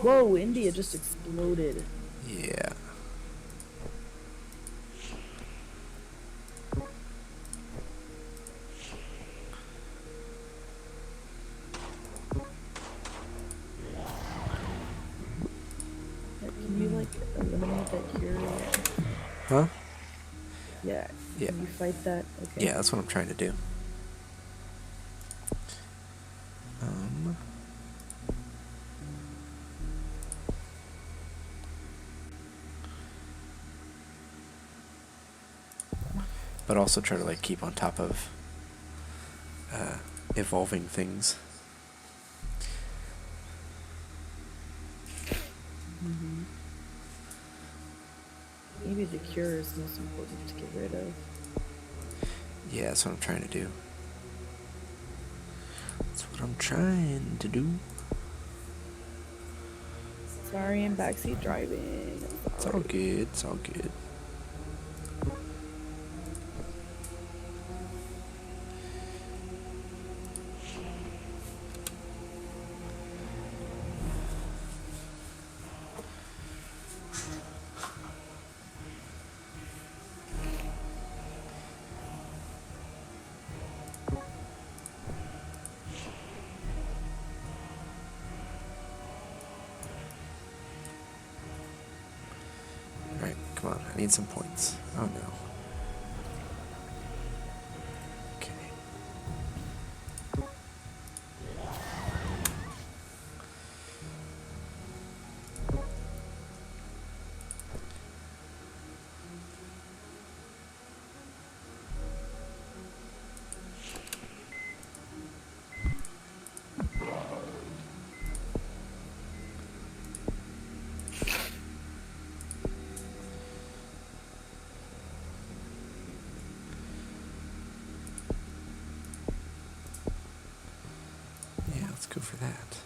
Whoa, India just exploded. Yeah. Can you, like, eliminate that cure? Huh? Yeah. Yeah. Can you fight that? Okay. Yeah, that's what I'm trying to do. But also try to like keep on top of evolving things. Mm-hmm. Maybe the cure is most important to get rid of. Yeah, that's what I'm trying to do. That's what I'm trying to do. Sorry, I'm backseat driving. It's all good. It's all good. Alright, come on. I need some points. Oh no. Okay. go for that.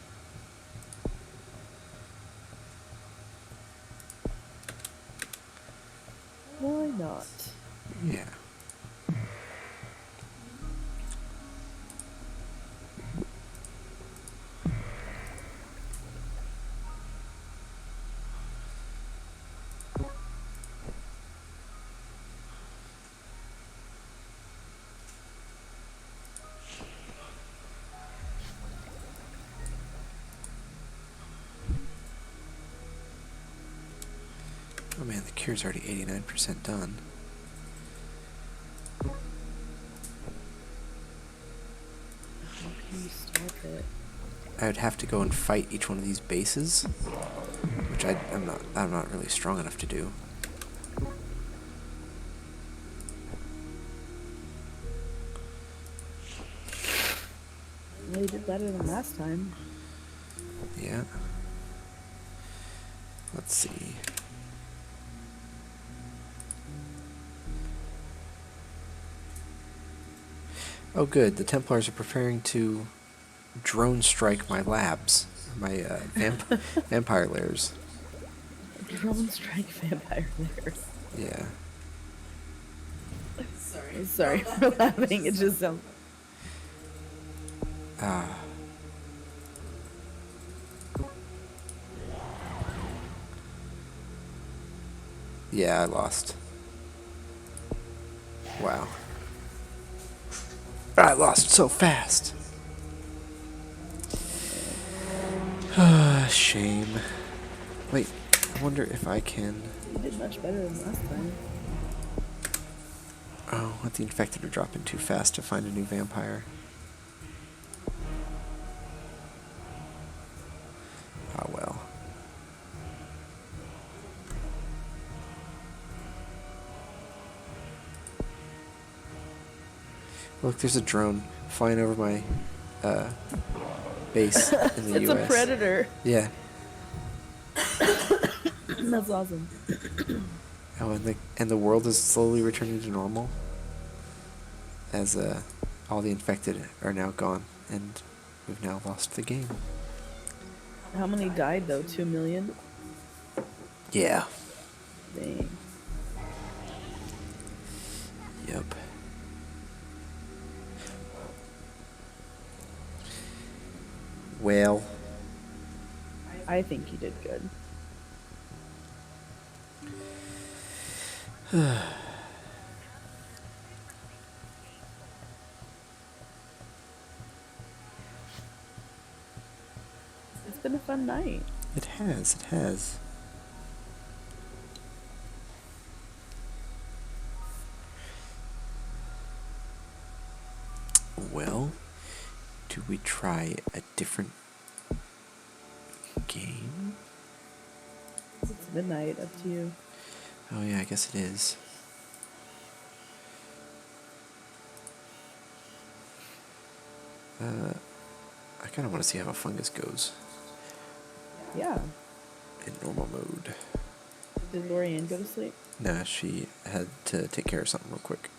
Why not? Yeah. Oh man, the cure's already 89% done. How can you stop it? I would have to go and fight each one of these bases, which I'm not really strong enough to do. Well, you did better than last time. Yeah. Let's see. Oh good, the Templars are preparing to drone strike my labs, my vampire lairs. Drone strike vampire lair. Yeah. Sorry for laughing. It just sounds. Ah. Yeah, I lost. Wow. I lost so fast. Shame. Wait, I wonder if I can... You did much better than last time. Oh, let the infected are dropping too fast to find a new vampire. Ah, well. Look, there's a drone flying over my base in the It's US. a predator. Yeah. That's awesome. Oh, and the world is slowly returning to normal as all the infected are now gone, and we've now lost the game. How many died though? 2 million? Yeah. Dang. Yep. Well, I think you did good. It's been a fun night. it has, it has. Well, do we try a different game? It's midnight. Up to you. Oh yeah, I guess it is. I kind of want to see how a fungus goes Yeah. in normal mode. Did Lorianne go to sleep? Nah, she had to take care of something real quick.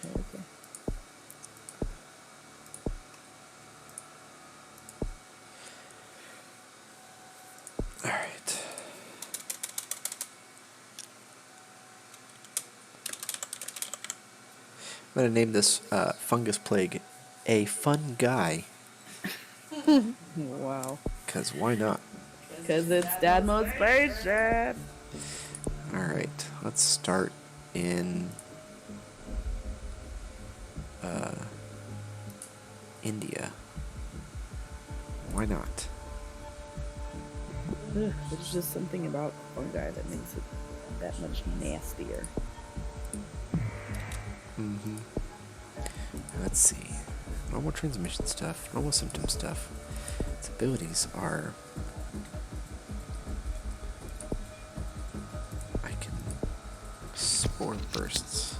Oh, okay. All right. I'm gonna name this fungus plague a fun guy, Wow. cause why not? Because it's Dadmode Spaceship. All right, let's start in India. Why not? Ugh, there's just something about fungi that makes it that much nastier. Mm-hmm. Let's see. Normal transmission stuff, normal symptom stuff. Its abilities are... I can... Spore bursts.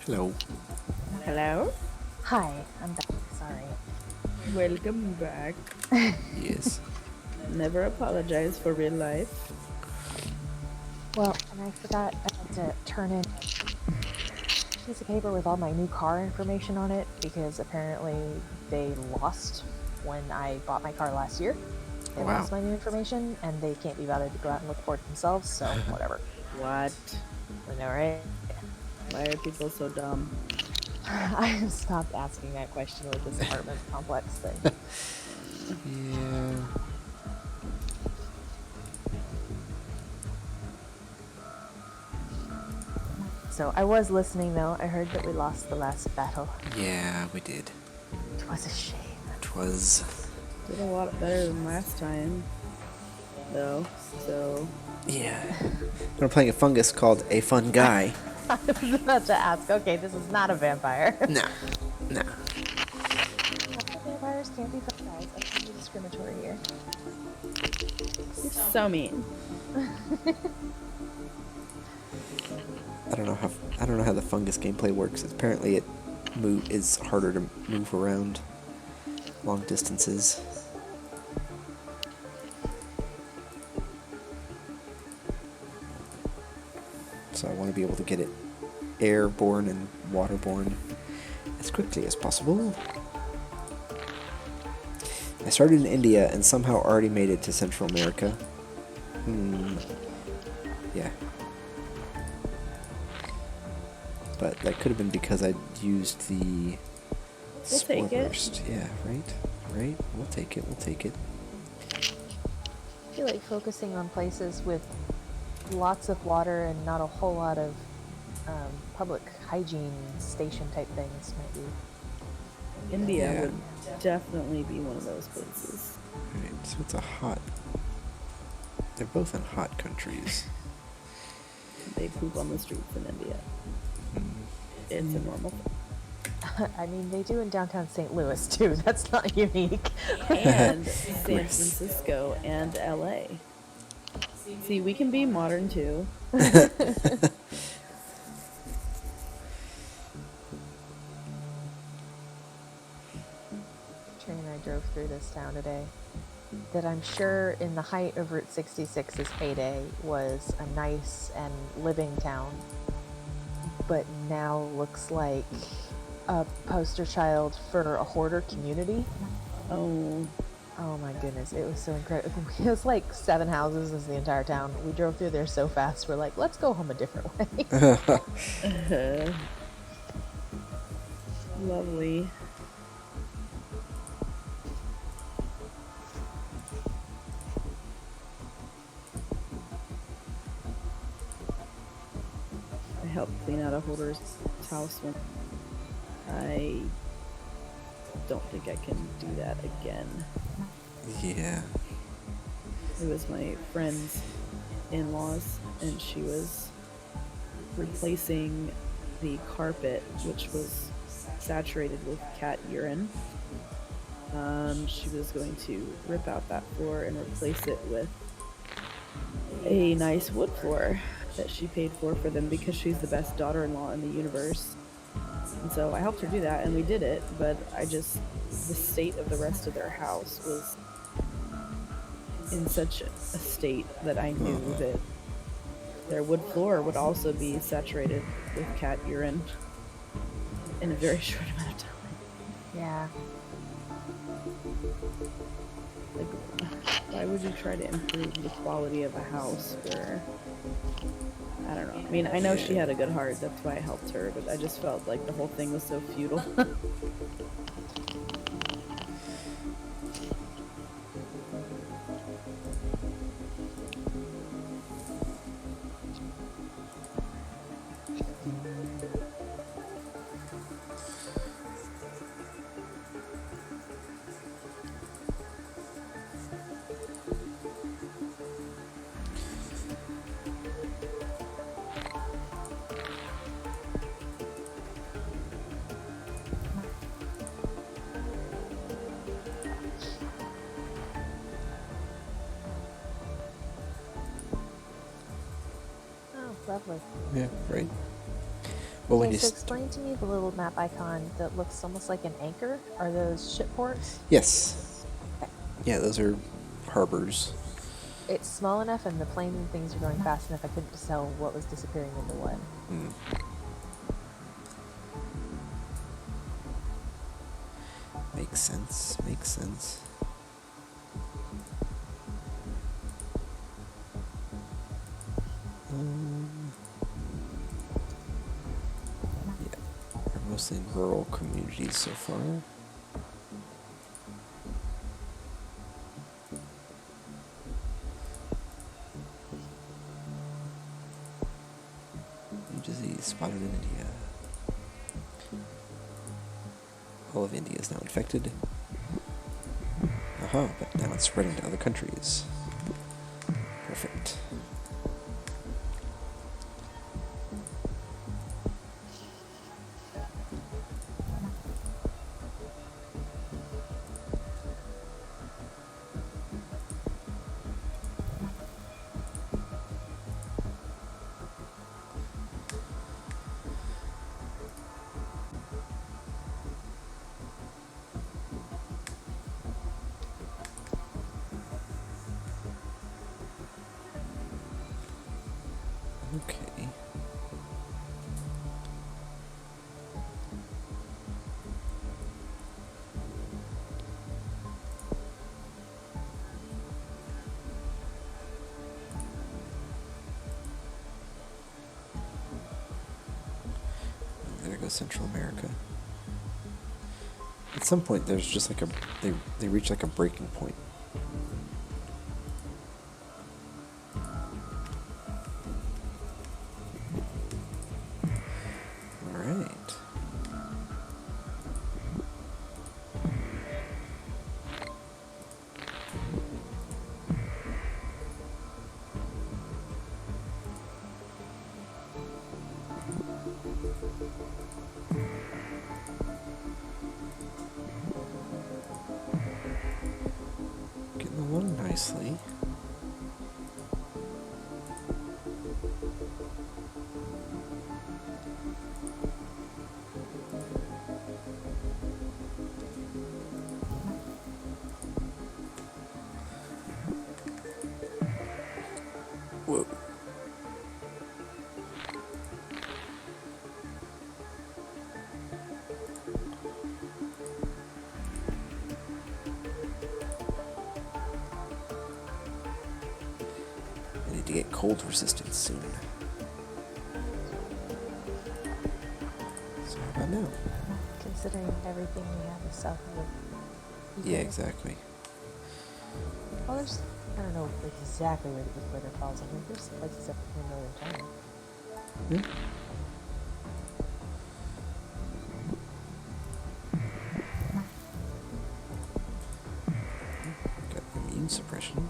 Hello. Hello? Hi, I'm back. Sorry. Welcome back. Yes. Never apologize for real life. Well, and I forgot I had to turn in piece of paper with all my new car information on it because apparently they lost when I bought my car last year. They Wow. lost my new information and they can't be bothered to go out and look for it themselves, so whatever. What? I know, right? Why are people so dumb? I have stopped asking that question with this apartment complex thing. Yeah. So I was listening though. I heard that we lost the last battle. Yeah, we did. It was a shame. It was. Did a lot better than last time, though. So Yeah. We're playing a fungus called A Fun Guy. I was about to ask, okay, this is not a vampire. No. No. Vampires can't be fun guys. I can't be discriminatory here. you're so mean. I don't know how the fungus gameplay works. Apparently it is harder to move around long distances. So I want to be able to get it airborne and waterborne as quickly as possible. I started in India and somehow already made it to Central America. Yeah. But that could have been because I used the We'll take it. burst. Yeah, right? Right? We'll take it. I feel like focusing on places with lots of water and not a whole lot of public hygiene station type things might be. India Yeah. would definitely be one of those places. Alright, so it's a hot... They're both in hot countries. They poop on the streets in India. It's a normal thing. I mean, they do in downtown St. Louis too. That's not unique. And San Gross. Francisco and LA. See, we can be modern too. Train I drove through this town today that I'm sure in the height of Route 66's heyday was a nice and living town, but now looks like a poster child for a hoarder community. Oh, Oh my goodness, it was so incredible. It was like 7 houses is the entire town. We drove through there so fast, we're like, let's go home a different way. lovely. I helped clean out a hoarder's house when I don't think I can do that again. Yeah. It was my friend's in-laws, and she was replacing the carpet, which was saturated with cat urine. She was going to rip out that floor and replace it with a nice wood floor that she paid for them because she's the best daughter-in-law in the universe. And so I helped her do that, and we did it, but the state of the rest of their house was in such a state that I knew that their wood floor would also be saturated with cat urine in a very short amount of time. Yeah. Like, why would you try to improve the quality of a house where, I don't know. I mean, I know she had a good heart, that's why I helped her, but I just felt like the whole thing was so futile. Oh, lovely. Yeah, right. Well, when Okay, you so explain to me the little map icon that looks almost like an anchor. Are those ship ports? Yes. Yeah, those are harbors. It's small enough and the planes and things are going fast enough I couldn't tell what was disappearing into what. Makes sense. Makes sense. Yeah, we're mostly in rural communities so far. New disease spotted in India. All of India is now infected. Aha, but now it's spreading to other countries. Perfect. Okay. There goes Central America. At some point, there's just like they reach like a breaking point. Alright. Getting along nicely. Whoa. I need to get cold resistant soon. So how about now? Considering everything we have is south of the Yeah, exactly. Well, there's, I don't know exactly where the equator falls. I think there's places up in northern China. Hmm? Got immune suppression.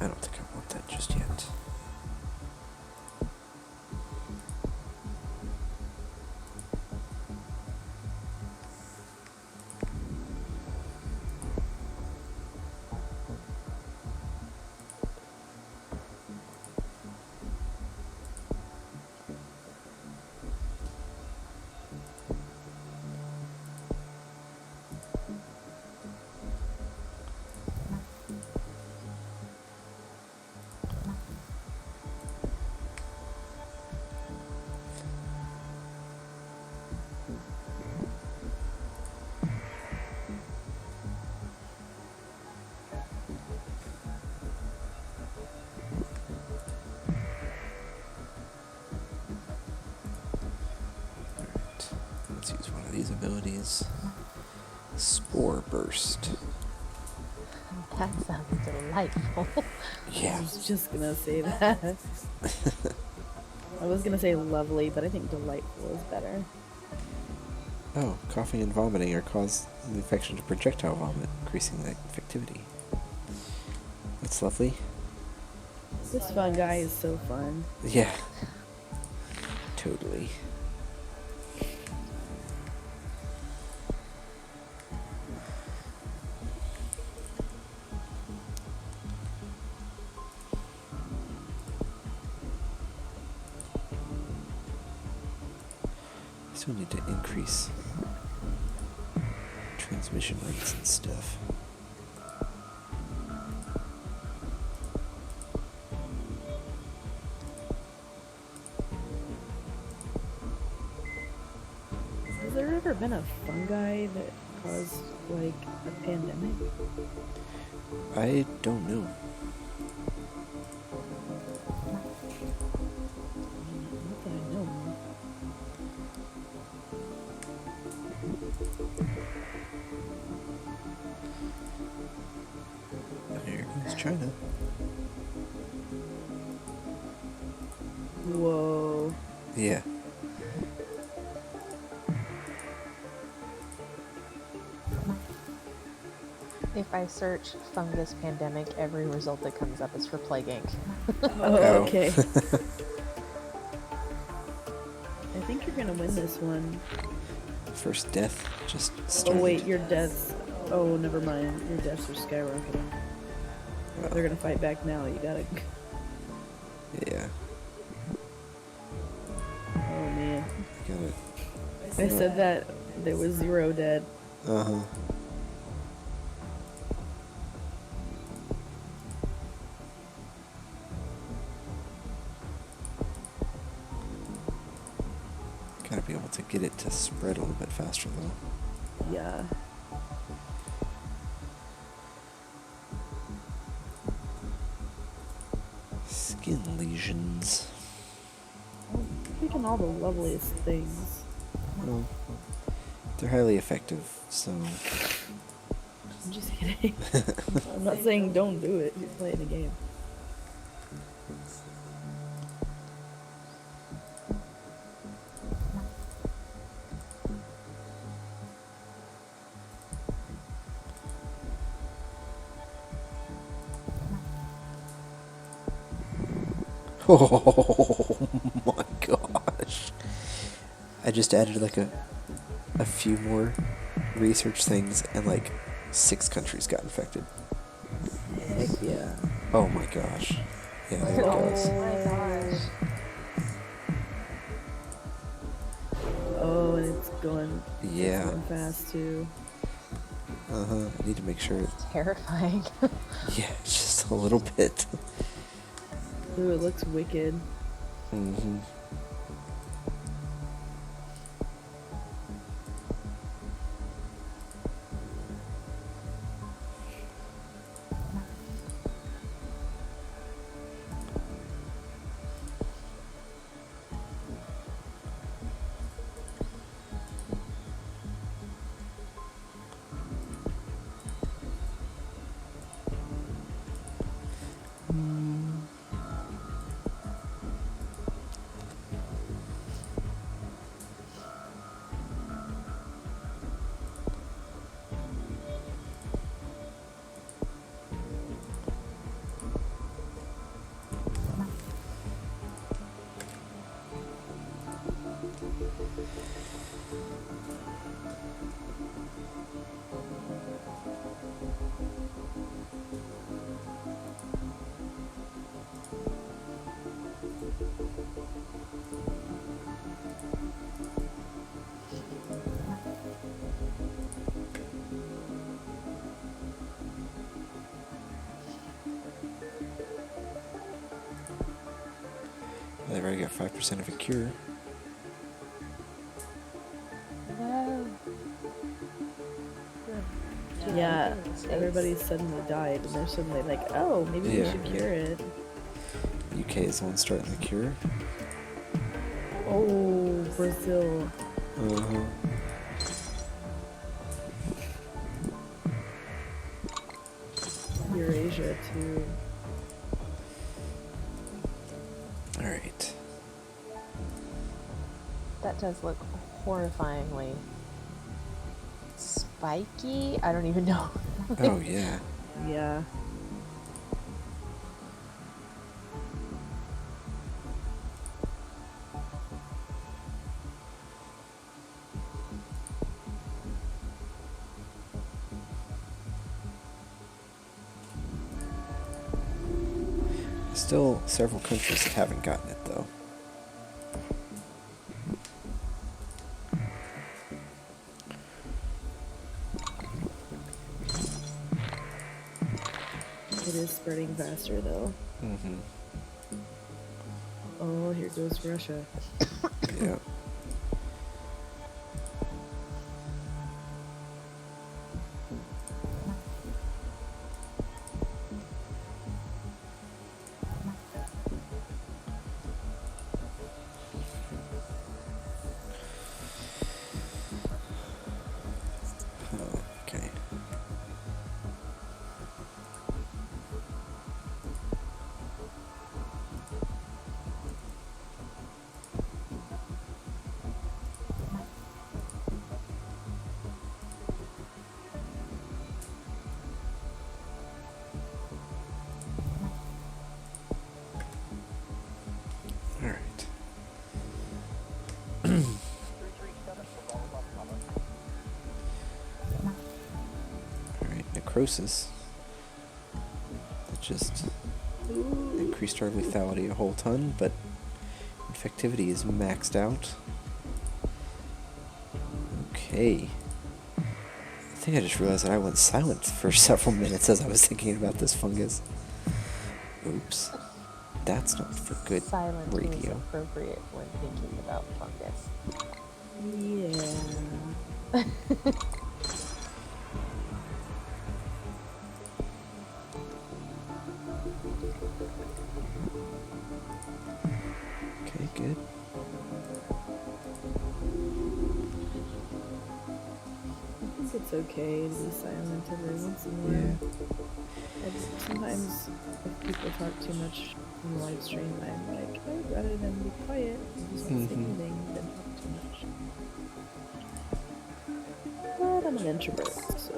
I don't think I want that just yet. Let's use one of these abilities. Spore Burst. That sounds delightful. Yeah. I was just gonna say that. I was gonna say lovely, but I think delightful is better. Oh, coughing and vomiting are cause the infection to projectile vomit, increasing the infectivity. That's lovely. This fungi is so fun. Yeah. Totally. So we need to increase transmission rates and stuff. caused like a pandemic? I don't know. Not that I know. Here goes China. Whoa. Yeah. If I search fungus pandemic, every result that comes up is for Plague Inc. Oh, Oh. okay. I think you're gonna win this one. First death just Oh started. wait, your deaths. Oh, never mind. Your deaths are skyrocketing. They're gonna fight back now. You gotta. Yeah. Oh man. Got it. I said that there was 0 dead. Uh-huh. Gotta be able to get it to spread a little bit faster though. Yeah. Skin lesions. Picking all the loveliest things. Well, they're highly effective, so I'm just kidding. I'm not saying don't do it. You're playing a game. oh my gosh. I just added like a few more research things and like 6 countries got infected. Heck yeah. Oh my gosh. Yeah, there it goes. my gosh. Oh, and it's going. Yeah. It's going fast too. Uh-huh. I need to make sure. Terrifying. Yeah, just a little bit. Ooh, it looks wicked. Mm-hmm. They've already got 5% of a cure. No. Yeah, everybody suddenly died, and they're suddenly like, oh, maybe we Yeah, should yeah. cure it. UK is the one starting the cure. Oh, Brazil. Uh-huh. Eurasia, too. Alright. That does look horrifyingly spiky. I don't even know. Oh, yeah. Yeah. Still several countries that haven't gotten it, though. It is spreading faster, though. Mm-hmm. Oh, here goes Russia. Yeah. necrosis. That just increased our lethality a whole ton, but infectivity is maxed out. Okay. I think I just realized that I went silent for several minutes as I was thinking about this fungus. Oops. That's not for good Silent is radio. appropriate when thinking about fungus. Yeah. Okay, good. I think it's okay to be silent every once in a while. Yeah. And sometimes if people talk too much on the live stream, I'm like, I'd rather than be quiet and just not say anything than talk too much. But I'm an introvert, so...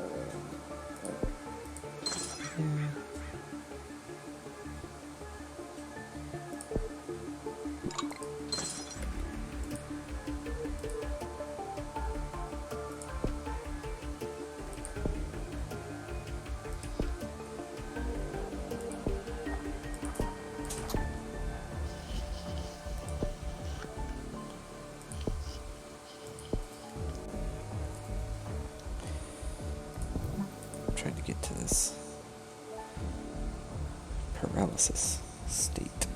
I'm trying to get to this paralysis state.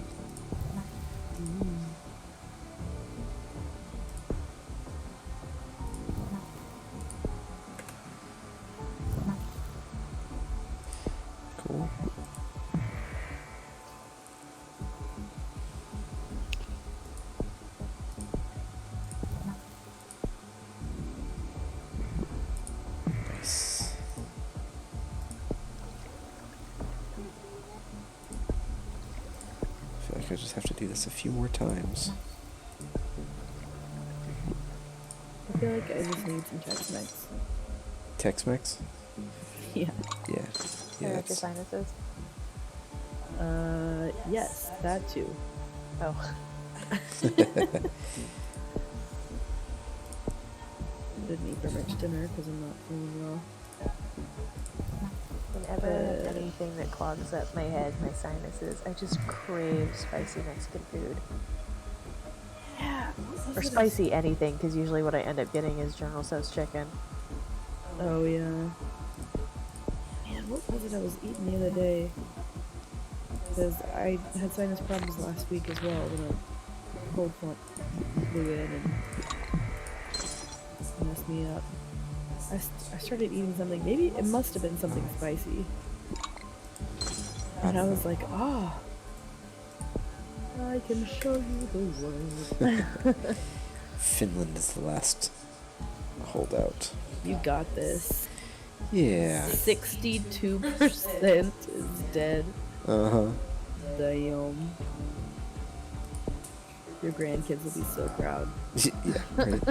Cool. Nice. I feel like I just have to do this a few more times. I feel like I just need some Tex-Mex. Tex-Mex? Yeah. Yeah. Care Yeah. about your sinuses? Yes, that too. Oh. Didn't eat for much dinner because I'm not feeling well. Whenever I have anything that clogs up my head, my sinuses, I just crave spicy Mexican food. Yeah. Or spicy anything, because usually what I end up getting is General Tso's chicken. Oh yeah. Man, what was it I was eating the other day? Because I had sinus problems last week as well when a cold front blew in and messed me up. I started eating something, maybe it must have been something spicy. And I was like, ah, I can show you the world. Finland is the last holdout. You got this. Yeah. 62% is dead. Uh-huh. Damn. Your grandkids will be so proud. Yeah, right.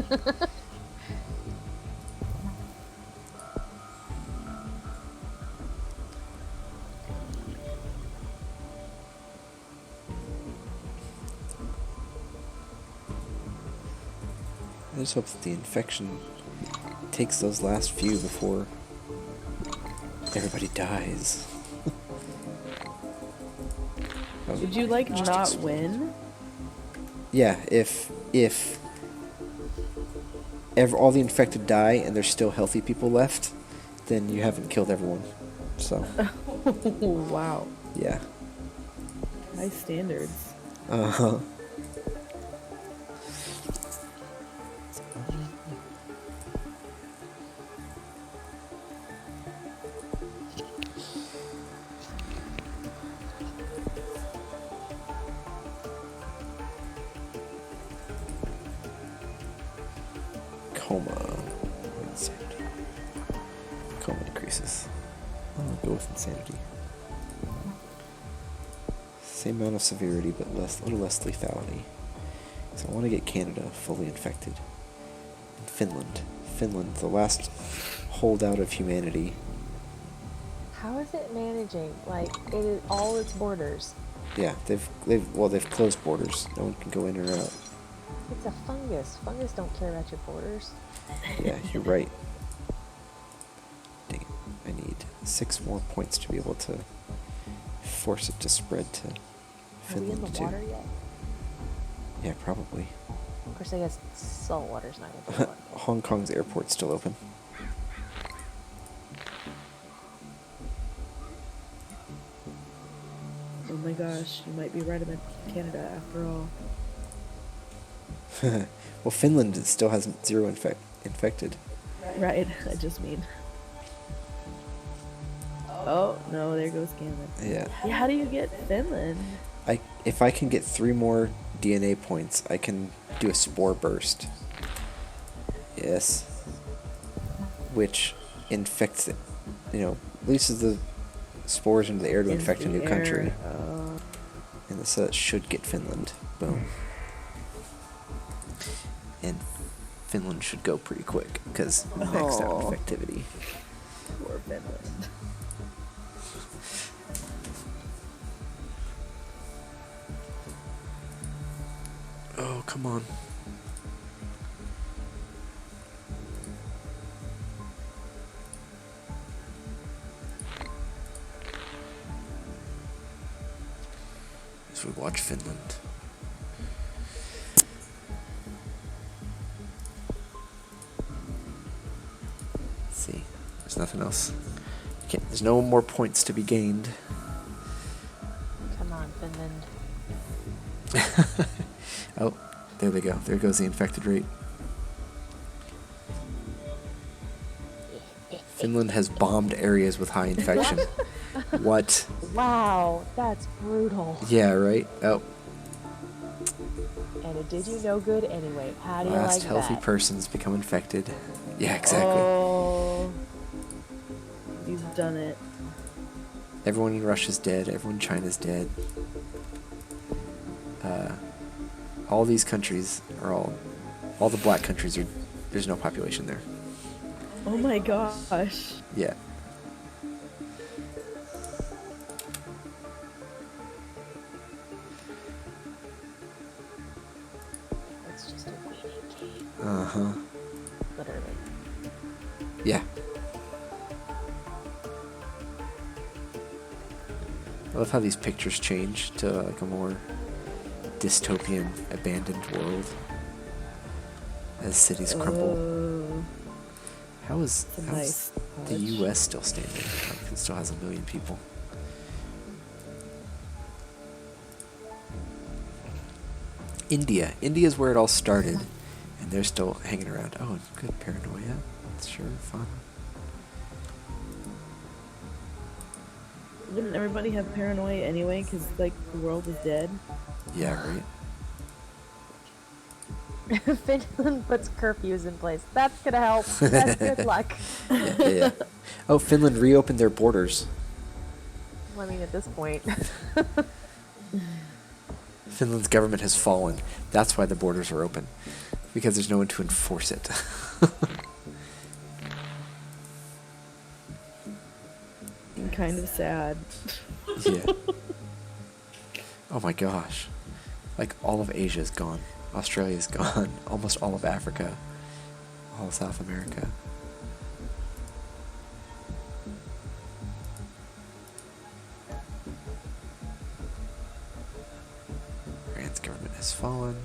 I just hope that the infection takes those last few before everybody dies. Oh, Would you like just not explode. win? Yeah, if all the infected die and there's still healthy people left, then you haven't killed everyone. So, Wow. yeah. High standards. Uh-huh. Coma. Insanity. Coma increases. I'll go with insanity. Same amount of severity, but a little less lethality. So I want to get Canada fully infected. And Finland. Finland, the last holdout of humanity. How is it managing? Like, it is all its borders. Yeah, they've closed borders. No one can go in or out. It's a fungus. Fungus don't care about your borders. Yeah, you're right. Dang it. I need 6 more points to be able to force it to spread to Are we in Finland the too. water yet? Yeah, probably. Of course, I guess salt water's not in the water. Hong Kong's airport's still open. Oh my gosh, you might be right about Canada after all. Well, Finland still has 0 infected. Right, I just mean. Oh, no, there goes Canada. Yeah. Yeah, how do you get Finland? If I can get 3 more DNA points, I can do a spore burst. Yes. Which infects it. Releases the spores into the air to Into infect a the new country. air, oh. And this should get Finland. Boom. And Finland should go pretty quick because maxed out Oh. infectivity. Poor Finland. Oh, come on. As we watch Finland. Let's see. There's nothing else. There's no more points to be gained. Come on, Finland. Oh, there they go. There goes the infected rate. Finland has bombed areas with high infection. What? Wow, that's brutal. Yeah, right? Oh, And it did you no good anyway. How do you last like healthy that? persons become infected. Yeah, exactly. Oh, you've done it. Everyone in Russia's dead. Everyone in China's dead. All these countries are all the black countries are. There's no population there. Oh my gosh. Yeah. It's just a waiting game. Uh-huh. Literally. Yeah. I love how these pictures change to like a more dystopian, abandoned world as cities crumble. Oh, How's it's a nice the touch. U.S. still standing? Like, it still has 1 million people. India. India's where it all started, and they're still hanging around. Oh, good paranoia. That's sure fun. Wouldn't everybody have paranoia anyway? Because, like, the world is dead. Yeah, right? Finland puts curfews in place. That's gonna help. That's good luck. Yeah. Oh, Finland reopened their borders. I mean, at this point. Finland's government has fallen. That's why the borders are open. Because there's no one to enforce it. Kind of sad. Yeah. Oh my gosh. Like, all of Asia is gone. Australia's gone. Almost all of Africa. All of South America. Iran's government has fallen.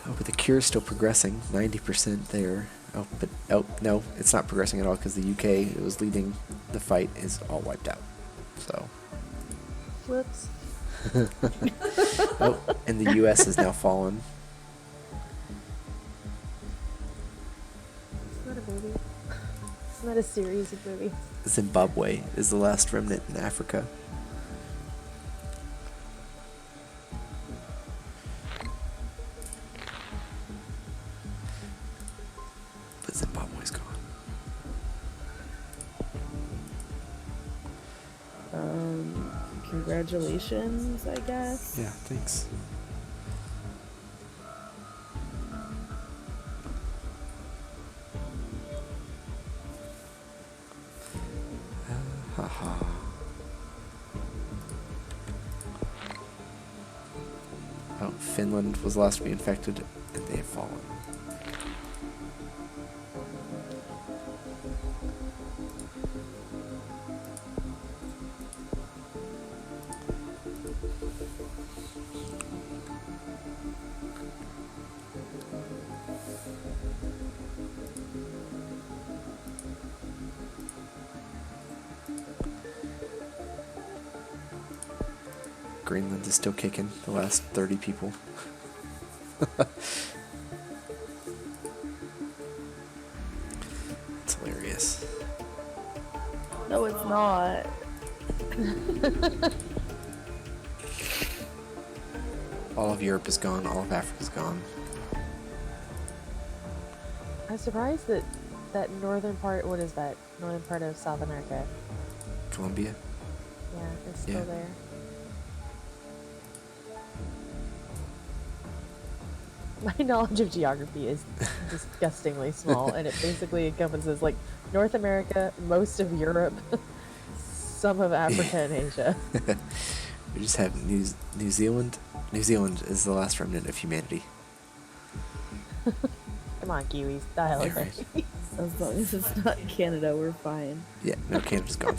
Oh, but the cure is still progressing. 90% there. Oh, no, it's not progressing at all because the UK that was leading the fight is all wiped out. So. Whoops. Oh, and the US has now fallen. It's not a movie. It's not a series of movies. Zimbabwe is the last remnant in Africa. But Zimbabwe's gone. Congratulations, I guess. Yeah, thanks. Haha. Oh, Finland was the last to be infected, and they have fallen. Greenland is still kicking, the last 30 people. It's hilarious. No, it's not. All of Europe is gone, all of Africa's gone. I'm surprised that that northern part, what is that? Northern part of South America. Colombia? Yeah, it's still Yeah. there. My knowledge of geography is disgustingly small, and it basically encompasses like North America, most of Europe, some of Africa and Asia. We just have New Zealand. New Zealand is the last remnant of humanity. Come on, Kiwis, dial Yeah, it. right. As long as it's not Canada, we're fine. Yeah, no, Canada's gone.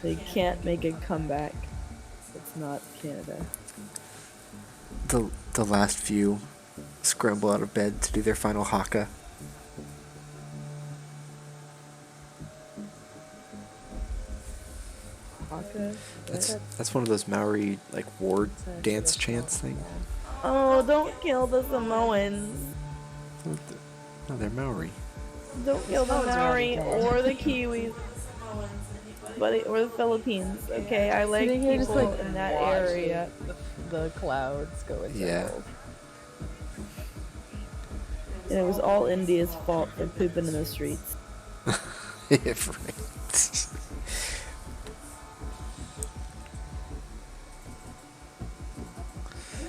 They can't make a comeback. It's not Canada. The last few scramble out of bed to do their final haka. Haka? That's one of those Maori like war It's a dance traditional- chants thing. Oh, don't kill the Samoans. No, they're Maori. Don't kill the Samoans are Maori already dead. or the Kiwis. Or the Philippines. Okay, I like Sitting here people just like in that watching area. the clouds go in Yeah. circles. And it was all India's fault for pooping in the streets. Yeah, right.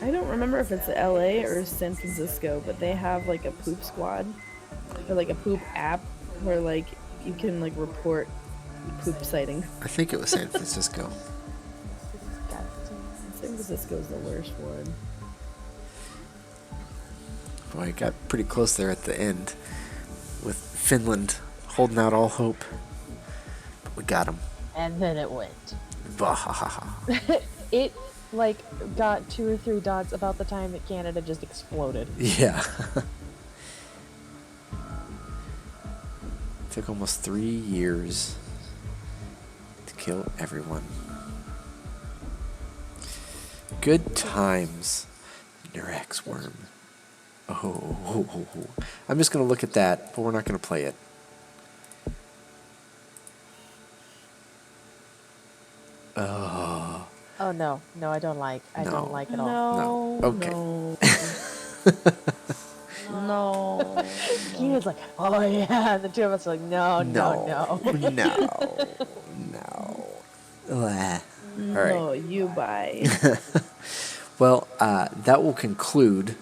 I don't remember if it's LA or San Francisco, but they have like a poop squad or like a poop app where like you can like report poop sightings. I think it was San Francisco. San Francisco's the worst one. Boy, it got pretty close there at the end with Finland holding out all hope. But we got them. And then it went. Bahahaha. It like got 2 or 3 dots about the time that Canada just exploded. Yeah. Took almost 3 years to kill everyone. Good times. Nurex worm. Oh. I'm just going to look at that, but we're not going to play it. Oh. Oh no, I don't like. I No. don't like it all. No. No. Okay. No. Keenan's like, oh yeah, and the 2 of us are like, no. No. Blah. All right. No, you buy. Well, that will conclude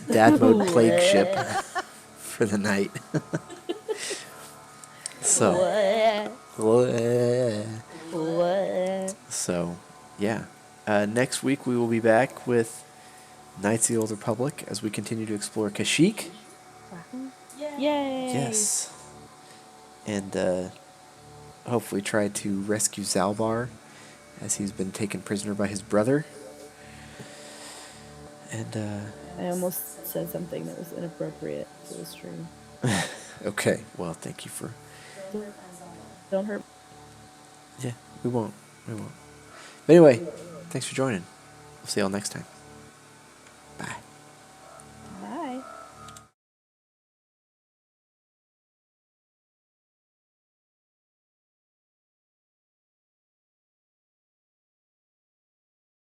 Dadmode Plague Ship for the night. So, yeah. Next week we will be back with Knights of the Old Republic as we continue to explore Kashyyyk. Yay! Yes. And hopefully try to rescue Zalbar as he's been taken prisoner by his brother. And, I almost said something that was inappropriate to the stream. okay. Well, thank you for... Don't hurt. Yeah, we won't. But anyway, thanks for joining. We'll see y'all next time.